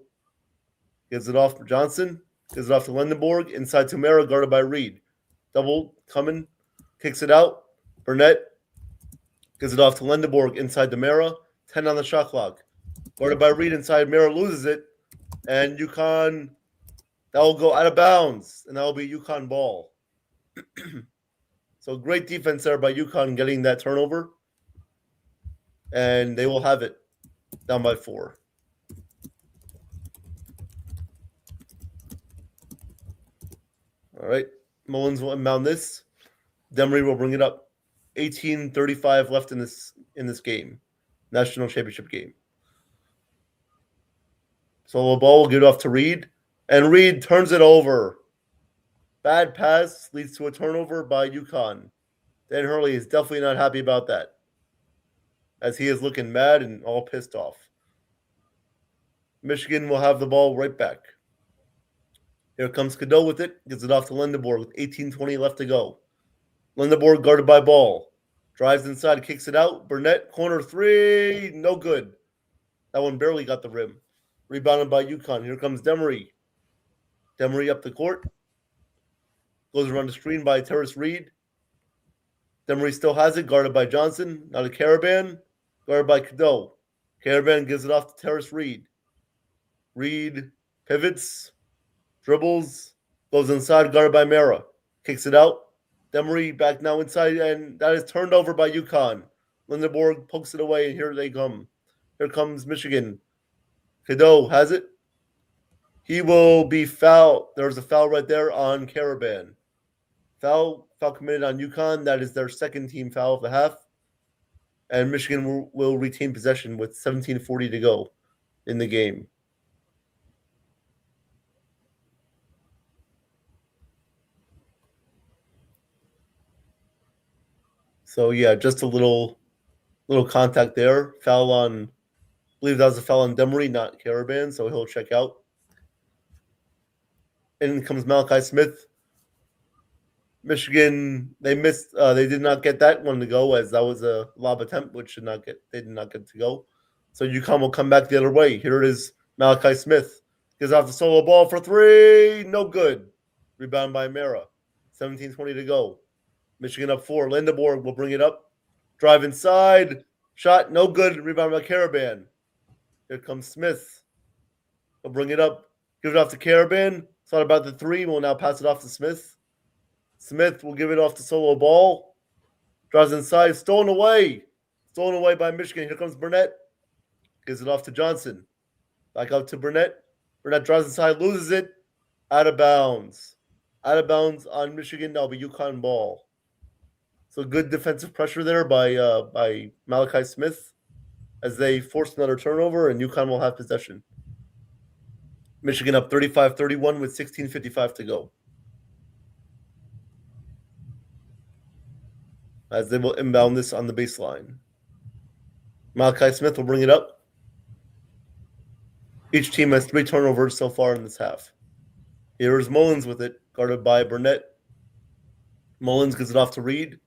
Gives it off to Johnson. Gives it off to Lendenborg. Inside to Mara, guarded by Reed. Double coming. Kicks it out. Burnett. Gives it off to Lendenborg. Inside to Mara. 10 on the shot clock. Guarded by Reed inside. Mara loses it. And UConn, that will go out of bounds. And that will be UConn ball. So great defense there by UConn getting that turnover. And they will have it down by 4. All right. Mullins will inbound this. Demery will bring it up. 18:35 left in this game. National championship game. So the ball will get off to Reed. And Reed turns it over. Bad pass leads to a turnover by UConn. Dan Hurley is definitely not happy about that, as he is looking mad and all pissed off. Michigan will have the ball right back. Here comes Cadeau with it. Gets it off to Lendenborg with 18:20 left to go. Lendenborg guarded by Ball. Drives inside, kicks it out. Burnett, corner 3. No good. That one barely got the rim. Rebounded by UConn. Here comes Demery. Demery up the court. Goes around the screen by Terrace Reed. Demery still has it, guarded by Johnson. Now to Caravan, guarded by Cadeau. Caravan gives it off to Terrace Reed. Reed pivots, dribbles, goes inside, guarded by Mara. Kicks it out. Demery back now inside, and that is turned over by UConn. Lindenborg pokes it away, and here they come. Here comes Michigan. Cadeau has it. He will be fouled. There's a foul right there on Caravan. Foul committed on UConn. That is their second team foul of the half. And Michigan will retain possession with 17:40 to go in the game. So yeah, just a little contact there. Foul on, I believe that was a foul on Demery, not Caravan, so he'll check out. In comes Malachi Smith. Michigan, they missed. They did not get that one to go, as that was a lob attempt, which they did not get to go. So UConn will come back the other way. Here it is, Malachi Smith gives off the solo ball for three, no good. Rebound by Mara. 17:20 to go. Michigan up 4. Lindenborg will bring it up. Drive inside. Shot, no good. Rebound by Caravan. Here comes Smith. He'll bring it up. Give it off to Caravan. Thought about the 3. Will now pass it off to Smith. Smith will give it off to solo ball. Drives inside. Stolen away. Stolen away by Michigan. Here comes Burnett. Gives it off to Johnson. Back out to Burnett. Burnett drives inside. Loses it. Out of bounds. Out of bounds on Michigan. That'll be UConn ball. So good defensive pressure there by Malachi Smith as they force another turnover, and UConn will have possession. Michigan up 35-31 with 16:55 to go. As they will inbound this on the baseline. Malachi Smith will bring it up. Each team has 3 turnovers so far in this half. Here is Mullins with it, guarded by Burnett. Mullins gives it off to Reed.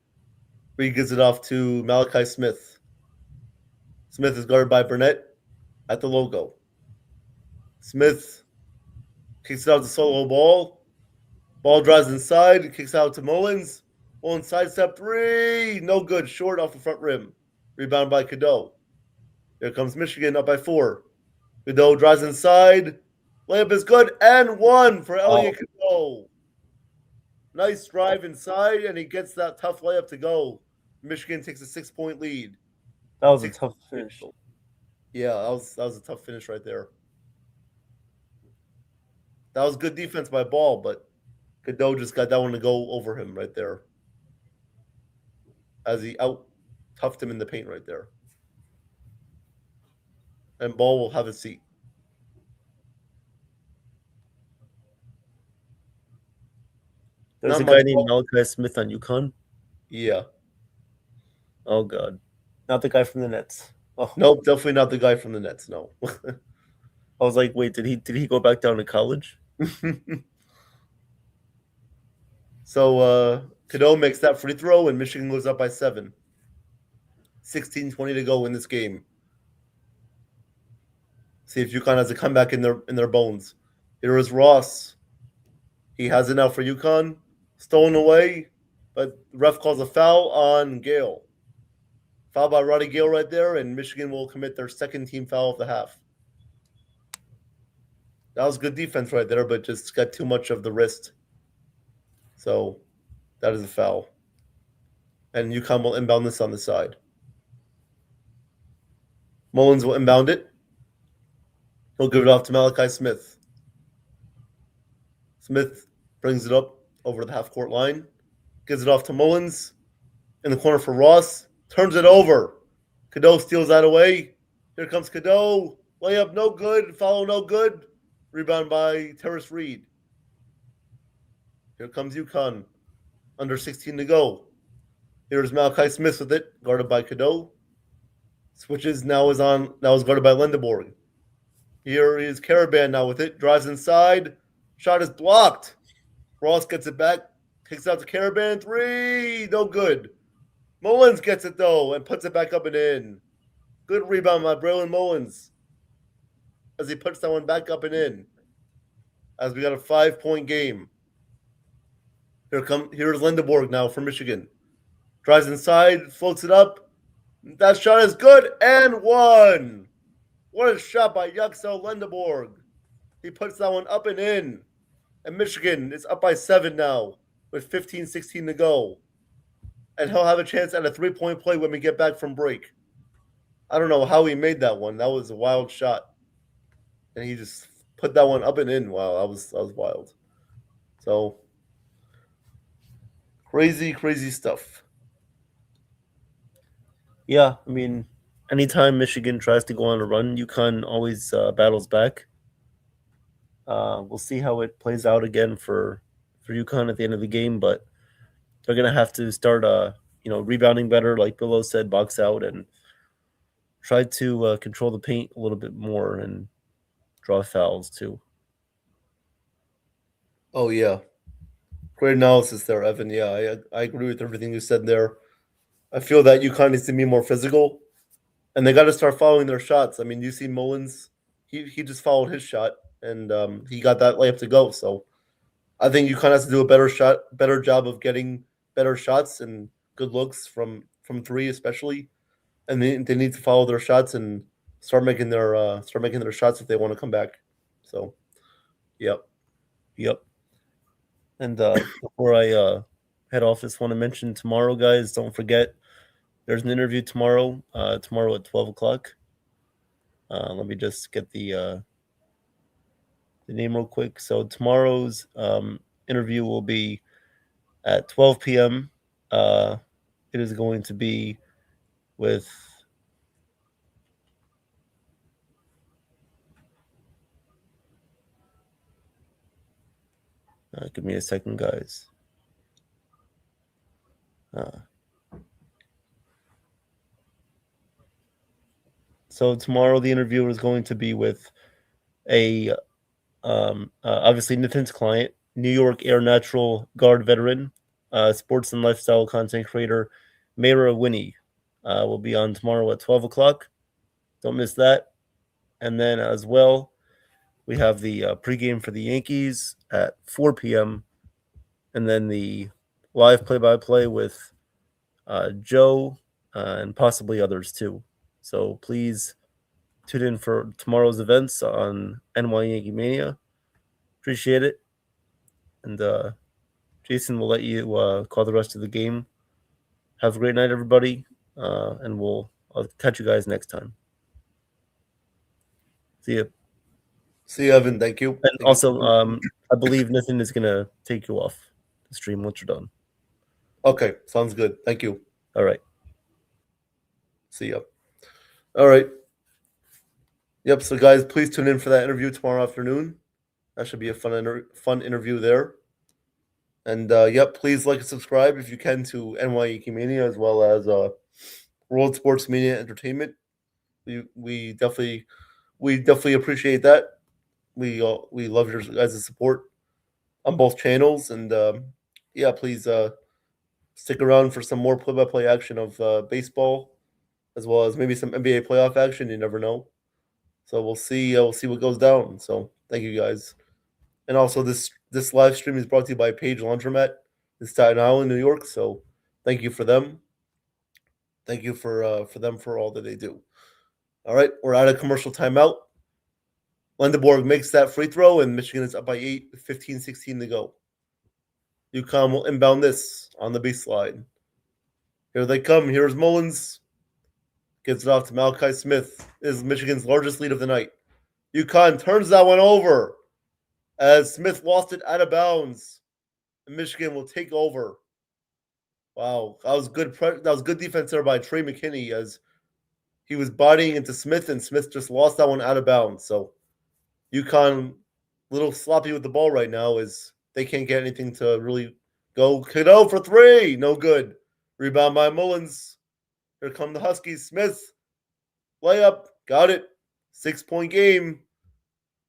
Reed gives it off to Malachi Smith. Smith is guarded by Burnett at the logo. Smith kicks it out to solo ball. Ball drives inside, kicks out to Mullins. Mullins sidestep 3. No good. Short off the front rim. Rebound by Cadeau. Here comes Michigan up by 4. Cadeau drives inside. Layup is good and 1 for Elliot Cadeau. Nice drive inside, and he gets that tough layup to go. Michigan takes a 6-point lead. That was a tough finish. Yeah, that was a tough finish right there. That was good defense by Ball, but Cadeau just got that one to go over him right there. As he out-toughed him in the paint right there. And Ball will have a seat. There's Not a guy much named ball. Malachi Smith on UConn. Yeah. Oh God, not the guy from the Nets. Oh Nope, definitely not the guy from the Nets, no. I was like, wait, did he go back down to college? So Cadeau makes that free throw, and Michigan goes up by 7. 16:20 to go in this game. See if UConn has a comeback in their bones. Here is Ross. He has it now for UConn. Stolen away, but the ref calls a foul on Gale. Foul by Roddy Gale right there, and Michigan will commit their second team foul of the half. That was good defense right there, but just got too much of the wrist. So that is a foul. And UConn will inbound this on the side. Mullins will inbound it. He'll give it off to Malachi Smith. Smith brings it up over the half-court line. Gives it off to Mullins. In the corner for Ross. Turns it over. Cadeau steals that away. Here comes Cadeau. Layup no good. Follow no good. Rebound by Terrace Reed. Here comes UConn. Under 16 to go. Here's Malachi Smith with it. Guarded by Cadeau. Switches now is guarded by Lindenborg. Here is Caravan now with it. Drives inside. Shot is blocked. Ross gets it back. Kicks out to Caravan. 3. No good. Mullins gets it though and puts it back up and in. Good rebound by Braylon Mullins. As he puts that one back up and in. As we got a 5-point game. Here's Lindenborg now for Michigan. Drives inside, floats it up. That shot is good and one. What a shot by Yuxel Lendeborg. He puts that one up and in. And Michigan is up by 7 now with 15-16 to go. And he'll have a chance at a 3-point play when we get back from break. I don't know how he made that one. That was a wild shot. And he just put that one up and in. Wow, that was wild. So crazy stuff. Yeah, I mean, anytime Michigan tries to go on a run, UConn always battles back. We'll see how it plays out again for UConn at the end of the game, but they're gonna have to start rebounding better, like Billow said, box out and try to control the paint a little bit more and draw fouls too. Oh yeah, great analysis there, Evan. Yeah, I agree with everything you said there. I feel that UConn needs to be more physical, and they got to start following their shots. I mean, you see Mullins, he just followed his shot, and he got that layup to go. So I think UConn has to do a better job of getting better shots and good looks from three, especially, and they need to follow their shots and start making their shots if they want to come back. So, yep. And before I head off, just want to mention tomorrow, guys, don't forget there's an interview tomorrow. Tomorrow at 12 o'clock. Let me just get the name real quick. So tomorrow's interview will be at 12 p.m. It is going to be with give me a second, guys. So tomorrow the interviewer is going to be with a obviously Nathan's client, New York Air Natural Guard veteran, sports and lifestyle content creator, Mayra Winnie. Will be on tomorrow at 12 o'clock. Don't miss that. And then as well, we have the pregame for the Yankees at 4 p.m. And then the live play-by-play with Joe and possibly others too. So please tune in for tomorrow's events on YankeeMania. Appreciate it. And Jason will let you call the rest of the game. Have a great night, everybody. And I'll catch you guys next time. See you. See you, Evan. Thank you. And Thank also, you. I believe Nathan is going to take you off the stream once you're done. Okay, sounds good. Thank you. All right. See ya. All right. Yep. So, guys, please tune in for that interview tomorrow afternoon. That should be a fun interview there. And yep, please like and subscribe if you can to YankeeMania as well as World Sports Media Entertainment. We definitely appreciate that. We love your guys' support on both channels, and yeah, please stick around for some more play-by-play action of baseball, as well as maybe some NBA playoff action. You never know. So we'll see what goes down. So thank you guys. And also this live stream is brought to you by Page Laundromat in Staten Island, New York. So thank you for them. Thank you for them for all that they do. All right, we're out of commercial timeout. Lendeborg makes that free throw, and Michigan is up by 8, 15-16 to go. UConn will inbound this on the baseline. Here they come. Here's Mullins. Gives it off to Malachi Smith. This is Michigan's largest lead of the night. UConn turns that one over as Smith lost it out of bounds. And Michigan will take over. Wow, that was good. That was good defense there by Trey McKinney as he was bodying into Smith, and Smith just lost that one out of bounds. So UConn, a little sloppy with the ball right now as they can't get anything to really go. Cadeau for three. No good. Rebound by Mullins. Here come the Huskies. Smith. Layup. Got it. 6-point game.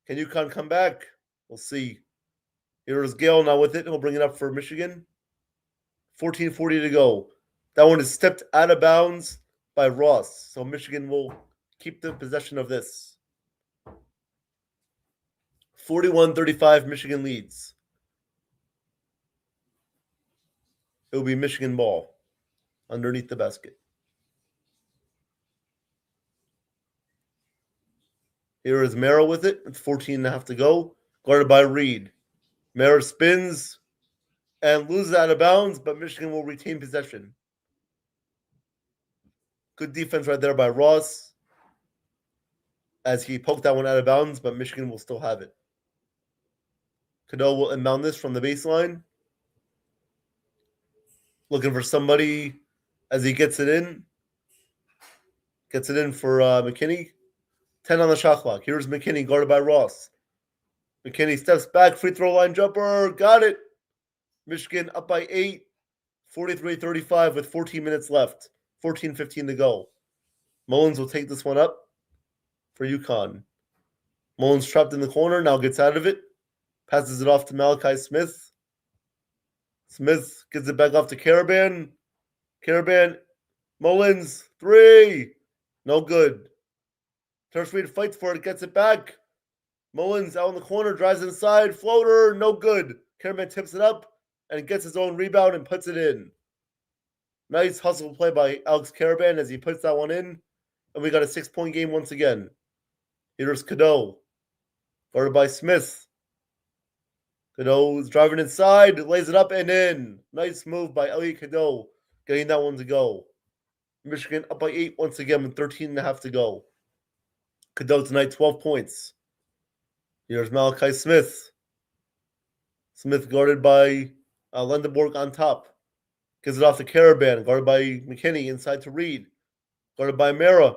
Can UConn come back? We'll see. Here's Gale now with it. He'll bring it up for Michigan. 14:40 to go. That one is stepped out of bounds by Ross. So Michigan will keep the possession of this. 41-35, Michigan leads. It will be Michigan ball. underneath the basket. Here is Mara with it. It's 14.5 to go. Guarded by Reed. Mara spins and loses out of bounds, but Michigan will retain possession. Good defense right there by Ross as he poked that one out of bounds, but Michigan will still have it. Cadeau will inbound this from the baseline. Looking for somebody as he gets it in. Gets it in for McKinney. 10 on the shot clock. Here's McKinney guarded by Ross. McKinney steps back, free throw line jumper. Got it. Michigan up by 8. 43-35 with 14 minutes left. 14-15 to go. Mullins will take this one up for UConn. Mullins trapped in the corner, now gets out of it. Passes it off to Malachi Smith. Smith gets it back off to Caravan. Caravan, Mullins, 3. No good. Turf Reed fights for it, gets it back. Mullins out in the corner, drives inside, floater, no good. Caravan tips it up and gets his own rebound and puts it in. Nice hustle play by Alex Caravan as he puts that one in. And we got a 6-point game once again. Here's Cadeau. Guarded by Smith. Cadeau is driving inside, lays it up and in. Nice move by Elliot Cadeau, getting that one to go. Michigan up by 8 once again with 13.5 to go. Cadeau tonight, 12 points. Here's Malachi Smith. Smith guarded by Lendeborg on top. Gives it off to Caravan, guarded by McKinney, inside to Reed. Guarded by Mara.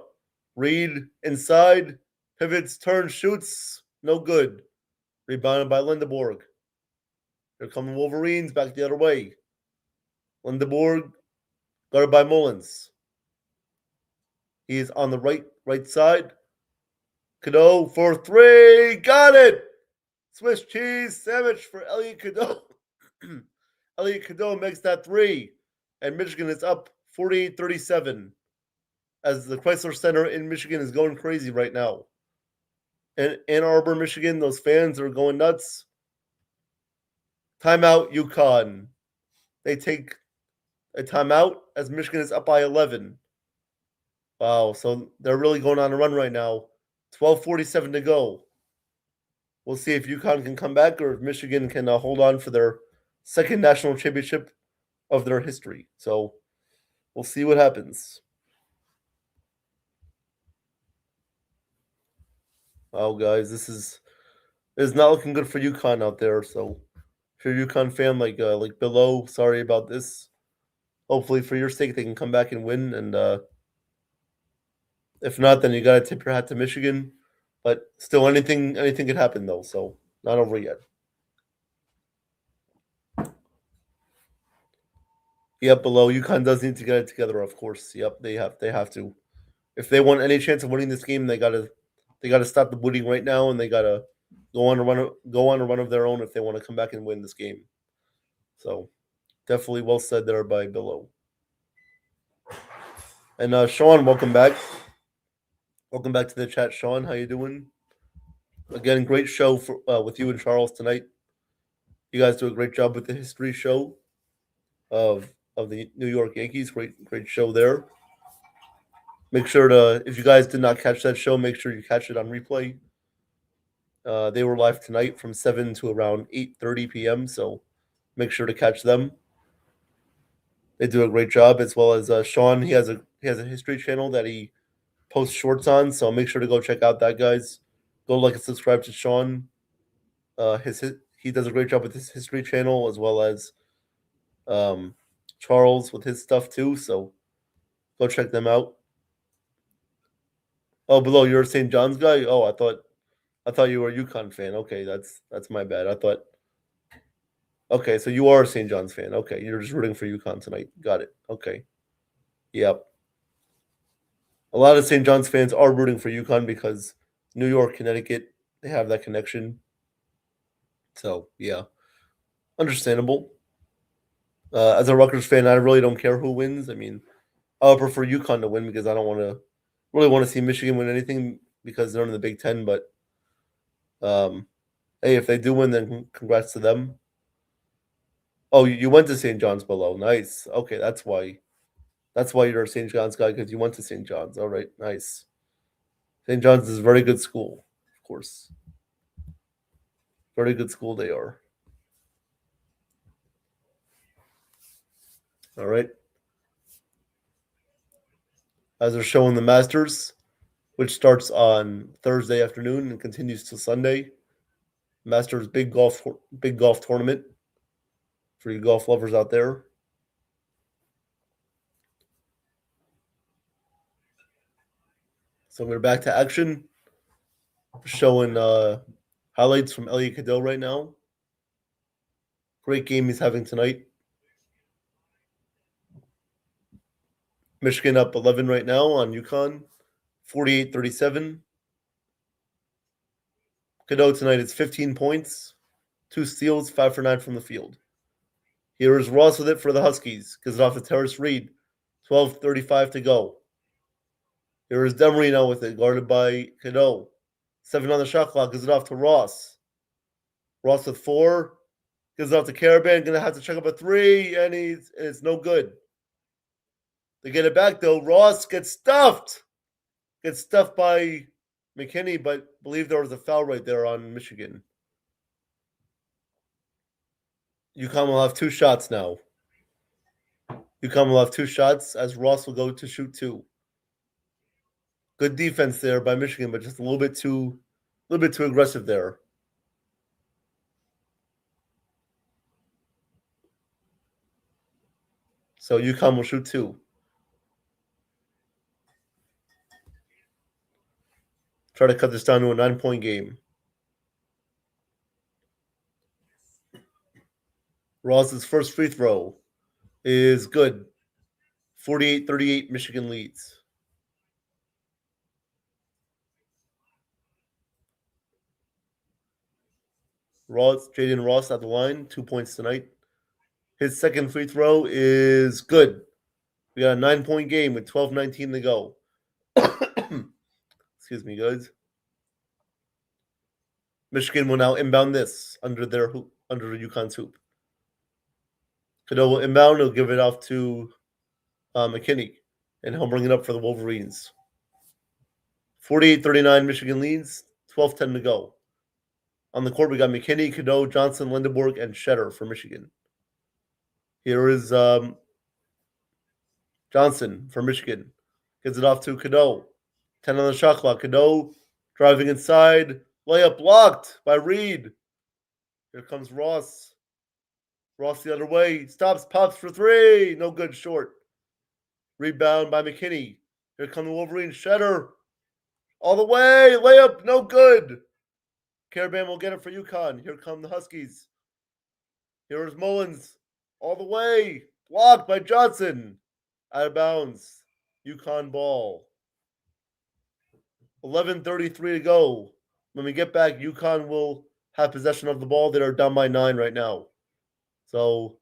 Reed inside, pivots, turns, shoots. No good. Rebounded by Lendeborg. Here come the Wolverines, back the other way. Lendeborg, guarded by Mullins. He is on the right side. Cadeau for 3. Got it! Swiss cheese sandwich for Elliot Cadeau. Elliot Cadeau makes that 3. And Michigan is up 48-37. As the Chrysler Center in Michigan is going crazy right now. In Ann Arbor, Michigan, those fans are going nuts. Timeout, UConn. They take a timeout as Michigan is up by 11. Wow, so they're really going on a run right now. 12:47 to go. We'll see if UConn can come back or if Michigan can hold on for their second national championship of their history. So we'll see what happens. Wow, guys, this is not looking good for UConn out there. So if you're a UConn fan like below, sorry about this. Hopefully, for your sake, they can come back and win. And if not, then you got to tip your hat to Michigan. But still, anything could happen, though. So not over yet. Yep, below UConn does need to get it together, of course. Yep, they have to. If they want any chance of winning this game, they gotta stop the bleeding right now, and they gotta go on a run of their own if they want to come back and win this game. So definitely well said there by Billow. And Sean, welcome back. Welcome back to the chat, Sean. How you doing? Again, great show with you and Charles tonight. You guys do a great job with the history show of the New York Yankees. Great show there. Make sure to, if you guys did not catch that show, make sure you catch it on replay. They were live tonight from 7 to around 8:30 p.m. So make sure to catch them. They do a great job, as well as Sean. He has a history channel that he post shorts on, so make sure to go check out that, guys. Go like and subscribe to Sean. He does a great job with his history channel, as well as Charles with his stuff too, so go check them out. Oh, below, you're a St. John's guy? Oh, I thought you were a UConn fan. Okay, that's my bad. Okay, so you are a St. John's fan. Okay, you're just rooting for UConn tonight. Got it. Okay. Yep. A lot of St. John's fans are rooting for UConn because New York, Connecticut, they have that connection. So, yeah. Understandable. As a Rutgers fan, I really don't care who wins. I mean, I would prefer UConn to win because I don't really want to see Michigan win anything because they're in the Big Ten. But, hey, if they do win, then congrats to them. Oh, you went to St. John's below. Nice. Okay, that's why That's why you're a St. John's guy, because you went to St. John's. All right, nice. St. John's is a very good school, of course. Very good school they are. All right. As they're showing the Masters, which starts on Thursday afternoon and continues till Sunday. Masters big golf tournament for you golf lovers out there. So we're back to action. Showing highlights from Elliot Cadeau right now. Great game he's having tonight. Michigan up 11 right now on UConn, 48-37. Cadeau tonight is 15 points, 2 steals, 5 for 9 from the field. Here is Ross with it for the Huskies. Gives it off to Terrace Reed. 12:35 to go. Here is Demery now with it, guarded by Cadeau. 7 on the shot clock. Gives it off to Ross. Ross with 4. Gives it off to Caravan. Going to have to check up a 3, and it's no good. They get it back, though. Ross gets stuffed. Gets stuffed by McKinney, but I believe there was a foul right there on Michigan. UConn will have 2 shots now. UConn will have 2 shots as Ross will go to shoot 2. Good defense there by Michigan, but just a little bit too aggressive there. So UConn will shoot 2. Try to cut this down to a 9-point game. Ross's first free throw is good. 48-38, Michigan leads. Jaden Ross at the line, 2 points tonight. His second free throw is good. We got a 9-point game with 12:19 to go. Excuse me, guys. Michigan will now inbound this under UConn's hoop. Cadeau will inbound. He'll give it off to McKinney, and he'll bring it up for the Wolverines. 48-39, Michigan leads. 12:10 to go. On the court, we got McKinney, Cadeau, Johnson, Lindenborg, and Shetter for Michigan. Here is Johnson for Michigan. Gives it off to Cadeau. 10 on the shot clock. Cadeau driving inside. Layup blocked by Reed. Here comes Ross. Ross the other way. Stops, pops for 3. No good, short. Rebound by McKinney. Here come the Wolverines. Shetter. All the way. Layup, no good. Caravan will get it for UConn. Here come the Huskies. Here is Mullins. All the way. Blocked by Johnson. Out of bounds. UConn ball. 11:33 to go. When we get back, UConn will have possession of the ball. They are down by 9 right now. So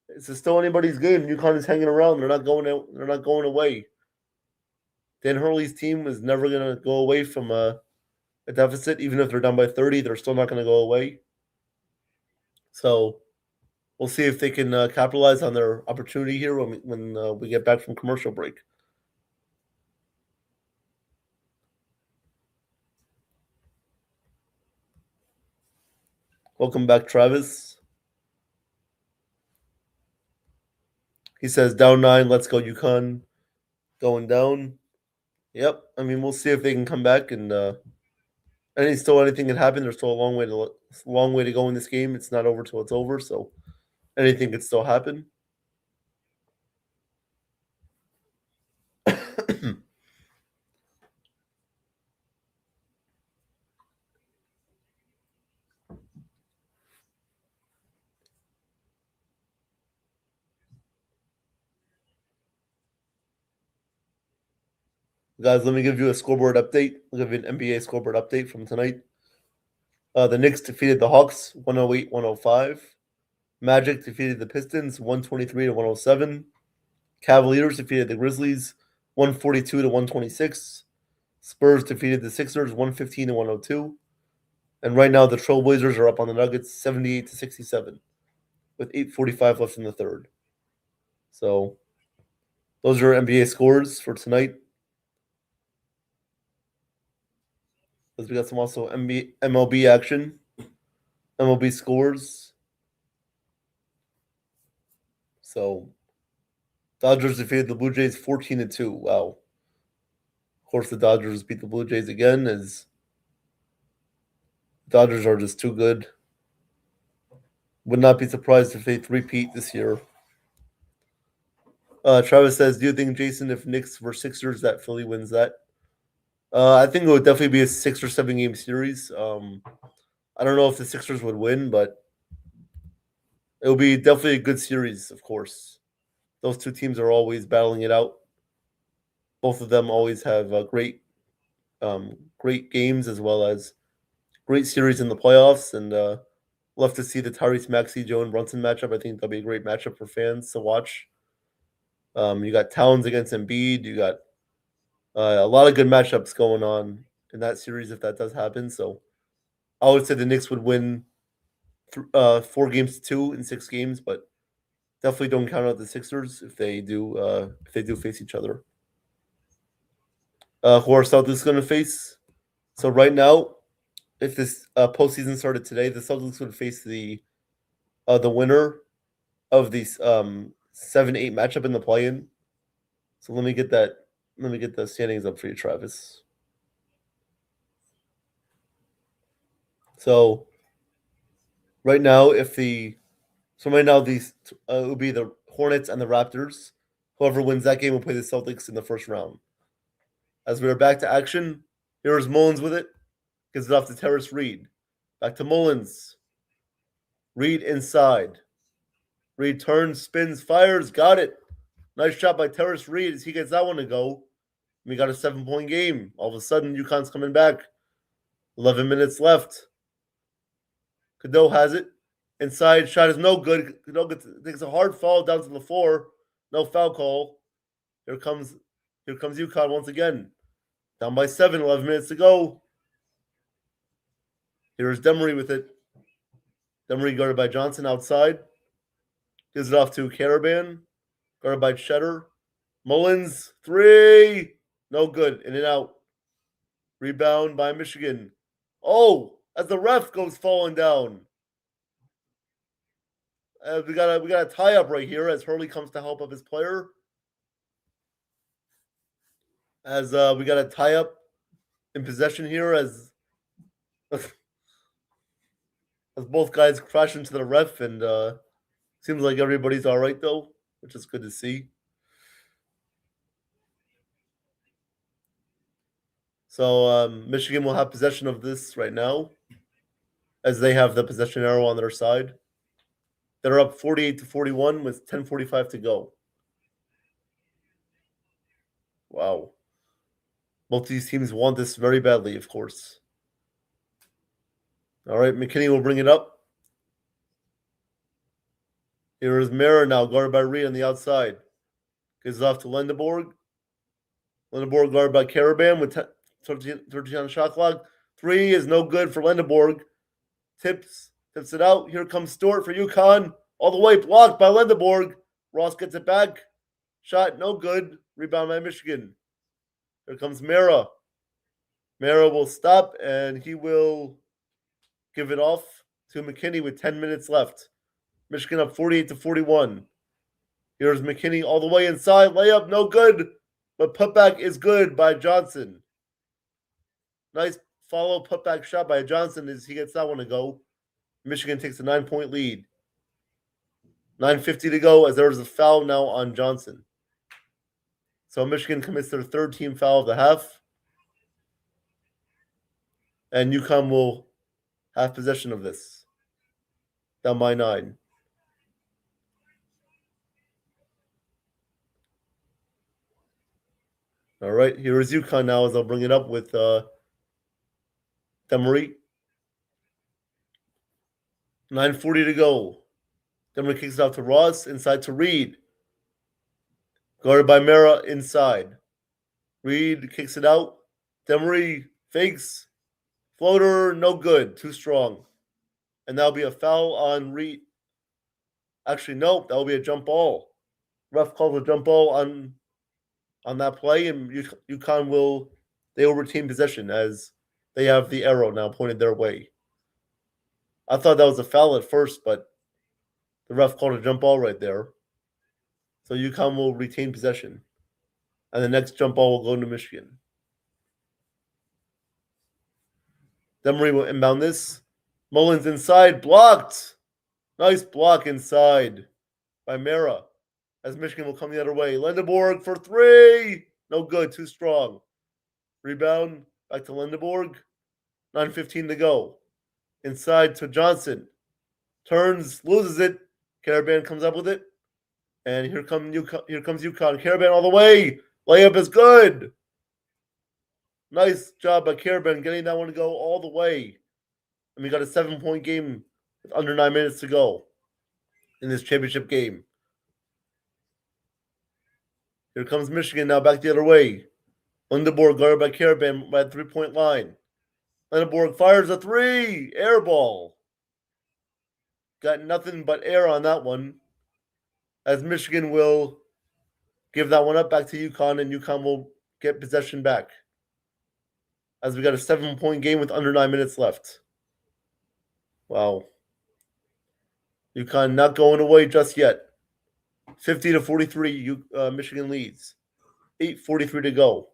it's still anybody's game. UConn is hanging around. They're not going out. They're not going away. Dan Hurley's team is never going to go away from a deficit. Even if they're down by 30, they're still not going to go away. So we'll see if they can capitalize on their opportunity here when we get back from commercial break. Welcome back, Travis. He says, down 9, let's go UConn. Going down. Yep. I mean, we'll see if they can come back and anything can happen. There's still a long way to go in this game. It's not over till it's over, so anything could still happen. Guys, let me give you a scoreboard update. I'll give you an NBA scoreboard update from tonight. The Knicks defeated the Hawks 108-105. Magic defeated the Pistons 123-107. Cavaliers defeated the Grizzlies 142-126. Spurs defeated the Sixers 115-102. And right now the Trailblazers are up on the Nuggets 78-67 with 8:45 left in the third. So Those are NBA scores for tonight. Because we got some also MLB action. MLB scores. So Dodgers defeated the Blue Jays 14-2. Wow. Of course, the Dodgers beat the Blue Jays again, as Dodgers are just too good. Would not be surprised if they repeat this year. Travis says, do you think, Jason, if Knicks were Sixers, that Philly wins that? I think it would definitely be a 6 or 7 game series. I don't know if the Sixers would win, but it will be definitely a good series, of course. Those two teams are always battling it out. Both of them always have great games as well as great series in the playoffs. And love to see the Tyrese Maxey, Jalen Brunson matchup. I think that'll be a great matchup for fans to watch. You got Towns against Embiid. You got a lot of good matchups going on in that series if that does happen. So I would say the Knicks would win 4-2 in 6 games, but definitely don't count out the Sixers if they do face each other. Who are Celtics going to face? So right now, if this postseason started today, the Celtics would face the winner of the 7-8 matchup in the play-in. So let me get the standings up for you, Travis. So right now, these it would be the Hornets and the Raptors. Whoever wins that game will play the Celtics in the first round. As we are back to action, here's Mullins with it. Gives it off to Terrace Reed. Back to Mullins. Reed inside. Reed turns, spins, fires, got it. Nice shot by Terrace Reed as he gets that one to go. We got a 7-point game. All of a sudden, UConn's coming back. 11 minutes left. Cadeau has it. Inside shot is no good. Cadeau takes a hard fall down to the floor. No foul call. Here comes UConn once again. Down by 7, 11 minutes to go. Here's Demery with it. Demery guarded by Johnson outside. Gives it off to Caravan. Guarded by Cheddar. Mullins, 3. No good. In and out. Rebound by Michigan. Oh, as the ref goes falling down. We got a tie up right here as Hurley comes to help up his player. As we got a tie up in possession here as both guys crash into the ref, and seems like everybody's all right though, which is good to see. So Michigan will have possession of this right now, as they have the possession arrow on their side. They're up 48-41 with 10:45 to go. Wow. Both these teams want this very badly, of course. All right, McKinney will bring it up. Here is Mara now, guarded by Reed on the outside. Gives it off to Lendeborg. Lendeborg guarded by Caravan with 13 on the shot clock. 3 is no good for Lendeborg. Tips it out. Here comes Stewart for UConn. All the way blocked by Lendeborg. Ross gets it back. Shot no good. Rebound by Michigan. Here comes Mara. Mara will stop, and he will give it off to McKinney with 10 minutes left. Michigan up 48-41. Here's McKinney all the way inside. Layup, no good. But putback is good by Johnson. Nice follow putback shot by Johnson as he gets that one to go. Michigan takes a 9-point lead. 9:50 to go as there is a foul now on Johnson. So Michigan commits their 3rd team foul of the half. And UConn will have possession of this. Down by 9. All right, here is UConn now as I'll bring it up with Demery. 9:40 to go. Demery kicks it out to Ross, inside to Reed. Guarded by Mara inside. Reed kicks it out. Demery fakes. Floater, no good. Too strong. And that'll be a foul on Reed. Actually, nope. That'll be a jump ball. Ref calls a jump ball on on that play, and UConn will retain possession as they have the arrow now pointed their way. I thought that was a foul at first, but the ref called a jump ball right there. So UConn will retain possession. And the next jump ball will go into Michigan. Demery will inbound this. Mullins inside, blocked. Nice block inside by Mara. As Michigan will come the other way. Lindeborg for three. No good, too strong. Rebound, back to Lindeborg. 9:15 to go. Inside to Johnson. Turns, loses it. Caravan comes up with it. And here comes UConn. Caravan all the way. Layup is good. Nice job by Caravan getting that one to go all the way. And we got a 7-point game with under 9 minutes to go in this championship game. Here comes Michigan now back the other way. Lindeborg guarded by Caravan by the 3-point line. Lindeborg fires a three. Air ball. Got nothing but air on that one. As Michigan will give that one up back to UConn, and UConn will get possession back. As we got a 7-point game with under 9 minutes left. Wow. UConn not going away just yet. 50-43, Michigan leads. 8:43 to go.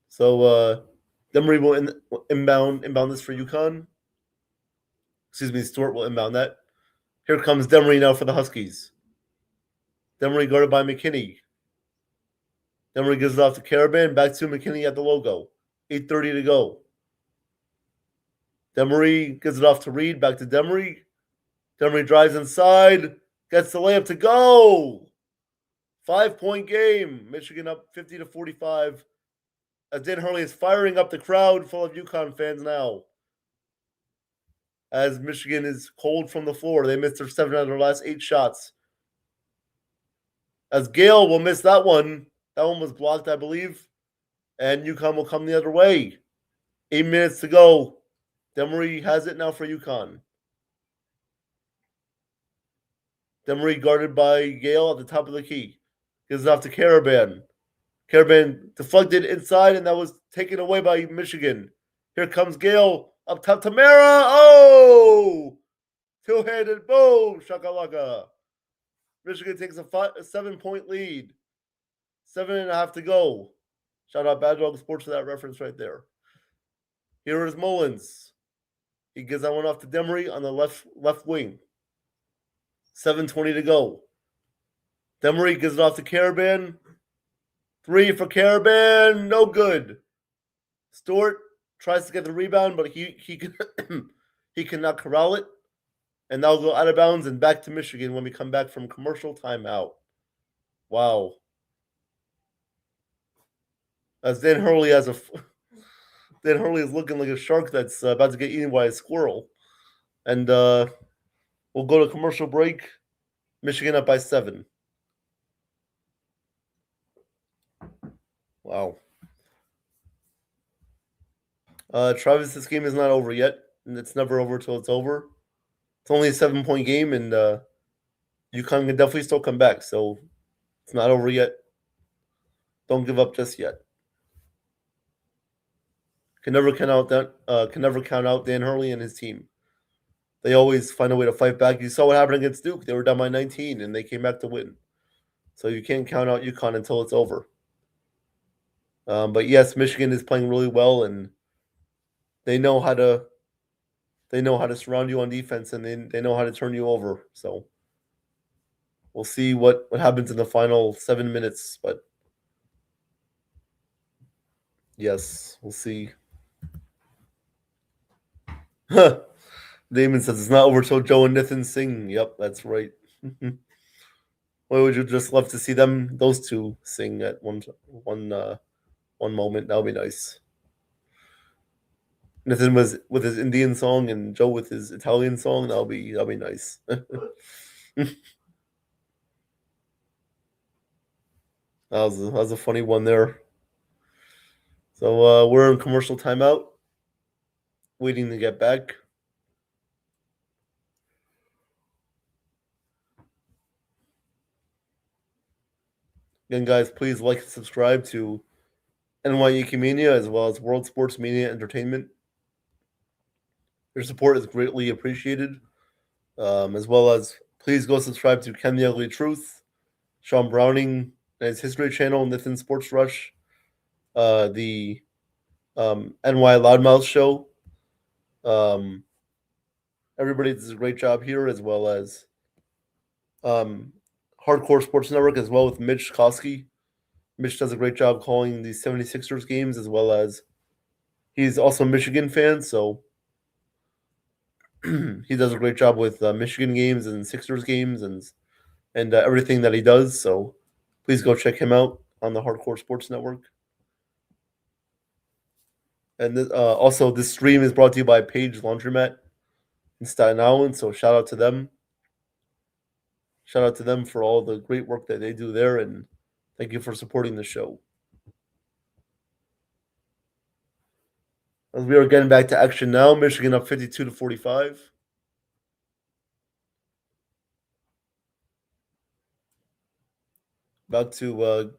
So Demery will inbound this for UConn. Excuse me, Stewart will inbound that. Here comes Demery now for the Huskies. Demery guarded by McKinney. Demery gives it off to Caravan. Back to McKinney at the logo. 8:30 to go. Demery gives it off to Reed. Back to Demery. Demery drives inside. Gets the layup to go. 5-point game. Michigan up 50-45. As Dan Hurley is firing up the crowd full of UConn fans now. As Michigan is cold from the floor. They missed their 7 out of their last 8 shots. As Gale will miss that one. That one was blocked, I believe. And UConn will come the other way. 8 minutes to go. Demery has it now for UConn. Demery guarded by Gale at the top of the key. Gives it off to Caravan. Caravan deflected inside, and that was taken away by Michigan. Here comes Gale up top to Mara. Oh! Two-handed boom, shakalaka. Michigan takes a 7-point lead. 7.5 to go. Shout out Bad Dog Sports for that reference right there. Here is Mullins. He gives that one off to Demery on the left wing. 7:20 to go. Demery gives it off to Caravan. 3 for Caravan. No good. Stewart tries to get the rebound, but he cannot corral it. And that'll go out of bounds and back to Michigan when we come back from commercial timeout. Wow. As Dan Hurley has Dan Hurley is looking like a shark that's about to get eaten by a squirrel. And we'll go to commercial break. Michigan up by 7. Wow. Travis, this game is not over yet. And it's never over till it's over. It's only a 7-point game, and UConn can definitely still come back. So it's not over yet. Don't give up just yet. Can never count out Dan Hurley and his team. They always find a way to fight back. You saw what happened against Duke. They were down by 19, and they came back to win. So you can't count out UConn until it's over. But yes, Michigan is playing really well, and they know how to surround you on defense, and they know how to turn you over. So we'll see what happens in the final 7 minutes. But yes, we'll see. Damon says it's not over till Joe and Nathan sing. Yep, that's right. Why would you just love to see those two sing at one moment? That would be nice. Nathan was with his Indian song and Joe with his Italian song. That'll be nice. That was a funny one there. So we're in commercial timeout, waiting to get back. Again, guys, please like and subscribe to YankeeMania as well as World Sports Media Entertainment. Your support is greatly appreciated. As well as please go subscribe to Ken the Ugly Truth, Sean Browning and his History Channel, Nathan Sports Rush, the NY Loudmouth Show. Everybody does a great job here, as well as Hardcore Sports Network, as well with Mitch Koski. Mitch does a great job calling the 76ers games, as well as he's also a Michigan fan, so he does a great job with Michigan games and Sixers games and everything that he does. So please go check him out on the Hardcore Sports Network. And also, this stream is brought to you by Page Laundromat in Staten Island. So shout out to them. Shout out to them for all the great work that they do there, and thank you for supporting the show. As we are getting back to action now, Michigan up 52-45. About to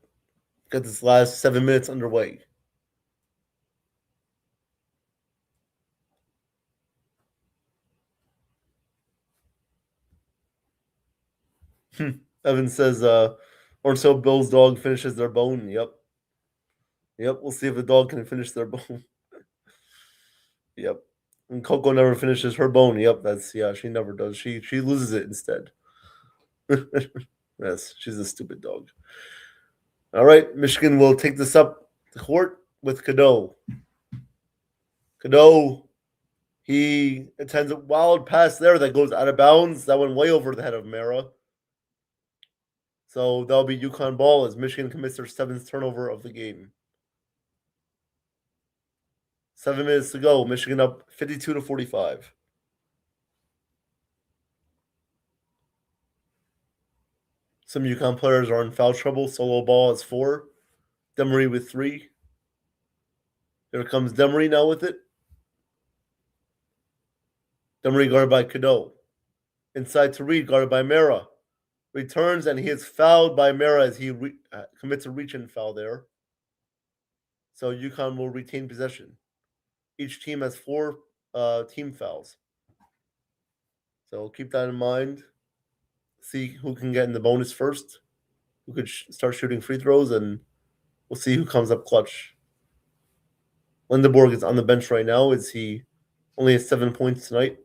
get this last 7 minutes underway. Evan says, or so Bill's dog finishes their bone. Yep. We'll see if the dog can finish their bone. Yep. And Coco never finishes her bone. Yep. She never does. She loses it instead. Yes, she's a stupid dog. All right. Michigan will take this up the court with Cadeau. Cadeau, he attends a wild pass there that goes out of bounds. That went way over the head of Mara. So that'll be UConn ball as Michigan commits their 7th turnover of the game. 7 minutes to go. Michigan up 52-45. Some UConn players are in foul trouble. Solo ball is 4. Demery with 3. Here comes Demery now with it. Demery guarded by Cadeau. Inside to Reed, guarded by Mara. Returns, and he is fouled by Mara as he commits a reach-in foul there. So UConn will retain possession. Each team has 4 team fouls. So keep that in mind. See who can get in the bonus first, who could start shooting free throws, and we'll see who comes up clutch. Lindeborg is on the bench right now as he only has 7 points tonight.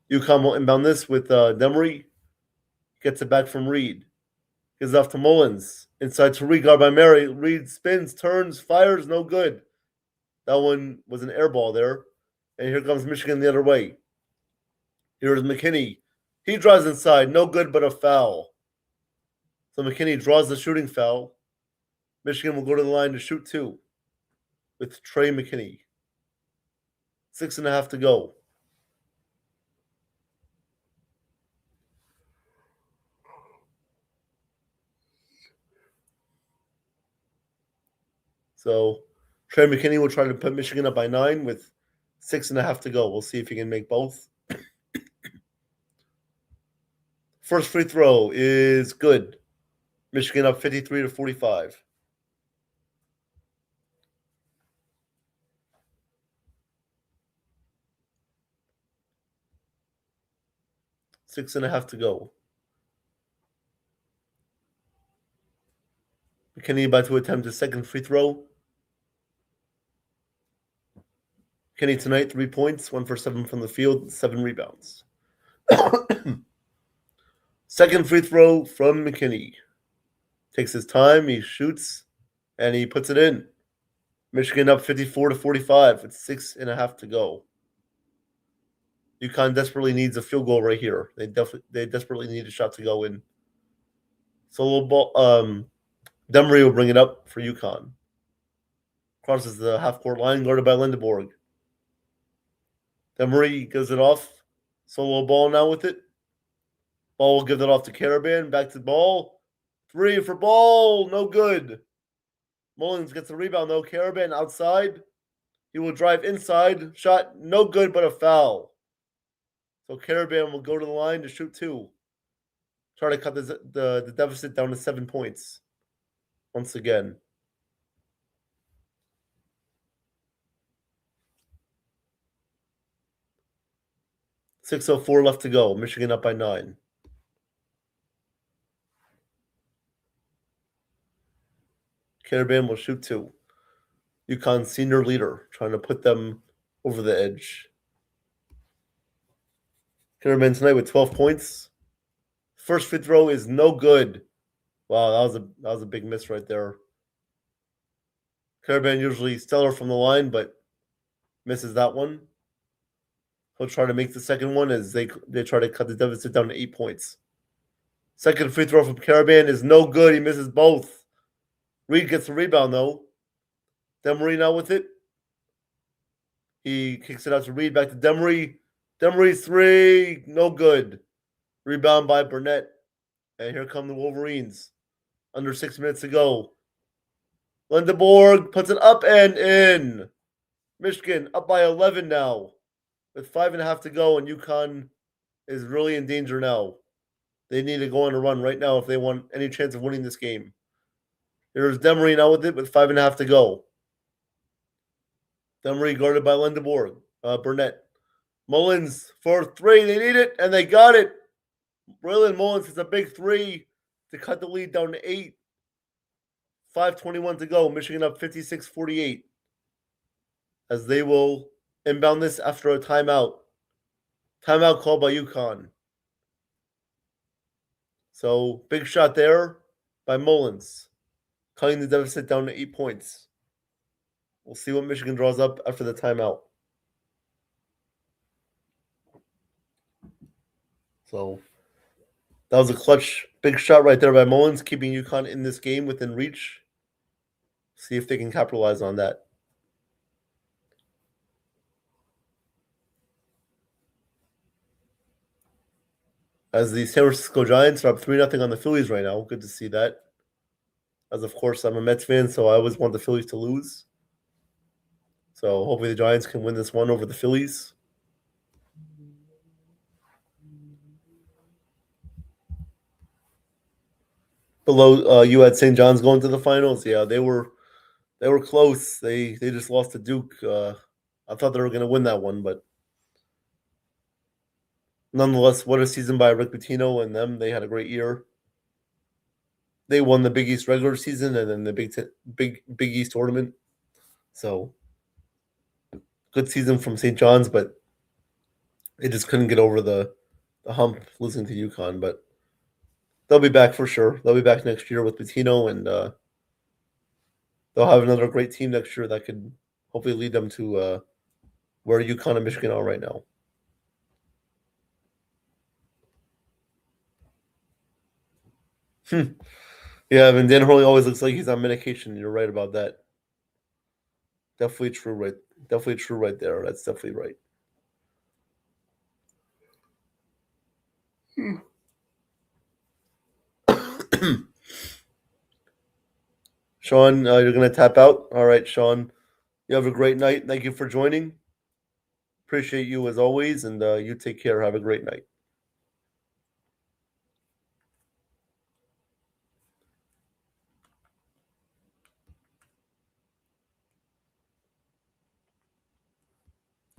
UConn will inbound this with Demery. Gets it back from Reed. Gives it off to Mullins. Inside to Reed, guarded by Mary. Reed spins, turns, fires, no good. That one was an air ball there. And here comes Michigan the other way. Here's McKinney. He draws inside, no good but a foul. So McKinney draws the shooting foul. Michigan will go to the line to shoot 2 with Trey McKinney. 6.5 to go. So Trey McKinney will try to put Michigan up by 9 with 6.5 to go. We'll see if he can make both. First free throw is good. Michigan up 53-45. Six and a half to go. McKinney about to attempt his second free throw. McKinney tonight, 3 points, 1 for 7 from the field, 7 rebounds. Second free throw from McKinney. Takes his time, he shoots, and he puts it in. Michigan up 54-45 with 6.5 to go. UConn desperately needs a field goal right here. They desperately need a shot to go in. Solo ball. Demery will bring it up for UConn. Crosses the half-court line, guarded by Lindeborg. Demery gives it off. Solo ball now with it. Ball will give it off to Caravan. Back to the ball. 3 for ball. No good. Mullins gets the rebound, though. Caravan outside. He will drive inside. Shot no good, but a foul. So Caravan will go to the line to shoot 2. Try to cut the deficit down to 7 points. Once again. .604 left to go. Michigan up by 9. Carabin will shoot 2. UConn senior leader trying to put them over the edge. Carabin tonight with 12 points. First free throw is no good. Wow, that was a big miss right there. Carabin usually stellar from the line, but misses that one. He'll try to make the second one as they try to cut the deficit down to 8 points. Second free throw from Carabin is no good. He misses both. Reed gets the rebound, though. Demery now with it. He kicks it out to Reed. Back to Demery. Demery's 3. No good. Rebound by Burnett. And here come the Wolverines. Under 6 minutes to go. Lindeborg puts it up and in. Michigan up by 11 now. With 5.5 to go, and UConn is really in danger now. They need to go on a run right now if they want any chance of winning this game. Here's Demery now with it with 5.5 to go. Demery guarded by Lindeborg. Burnett. Mullins for 3. They need it, and they got it. Braylon Mullins hits a big 3 to cut the lead down to 8. 5:21 to go. Michigan up 56-48. As they will inbound this after a timeout. Timeout called by UConn. So, big shot there by Mullins. Cutting the deficit down to 8 points. We'll see what Michigan draws up after the timeout. So, that was a clutch, big shot right there by Mullins, keeping UConn in this game within reach. See if they can capitalize on that. As the San Francisco Giants are up 3-0 on the Phillies right now. Good to see that. As of course, I'm a Mets fan, so I always want the Phillies to lose. So hopefully the Giants can win this one over the Phillies. Below, you had St. John's going to the finals. Yeah, they were close. They just lost to Duke. I thought they were going to win that one, but nonetheless, what a season by Rick Pitino and them. They had a great year. They won the Big East regular season and then the Big East tournament. So good season from St. John's, but they just couldn't get over the hump losing to UConn. But they'll be back for sure. They'll be back next year with Pitino, and they'll have another great team next year that could hopefully lead them to where UConn and Michigan are right now. Yeah, I mean, Dan Hurley always looks like he's on medication. You're right about that. Definitely true, right? Definitely true right there. That's definitely right. Sean, you're going to tap out? All right, Sean. You have a great night. Thank you for joining. Appreciate you as always, and you take care. Have a great night.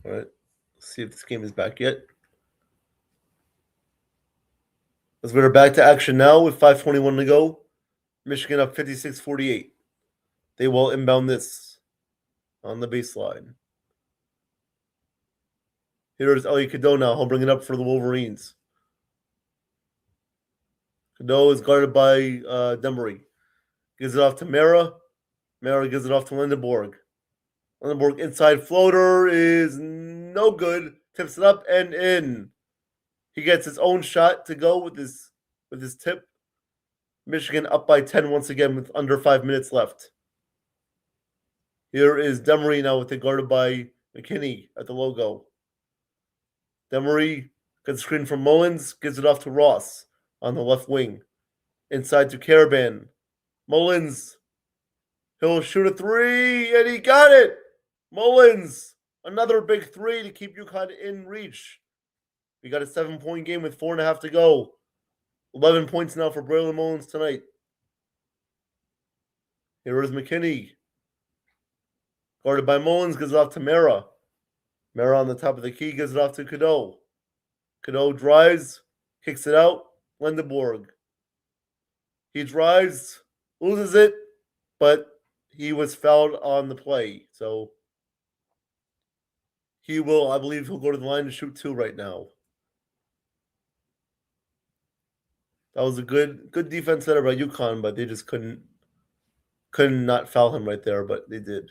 All right. Let's see if this game is back yet. As we're back to action now with 5:21 to go. Michigan up 56-48. They will inbound this on the baseline. Here's Ellie Cadeau now. He'll bring it up for the Wolverines. Cadeau is guarded by Demery. Gives it off to Mara. Mara gives it off to Lindeborg. Lindeborg inside floater is no good. Tips it up and in. He gets his own shot to go with his tip. Michigan up by 10 once again with under 5 minutes left. Here is Demery now with it guarded by McKinney at the logo. Demery gets a screen from Mullins, gives it off to Ross on the left wing. Inside to Caravan. Mullins. He'll shoot a 3, and he got it. Mullins, another big 3 to keep UConn in reach. We got a 7-point game with 4.5 to go. 11 points now for Braylon Mullins tonight. Here is McKinney. Guarded by Mullins, gives it off to Mara. Mara on the top of the key, gives it off to Cadeau. Cadeau drives, kicks it out. Lindeborg. He drives, loses it, but he was fouled on the play. So he will, I believe, he'll go to the line to shoot 2 right now. That was a good defense there by UConn, but they just couldn't not foul him right there, but they did.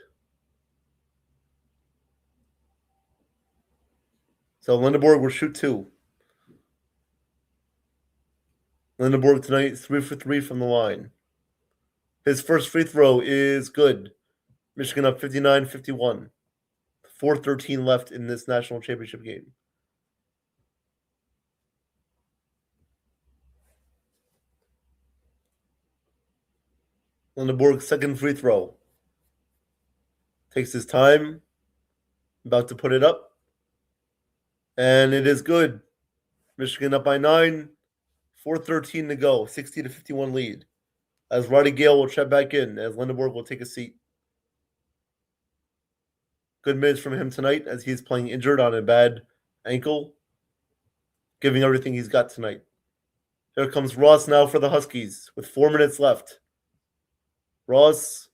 So Lindeborg will shoot 2. Lindeborg tonight, 3 for 3 from the line. His first free throw is good. Michigan up 59-51. 4:13 left in this national championship game. Lindeborg's second free throw. Takes his time. About to put it up. And it is good. Michigan up by 9. 4:13 to go. 60-51 lead. As Roddy Gale will check back in, as Lindeborg will take a seat. Good minutes from him tonight as he's playing injured on a bad ankle. Giving everything he's got tonight. Here comes Ross now for the Huskies with 4 minutes left. Ross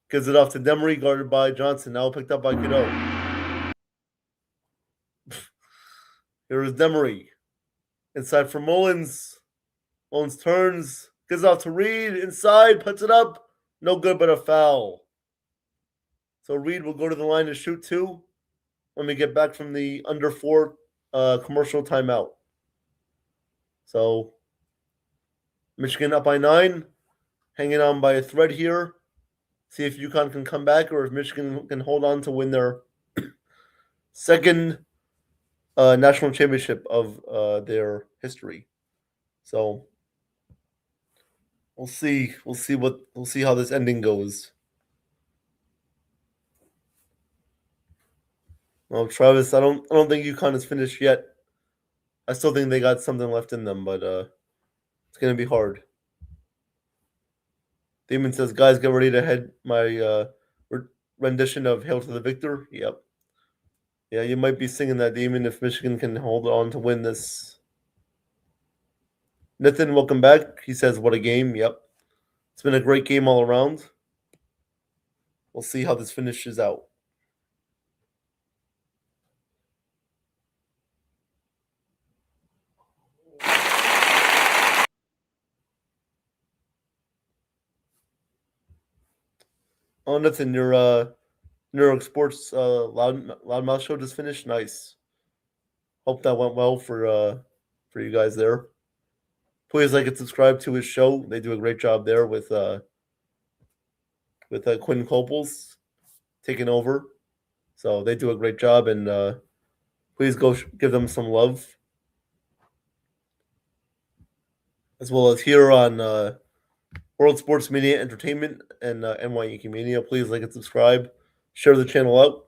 gives it off to Demery, guarded by Johnson, now picked up by Cadeau. Here is Demery. Inside for Mullins. Mullins turns, gives it off to Reed, inside, puts it up. No good, but a foul. So Reed will go to the line to shoot 2 when we get back from the under 4 commercial timeout. So Michigan up by 9, hanging on by a thread here. See if UConn can come back or if Michigan can hold on to win their second national championship of their history. So we'll see. We'll see how this ending goes. Well, Travis, I don't think UConn is finished yet. I still think they got something left in them, but it's gonna be hard. Damon says, guys, get ready to head my rendition of Hail to the Victor. Yep. Yeah, you might be singing that, Damon, if Michigan can hold on to win this. Nathan, welcome back. He says, what a game. Yep. It's been a great game all around. We'll see how this finishes out. Oh, Nathan, your New York Sports Loudmouth show just finished. Nice. Hope that went well for you guys there. Please like and subscribe to his show. They do a great job there with Quinn Copels taking over. So they do a great job, and please go give them some love. As well as here on World Sports Media Entertainment and YankeeMania. Please like and subscribe. Share the channel out.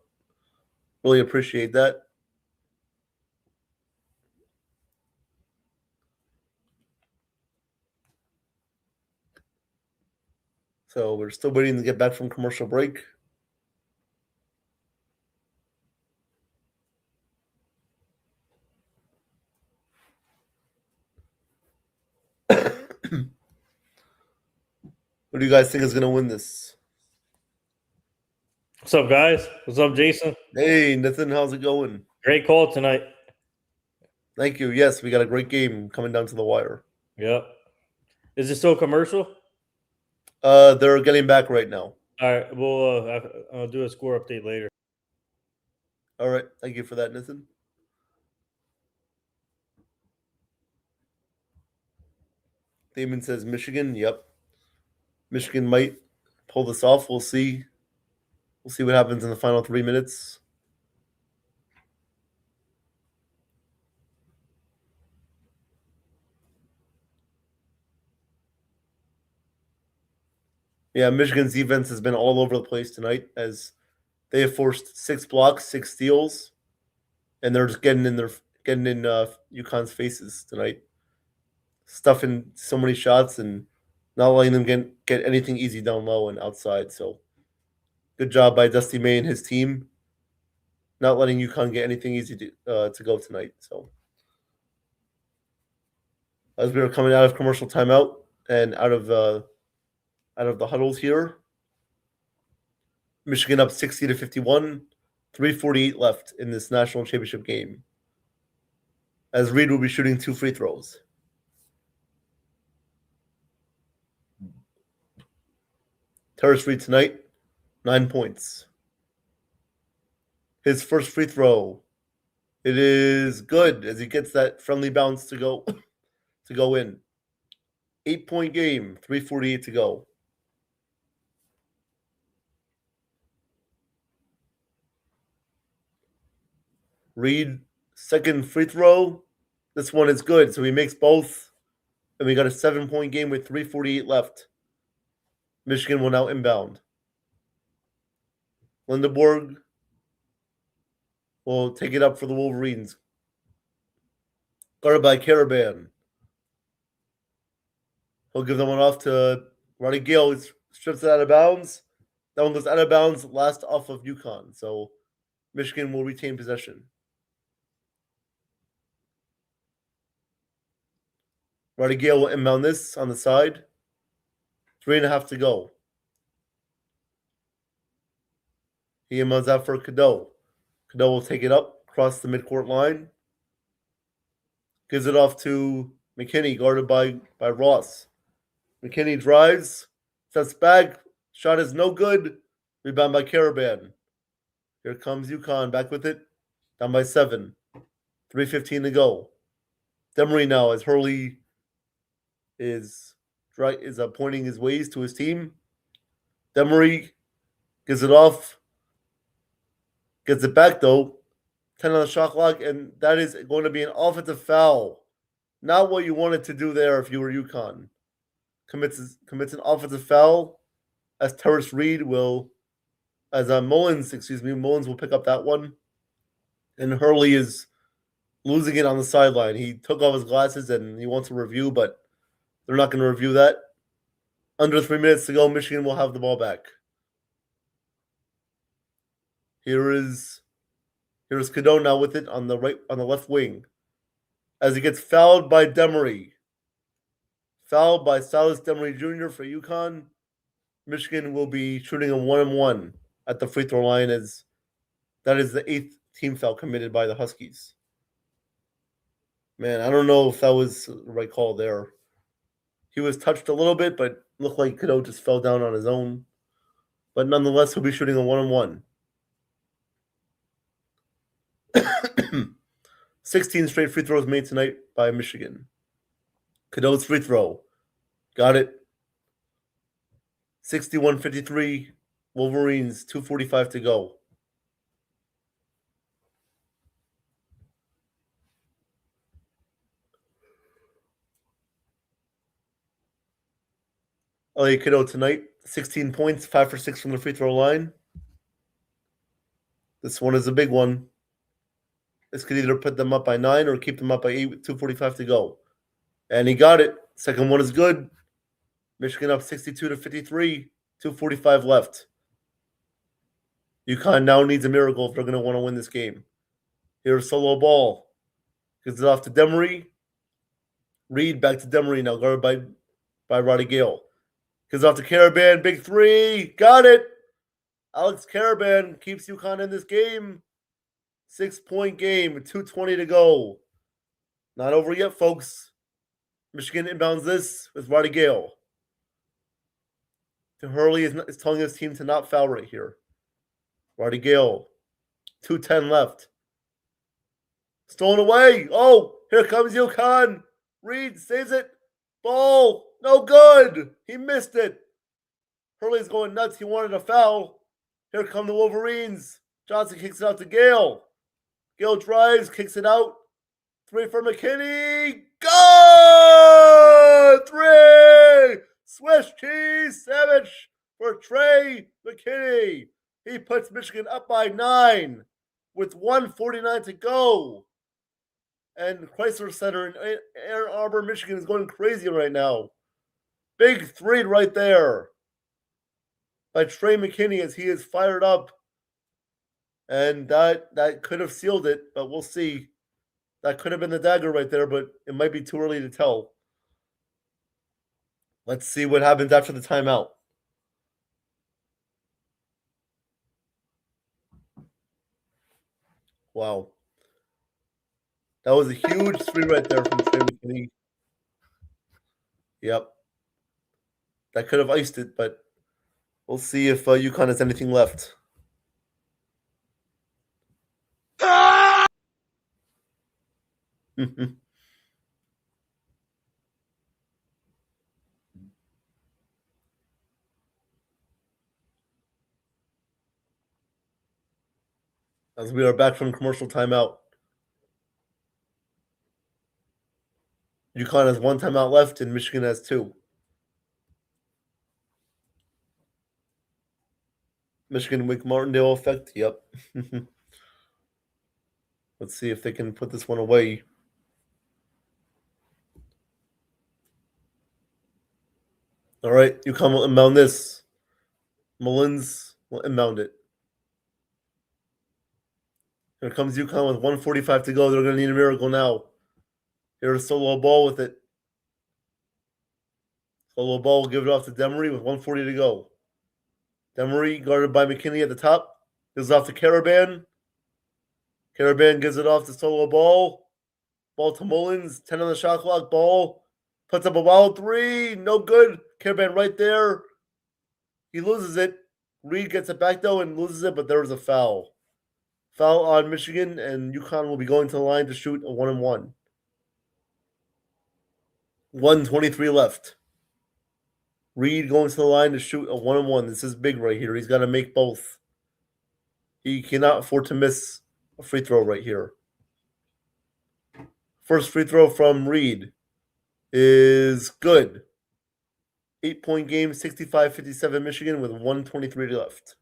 Really appreciate that. So we're still waiting to get back from commercial break. What do you guys think is going to win this? What's up, guys? What's up, Jason? Hey, Nathan, how's it going? Great call tonight. Thank you. Yes, we got a great game coming down to the wire. Yep. Is it still commercial? They're getting back right now. All right. We'll I'll do a score update later. All right. Thank you for that, Nathan. Damon says Michigan. Yep. Michigan might pull this off. We'll see. We'll see what happens in the final 3 minutes. Yeah, Michigan's defense has been all over the place tonight as they have forced 6 blocks, 6 steals, and they're just getting in UConn's faces tonight. stuffing so many shots and not letting them get anything easy down low and outside. So good job by Dusty May and his team, not letting UConn get anything easy to go tonight. So as we were coming out of commercial timeout and out of the huddles here, Michigan up 60-51, 3:48 left in this national championship game. As Reed will be shooting 2 free throws. Terrace Reed tonight, 9 points. His first free throw, it is good as he gets that friendly bounce to go in. 8-point game, 3:48 to go. Reed, second free throw. This one is good, so he makes both, and we got a 7-point game with 3:48 left. Michigan will now inbound. Lindeborg will take it up for the Wolverines. Guarded by Caravan. He'll give them one off to Roddy Gale. He strips it out of bounds. That one goes out of bounds, last off of UConn. So Michigan will retain possession. Roddy Gale will inbound this on the side. 3.5 to go. He inbounds out for Cadeau. Cadeau will take it up, cross the midcourt line. Gives it off to McKinney, guarded by Ross. McKinney drives, steps back, shot is no good. Rebound by Caravan. Here comes UConn, back with it, down by 7. 3:15 to go. Demery now as Hurley is pointing his ways to his team. Demery gives it off. Gets it back though. 10 on the shot clock, and that is going to be an offensive foul. Not what you wanted to do there if you were UConn. Commits an offensive foul as Terrace Reed will, Mullins will pick up that one. And Hurley is losing it on the sideline. He took off his glasses and he wants a review, but they're not going to review that. Under 3 minutes to go, Michigan will have the ball back. Here's Cadeau now with it on the left wing. As he gets fouled by Demery. Fouled by Silas Demery Jr. for UConn. Michigan will be shooting a 1-on-1 at the free throw line as that is the 8th team foul committed by the Huskies. Man, I don't know if that was the right call there. He was touched a little bit, but looked like Cadeau just fell down on his own. But nonetheless, he'll be shooting a 1-on-1. 16 straight free throws made tonight by Michigan. Cadeau's free throw. Got it. 61-53. Wolverines, 2:45 to go. Elliot Cadeau tonight, 16 points, 5 for 6 from the free throw line. This one is a big one. This could either put them up by 9 or keep them up by 8 with 2:45 to go. And he got it. Second one is good. Michigan up 62-53, 2:45 left. UConn now needs a miracle if they're going to want to win this game. Here's solo ball. Gives it off to Demery. Reed back to Demery now, guarded by Roddy Gale. Gives off to Caravan. Big three. Got it. Alex Caravan keeps UConn in this game. 6-point game, 2:20 to go. Not over yet, folks. Michigan inbounds this with Roddy Gale. Hurley is telling his team to not foul right here. Roddy Gale, 2:10 left. Stolen away. Oh, here comes UConn. Reed saves it. Ball, no good. He missed it. Hurley's going nuts. He wanted a foul. Here come the Wolverines. Johnson kicks it out to Gale. Gale drives, kicks it out. 3 for McKinney. Good! 3! Swiss cheese sandwich for Trey McKinney. He puts Michigan up by 9 with 1:49 to go. and Chrysler Center in Ann Arbor, Michigan is going crazy right now. Big three right there by Trey McKinney as he is fired up. And that could have sealed it, but we'll see. That could have been the dagger right there, but it might be too early to tell. Let's see what happens after the timeout. Wow. That was a huge three right there from Trey McKinney. Yep. That could have iced it, but we'll see if UConn has anything left. As we are back from commercial timeout. UConn has one timeout left and Michigan has two. Michigan Wake Martindale effect. Yep. Let's see if they can put this one away. All right, UConn will inbound this. Mullins will inbound it. Here comes UConn with 1:45 to go. They're going to need a miracle now. Here's Solo Ball with it. Solo Ball will give it off to Demery with 1:40 to go. Demery guarded by McKinney at the top. Gives it off to Caravan. Caravan gives it off to Solo Ball. Ball to Mullins. 10 on the shot clock. Ball puts up a wild three. No good. Caravan right there. He loses it. Reed gets it back though and loses it, but there was a foul. Foul on Michigan, and UConn will be going to the line to shoot a 1-and-1. 1:23 left. Reed going to the line to shoot a 1-and-1. This is big right here. He's got to make both. He cannot afford to miss a free throw right here. First free throw from Reed is good. 8-point game, 65-57 Michigan with 1:23 left.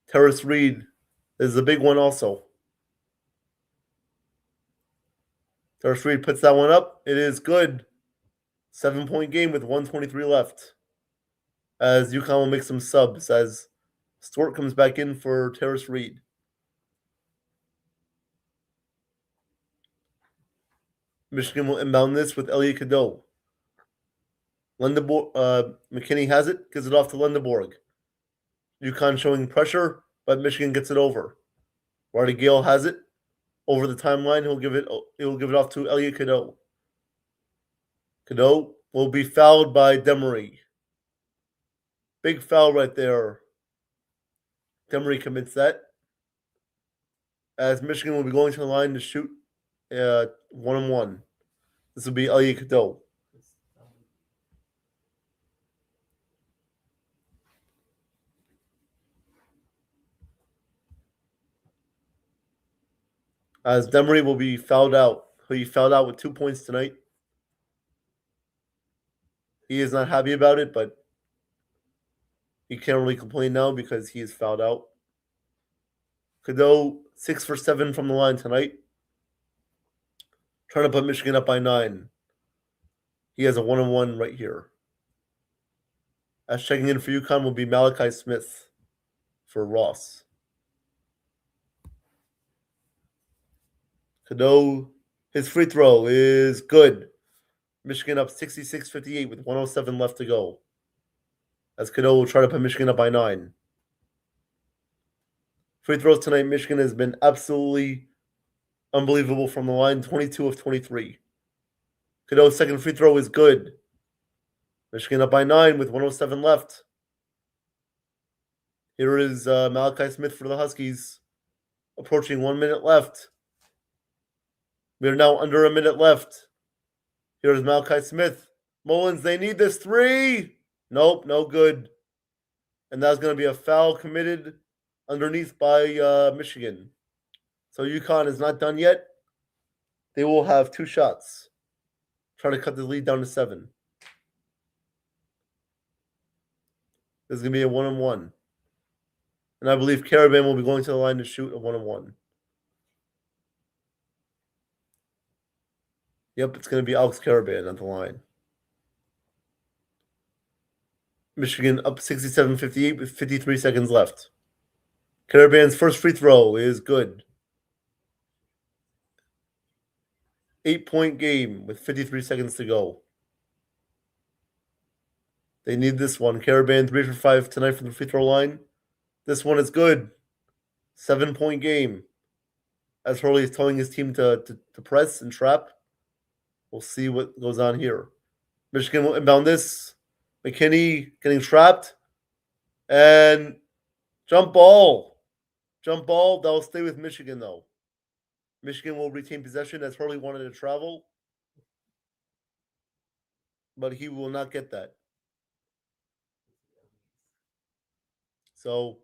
Terrace Reed is a big one also. Terrace Reed puts that one up. It is good. 7-point game with 1:23 left. As UConn will make some subs as Stewart comes back in for Terrace Reed. Michigan will inbound this with Elliot Cadeau. McKinney has it, gives it off to Lundeborg. UConn showing pressure, but Michigan gets it over. Marty Gale has it over the timeline. He'll give it off to Elliot Cadeau. Cadeau will be fouled by Demery. Big foul right there. Demery commits that. As Michigan will be going to the line to shoot 1-on-1. This will be Elliot Cadeau. As Demery will be fouled out. He fouled out with 2 points tonight. He is not happy about it, but he can't really complain now because he is fouled out. Cadeau, 6 for 7 from the line tonight. Trying to put Michigan up by 9. He has a 1-on-1 right here. As checking in for UConn will be Malachi Smith for Ross. Cadeau, his free throw is good. Michigan up 66-58 with 1:07 left to go. As Cadeau will try to put Michigan up by 9. Free throws tonight, Michigan has been absolutely unbelievable from the line, 22 of 23. Cadeau's second free throw is good. Michigan up by 9 with 1:07 left. Here is Malachi Smith for the Huskies. Approaching 1 minute left. We are now under a minute left. Here's Malachi Smith. Mullins, they need this three. Nope, no good. And that's going to be a foul committed underneath by Michigan. So UConn is not done yet. They will have 2 shots. Trying to cut the lead down to 7. This is going to be a 1-on-1. And I believe Caravan will be going to the line to shoot a 1-on-1. Yep, it's going to be Alex Karaban at the line. Michigan up 67-58 with 53 seconds left. Karaban's first free throw is good. 8-point game with 53 seconds to go. They need this one. Karaban 3 for 5 tonight from the free throw line. This one is good. 7-point game. As Hurley is telling his team to press and trap. We'll see what goes on here. Michigan will inbound this. McKinney getting trapped. And jump ball. Jump ball. That'll stay with Michigan, though. Michigan will retain possession as Hurley wanted to travel. But he will not get that. So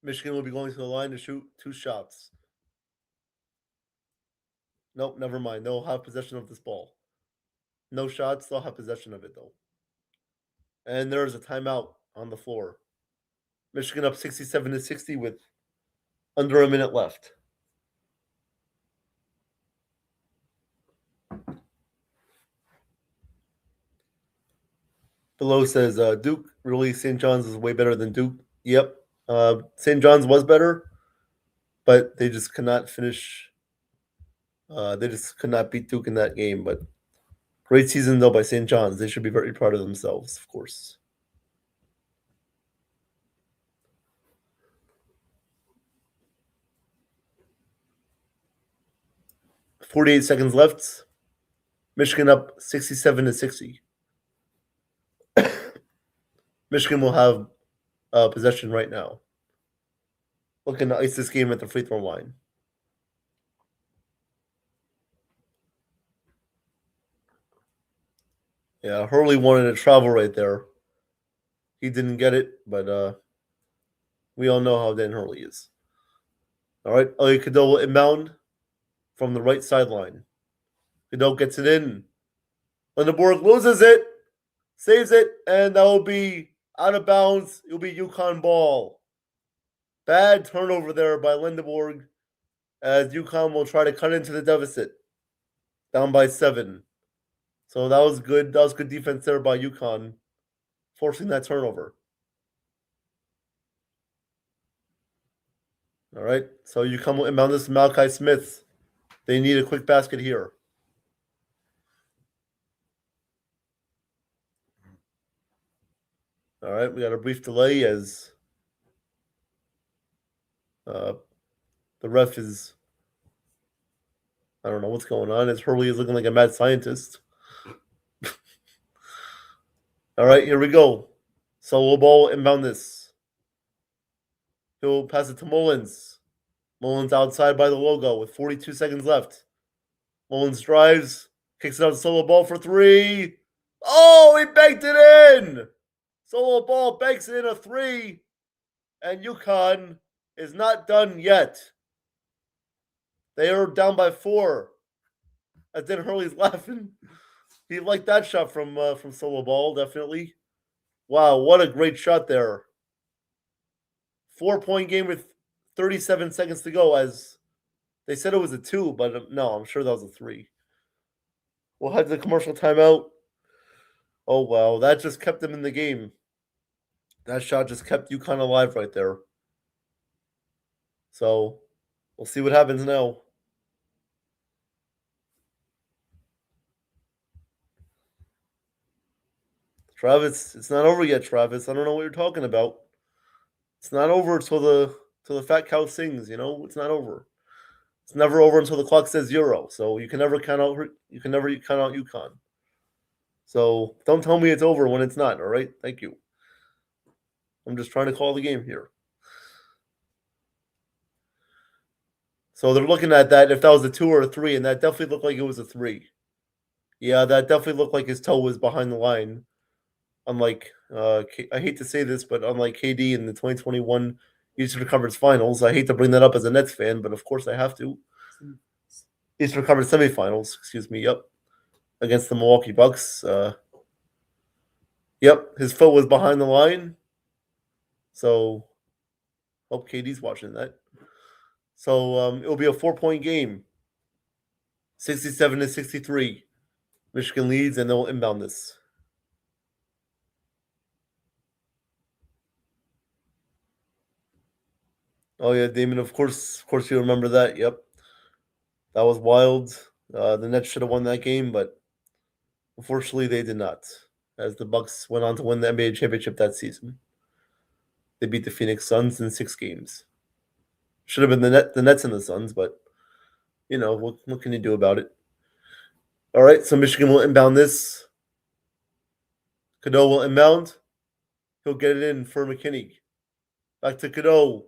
Michigan will be going to the line to shoot 2 shots. Nope, never mind. They'll have possession of this ball. No shots. They'll have possession of it, though. And there's a timeout on the floor. Michigan up 67-60 with under a minute left. Below says Duke, really, St. John's is way better than Duke. Yep. St. John's was better, but they just could not finish. They just could not beat Duke in that game. But great season, though, by St. John's. They should be very proud of themselves, of course. .48 seconds left. Michigan up 67-60. Michigan will have possession right now. Looking to ice this game at the free throw line. Yeah, Hurley wanted to travel right there. He didn't get it, but we all know how Dan Hurley is. All right, Elliot Cadeau will inbound from the right sideline. Cadeau gets it in. Lindenborg loses it, saves it, and that will be out of bounds. It will be UConn ball. Bad turnover there by Lindenborg as UConn will try to cut into the deficit. Down by 7. So that was good. That was good defense there by UConn, forcing that turnover. All right, so UConn will inbound this to Malachi Smith. They need a quick basket here. All right, we got a brief delay as the ref is, I don't know what's going on, as Hurley is looking like a mad scientist. All right, here we go. Solo ball, inbound this. He'll pass it to Mullins. Mullins outside by the logo with 42 seconds left. Mullins drives, kicks it out to solo ball for 3. Oh, he banked it in! Solo ball banks it in a 3. And UConn is not done yet. They are down by 4. As then Hurley's laughing. He liked that shot from solo ball, definitely. Wow, what a great shot there. 4-point game with 37 seconds to go, as they said it was a 2, but no, I'm sure that was a 3. We'll head to the commercial timeout. Oh, wow, that just kept them in the game. That shot just kept UConn alive right there. So, we'll see what happens now. Travis, it's not over yet, Travis. I don't know what you're talking about. It's not over till the fat cow sings, you know? It's not over. It's never over until the clock says 0. So you can never count out UConn. So don't tell me it's over when it's not, all right? Thank you. I'm just trying to call the game here. So they're looking at that if that was a 2 or a 3, and that definitely looked like it was a 3. Yeah, that definitely looked like his toe was behind the line. Unlike, I hate to say this, but unlike KD in the 2021 Eastern Conference Finals, I hate to bring that up as a Nets fan, but of course I have to. Eastern Conference Semifinals, excuse me, yep, against the Milwaukee Bucks. Yep, his foot was behind the line. So, hope KD's watching that. So, it'll be a 4-point game. 67-63. Michigan leads, and they'll inbound this. Oh yeah, Damon. Of course, you remember that. Yep, that was wild. The Nets should have won that game, but unfortunately, they did not. As the Bucks went on to win the NBA championship that season, they beat the Phoenix Suns in 6 games. Should have been the Nets and the Suns, but you know what can you do about it? All right, so Michigan will inbound this. Cadeau will inbound. He'll get it in for McKinney. Back to Cadeau.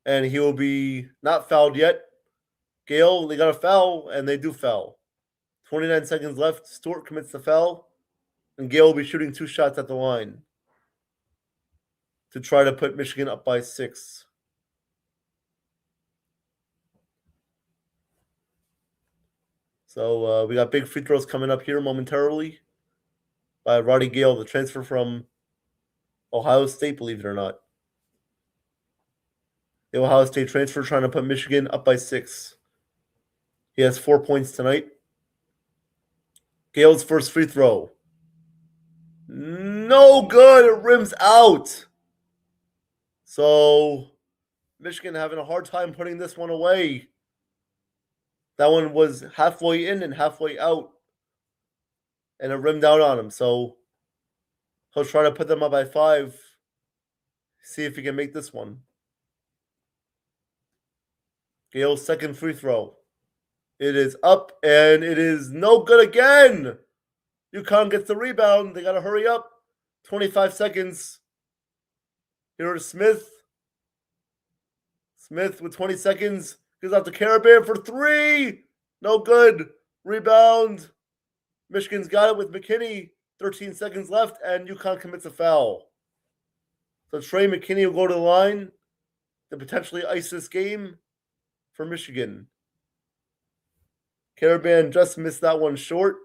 And he will be not fouled yet. Gale, they got a foul, and they do foul. 29 seconds left. Stewart commits the foul. And Gale will be shooting 2 shots at the line to try to put Michigan up by 6. So we got big free throws coming up here momentarily by Roddy Gale, the transfer from Ohio State, believe it or not. The Ohio State transfer trying to put Michigan up by 6. He has 4 points tonight. Gale's first free throw. No good. It rims out. So Michigan having a hard time putting this one away. That one was halfway in and halfway out. And it rimmed out on him. So he'll try to put them up by 5. See if he can make this one. Gale's second free throw. It is up, and it is no good again. UConn gets the rebound. They got to hurry up. 25 seconds. Here is Smith. Smith with 20 seconds. Goes out to Carabin for 3. No good. Rebound. Michigan's got it with McKinney. 13 seconds left, and UConn commits a foul. So Trey McKinney will go to the line to potentially ice this game for Michigan. Carabin just missed that one short,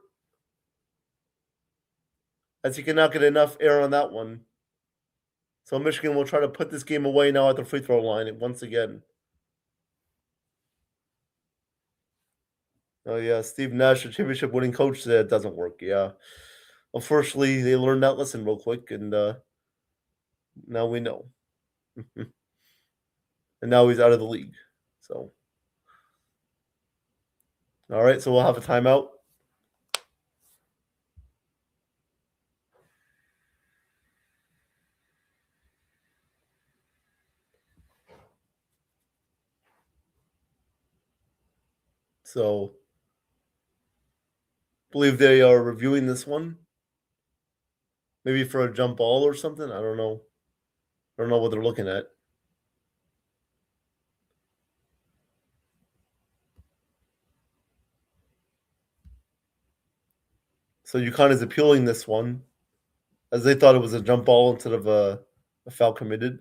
as he cannot get enough air on that one. So Michigan will try to put this game away now at the free throw line once again. Oh yeah, Steve Nash, the championship winning coach, said it doesn't work. Yeah. Unfortunately, they learned that lesson real quick, and now we know. And now he's out of the league. So, all right, so we'll have a timeout. So, believe they are reviewing this one. Maybe for a jump ball or something. I don't know. I don't know what they're looking at. So UConn is appealing this one, as they thought it was a jump ball instead of a foul committed.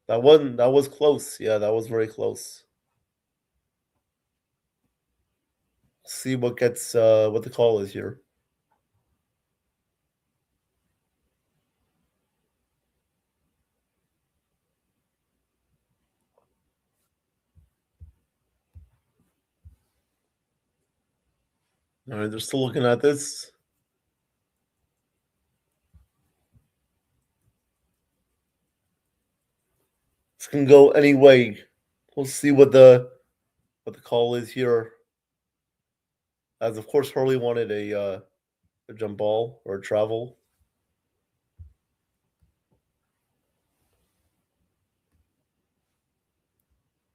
That was close. Yeah, that was very close. See what gets what the call is here. All right, they're still looking at this. This can go any way. We'll see what the call is here. As of course Hurley wanted a jump ball or a travel.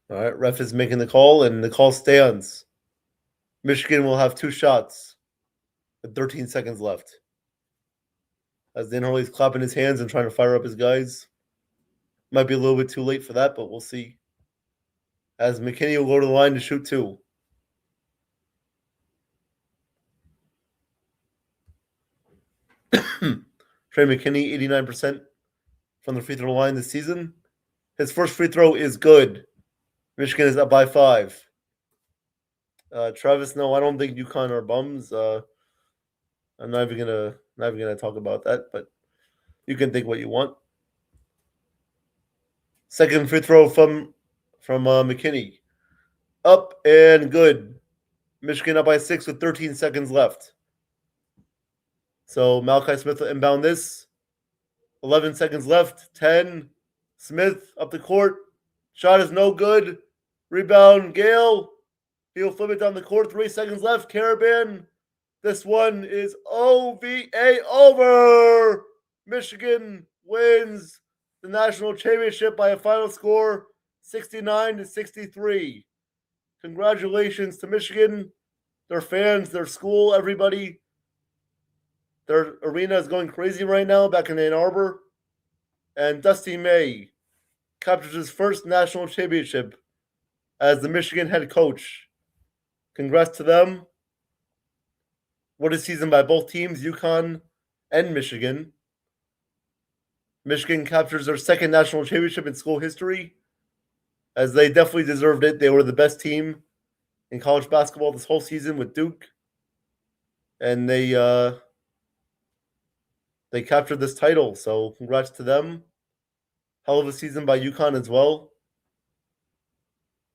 All right, ref is making the call, and the call stands. Michigan will have 2 shots with 13 seconds left. As Dan Hurley's clapping his hands and trying to fire up his guys. Might be a little bit too late for that, but we'll see. As McKinney will go to the line to shoot 2. Trey McKinney, 89% from the free throw line this season. His first free throw is good. Michigan is up by 5. Travis, no, I don't think UConn are bums. I'm not even gonna talk about that, but you can think what you want. Second free throw from McKinney, up and good. Michigan up by 6 with 13 seconds left. So Malachi Smith will inbound this. 11 seconds left. 10. Smith up the court. Shot is no good. Rebound, Gale. He'll flip it down the court. 3 seconds left. Caravan. This one is OVA over. Michigan wins the national championship by a final score 69-63. Congratulations to Michigan, their fans, their school, everybody. Their arena is going crazy right now back in Ann Arbor. And Dusty May captures his first national championship as the Michigan head coach. Congrats to them. What a season by both teams, UConn and Michigan. Michigan captures their second national championship in school history, as they definitely deserved it. They were the best team in college basketball this whole season with Duke, and they captured this title. So congrats to them. Hell of a season by UConn as well.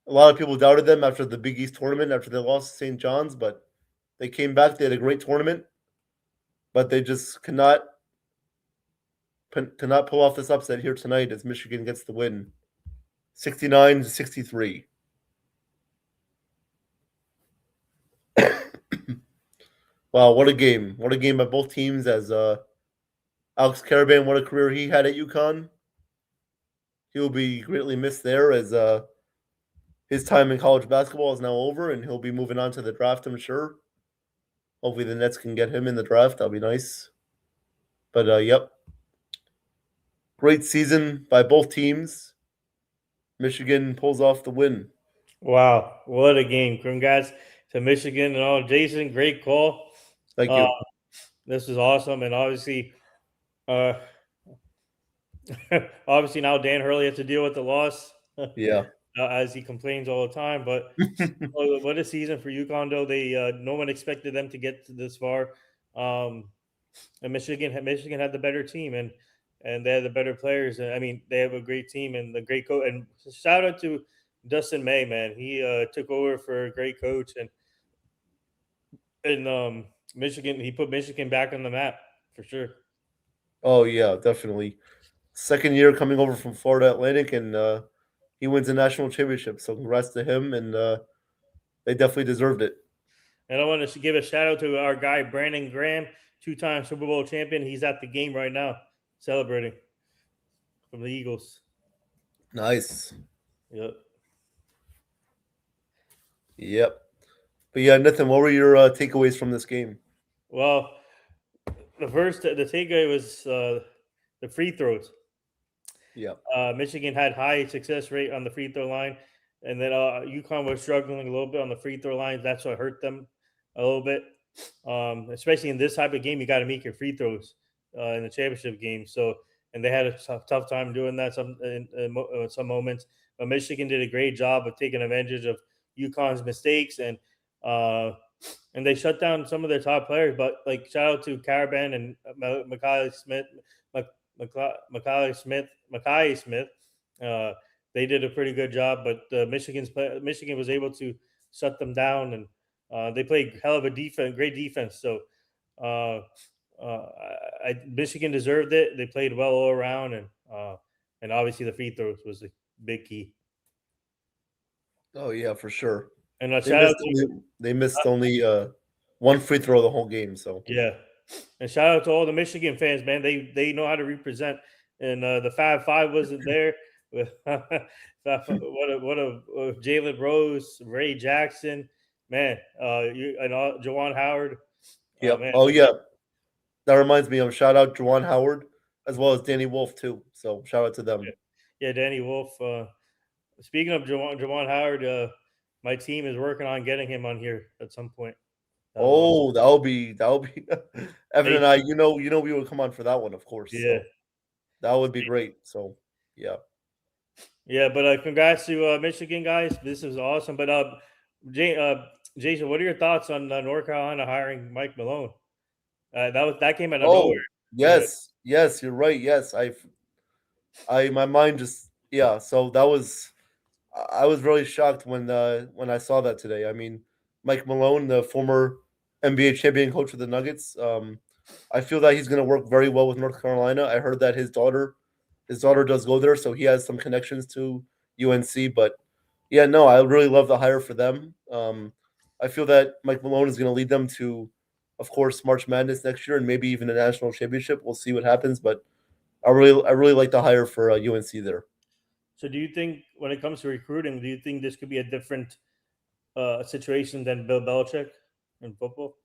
A lot of people doubted them after the Big East tournament, after they lost to St. John's, but they came back. They had a great tournament, but they just cannot pull off this upset here tonight as Michigan gets the win, 69-63. Wow, what a game. What a game by both teams as Alex Caravan, what a career he had at UConn. He'll be greatly missed there as his time in college basketball is now over and he'll be moving on to the draft, I'm sure. Hopefully the Nets can get him in the draft. That'll be nice. But, yep. Great season by both teams. Michigan pulls off the win. Wow, what a game. Congrats to Michigan and all. Jason, great call. Thank you. This is awesome. And obviously, obviously now Dan Hurley has to deal with the loss. Yeah. As he complains all the time. But what a season for UConn, though. They no one expected them to get to this far. And Michigan had the better team and they had the better players. I mean, they have a great team and the great coach. And shout out to Dustin May, man. He took over for a great coach and Michigan. He put Michigan back on the map for sure. Oh yeah, definitely. Second year coming over from Florida Atlantic, and he wins a national championship. So congrats to him, and they definitely deserved it. And I want to give a shout out to our guy Brandon Graham, 2-time Super Bowl champion. He's at the game right now, celebrating from the Eagles. Nice. Yep. Yep. But yeah, Nathan, what were your takeaways from this game? Well, the takeaway was the free throws. Yeah. Michigan had high success rate on the free throw line, and then UConn was struggling a little bit on the free throw line. That's what hurt them a little bit, especially in this type of game. You got to make your free throws in the championship game. So, and they had a tough time doing that in some moments. But Michigan did a great job of taking advantage of UConn's mistakes, and they shut down some of their top players. But like shout out to Caravan and Mackay Smith. They did a pretty good job, but Michigan was able to shut them down, and they played hell of a defense, great defense. So Michigan deserved it. They played well all around, and obviously the free throws was a big key. Oh yeah, for sure. And they missed only one free throw the whole game. So yeah. And shout out to all the Michigan fans, man. They know how to represent. And the Fab Five wasn't there. what a Jalen Rose, Ray Jackson, man. Juwan Howard. Yeah. Oh yeah. That reminds me of shout out Juwan Howard as well as Danny Wolf too. So shout out to them. Yeah, Danny Wolf. Speaking of Juwan Howard, my team is working on getting him on here at some point. That'll be Evan and I, you know we would come on for that one, of course. Yeah. So that would be great. So yeah. Yeah, but congrats to Michigan guys. This is awesome. But Jason, what are your thoughts on North Carolina hiring Mike Malone? That came out of Oh, nowhere. yes, yes, you're right. Yes, my mind just So that was I was really shocked when I saw that today. I mean, Mike Malone, the former NBA champion coach of the Nuggets, I feel that he's going to work very well with North Carolina. I heard that his daughter does go there, so he has some connections to UNC. But yeah, no, I really love the hire for them. I feel that Mike Malone is going to lead them to, of course, March Madness next year and maybe even a national championship. We'll see what happens, but I really like the hire for UNC there. So, do you think when it comes to recruiting, do you think this could be a different situation than Bill Belichick in football?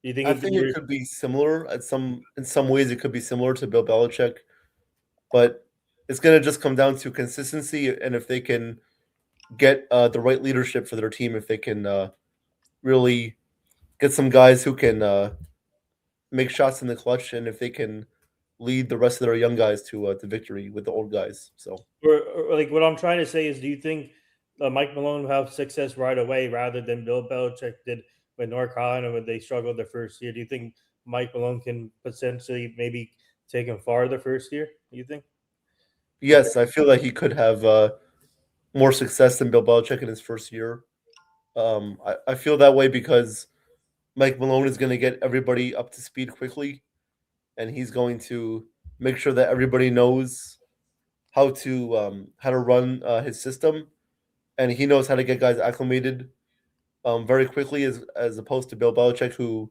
Do you think I think it could be similar in some ways. It could be similar to Bill Belichick, but it's going to just come down to consistency and if they can get the right leadership for their team. If they can really get some guys who can make shots in the clutch, and if they can lead the rest of their young guys to victory with the old guys. So or like what I'm trying to say is, do you think Mike Malone will have success right away rather than Bill Belichick did with North Carolina when they struggled their first year? Do you think Mike Malone can potentially maybe take him far the first year? Do you think? yes, I feel like he could have more success than Bill Belichick in his first year. I feel that way because Mike Malone is going to get everybody up to speed quickly, and he's going to make sure that everybody knows how to run his system, and he knows how to get guys acclimated very quickly, as opposed to Bill Belichick, who,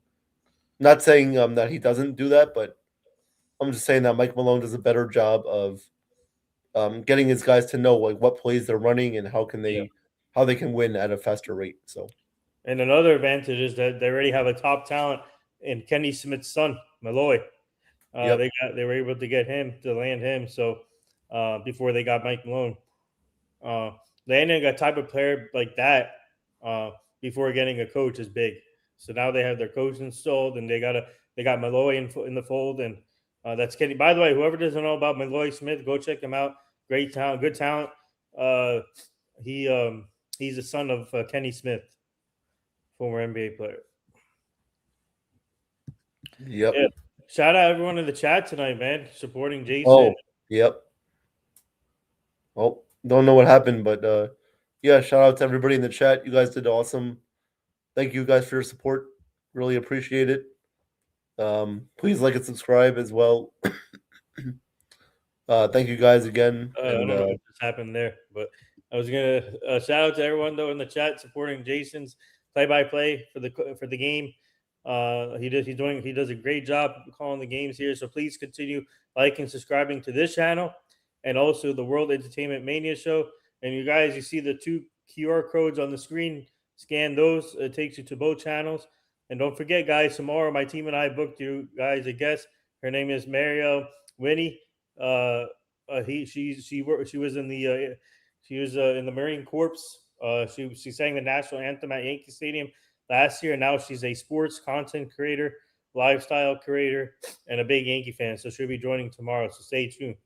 not saying that he doesn't do that, but I'm just saying that Mike Malone does a better job of getting his guys to know like what plays they're running and how they can win at a faster rate. So. And another advantage is that they already have a top talent in Kenny Smith's son, Malloy. Yep. They were able to get him to land him. So before they got Mike Malone, landing a type of player like that before getting a coach is big. So now they have their coach installed, and they got Malloy in the fold, and that's Kenny. By the way, whoever doesn't know about Malloy Smith, go check him out. Great talent, good talent. He's the son of Kenny Smith, former NBA player. Yep. Yeah. Shout out everyone in the chat tonight, man, supporting Jason. Oh, yep. Well, don't know what happened, but yeah, shout out to everybody in the chat. You guys did awesome. Thank you guys for your support. Really appreciate it. Please like and subscribe as well. Thank you guys again. I don't know what just happened there, but I was gonna shout out to everyone though in the chat supporting Jason's play-by-play for the game. He does a great job calling the games here. So please continue liking, subscribing to this channel, and also the World Entertainment Mania show. And you guys, you see the 2 QR codes on the screen. Scan those. It takes you to both channels. And don't forget, guys, tomorrow my team and I booked you guys a guest. Her name is Mariel Winnie. She was in the Marine Corps. She sang the national anthem at Yankee Stadium last year, and now she's a sports content creator, lifestyle creator, and a big Yankee fan. So she'll be joining tomorrow. So stay tuned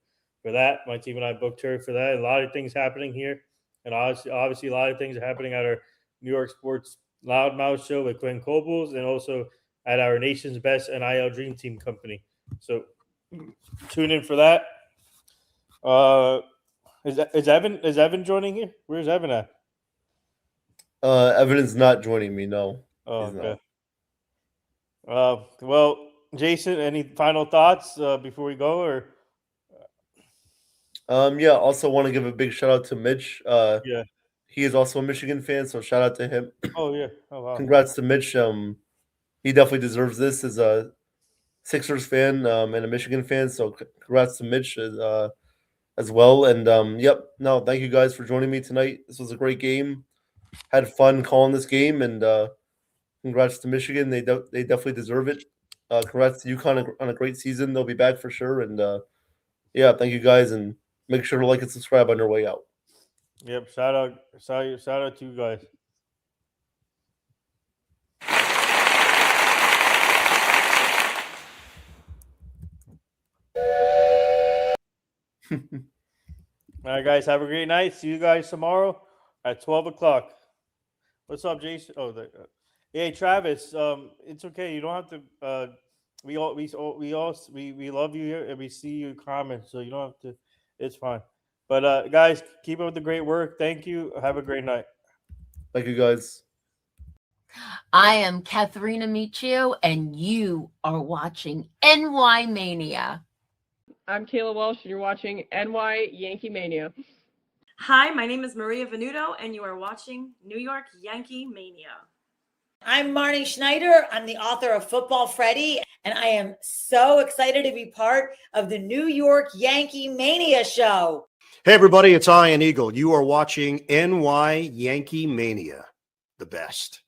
for that. My team and I booked her for that. A lot of things happening here, and obviously a lot of things are happening at our New York Sports Loudmouth show with Quinn Cobles, and also at our nation's best NIL Dream Team company. So tune in for that. Is Evan joining here? Where's Evan at? Evan is not joining me. No. Oh, okay. Well, Jason, any final thoughts before we go? Or yeah. Also, want to give a big shout out to Mitch. yeah, he is also a Michigan fan, so shout out to him. Oh yeah. Oh wow. Congrats to Mitch. He definitely deserves this as a Sixers fan and a Michigan fan. So congrats to Mitch as well. And yep. No, thank you guys for joining me tonight. This was a great game. Had fun calling this game, and congrats to Michigan. They definitely deserve it. Congrats to UConn on a great season. They'll be back for sure. And yeah, thank you guys, and make sure to like and subscribe on your way out. Yep. Shout out to you guys. All right, guys. Have a great night. See you guys tomorrow at 12 o'clock. What's up, Jason? Oh, Hey, Travis. It's okay. You don't have to. We love you here, and we see your comments, so you don't have to. It's fine. But guys, keep up with the great work. Thank you. Have a great night. Thank you, guys. I am Katharina Michio, and you are watching NYMania. I'm Kayla Welsh, and you're watching YankeeMania. Hi, my name is Maria Venuto, and you are watching New York Yankee Mania. I'm Marnie Schneider. I'm the author of Football Freddy, and I am so excited to be part of the New York Yankee Mania show. Hey, everybody, it's Ian Eagle. You are watching NY Yankee Mania, the best.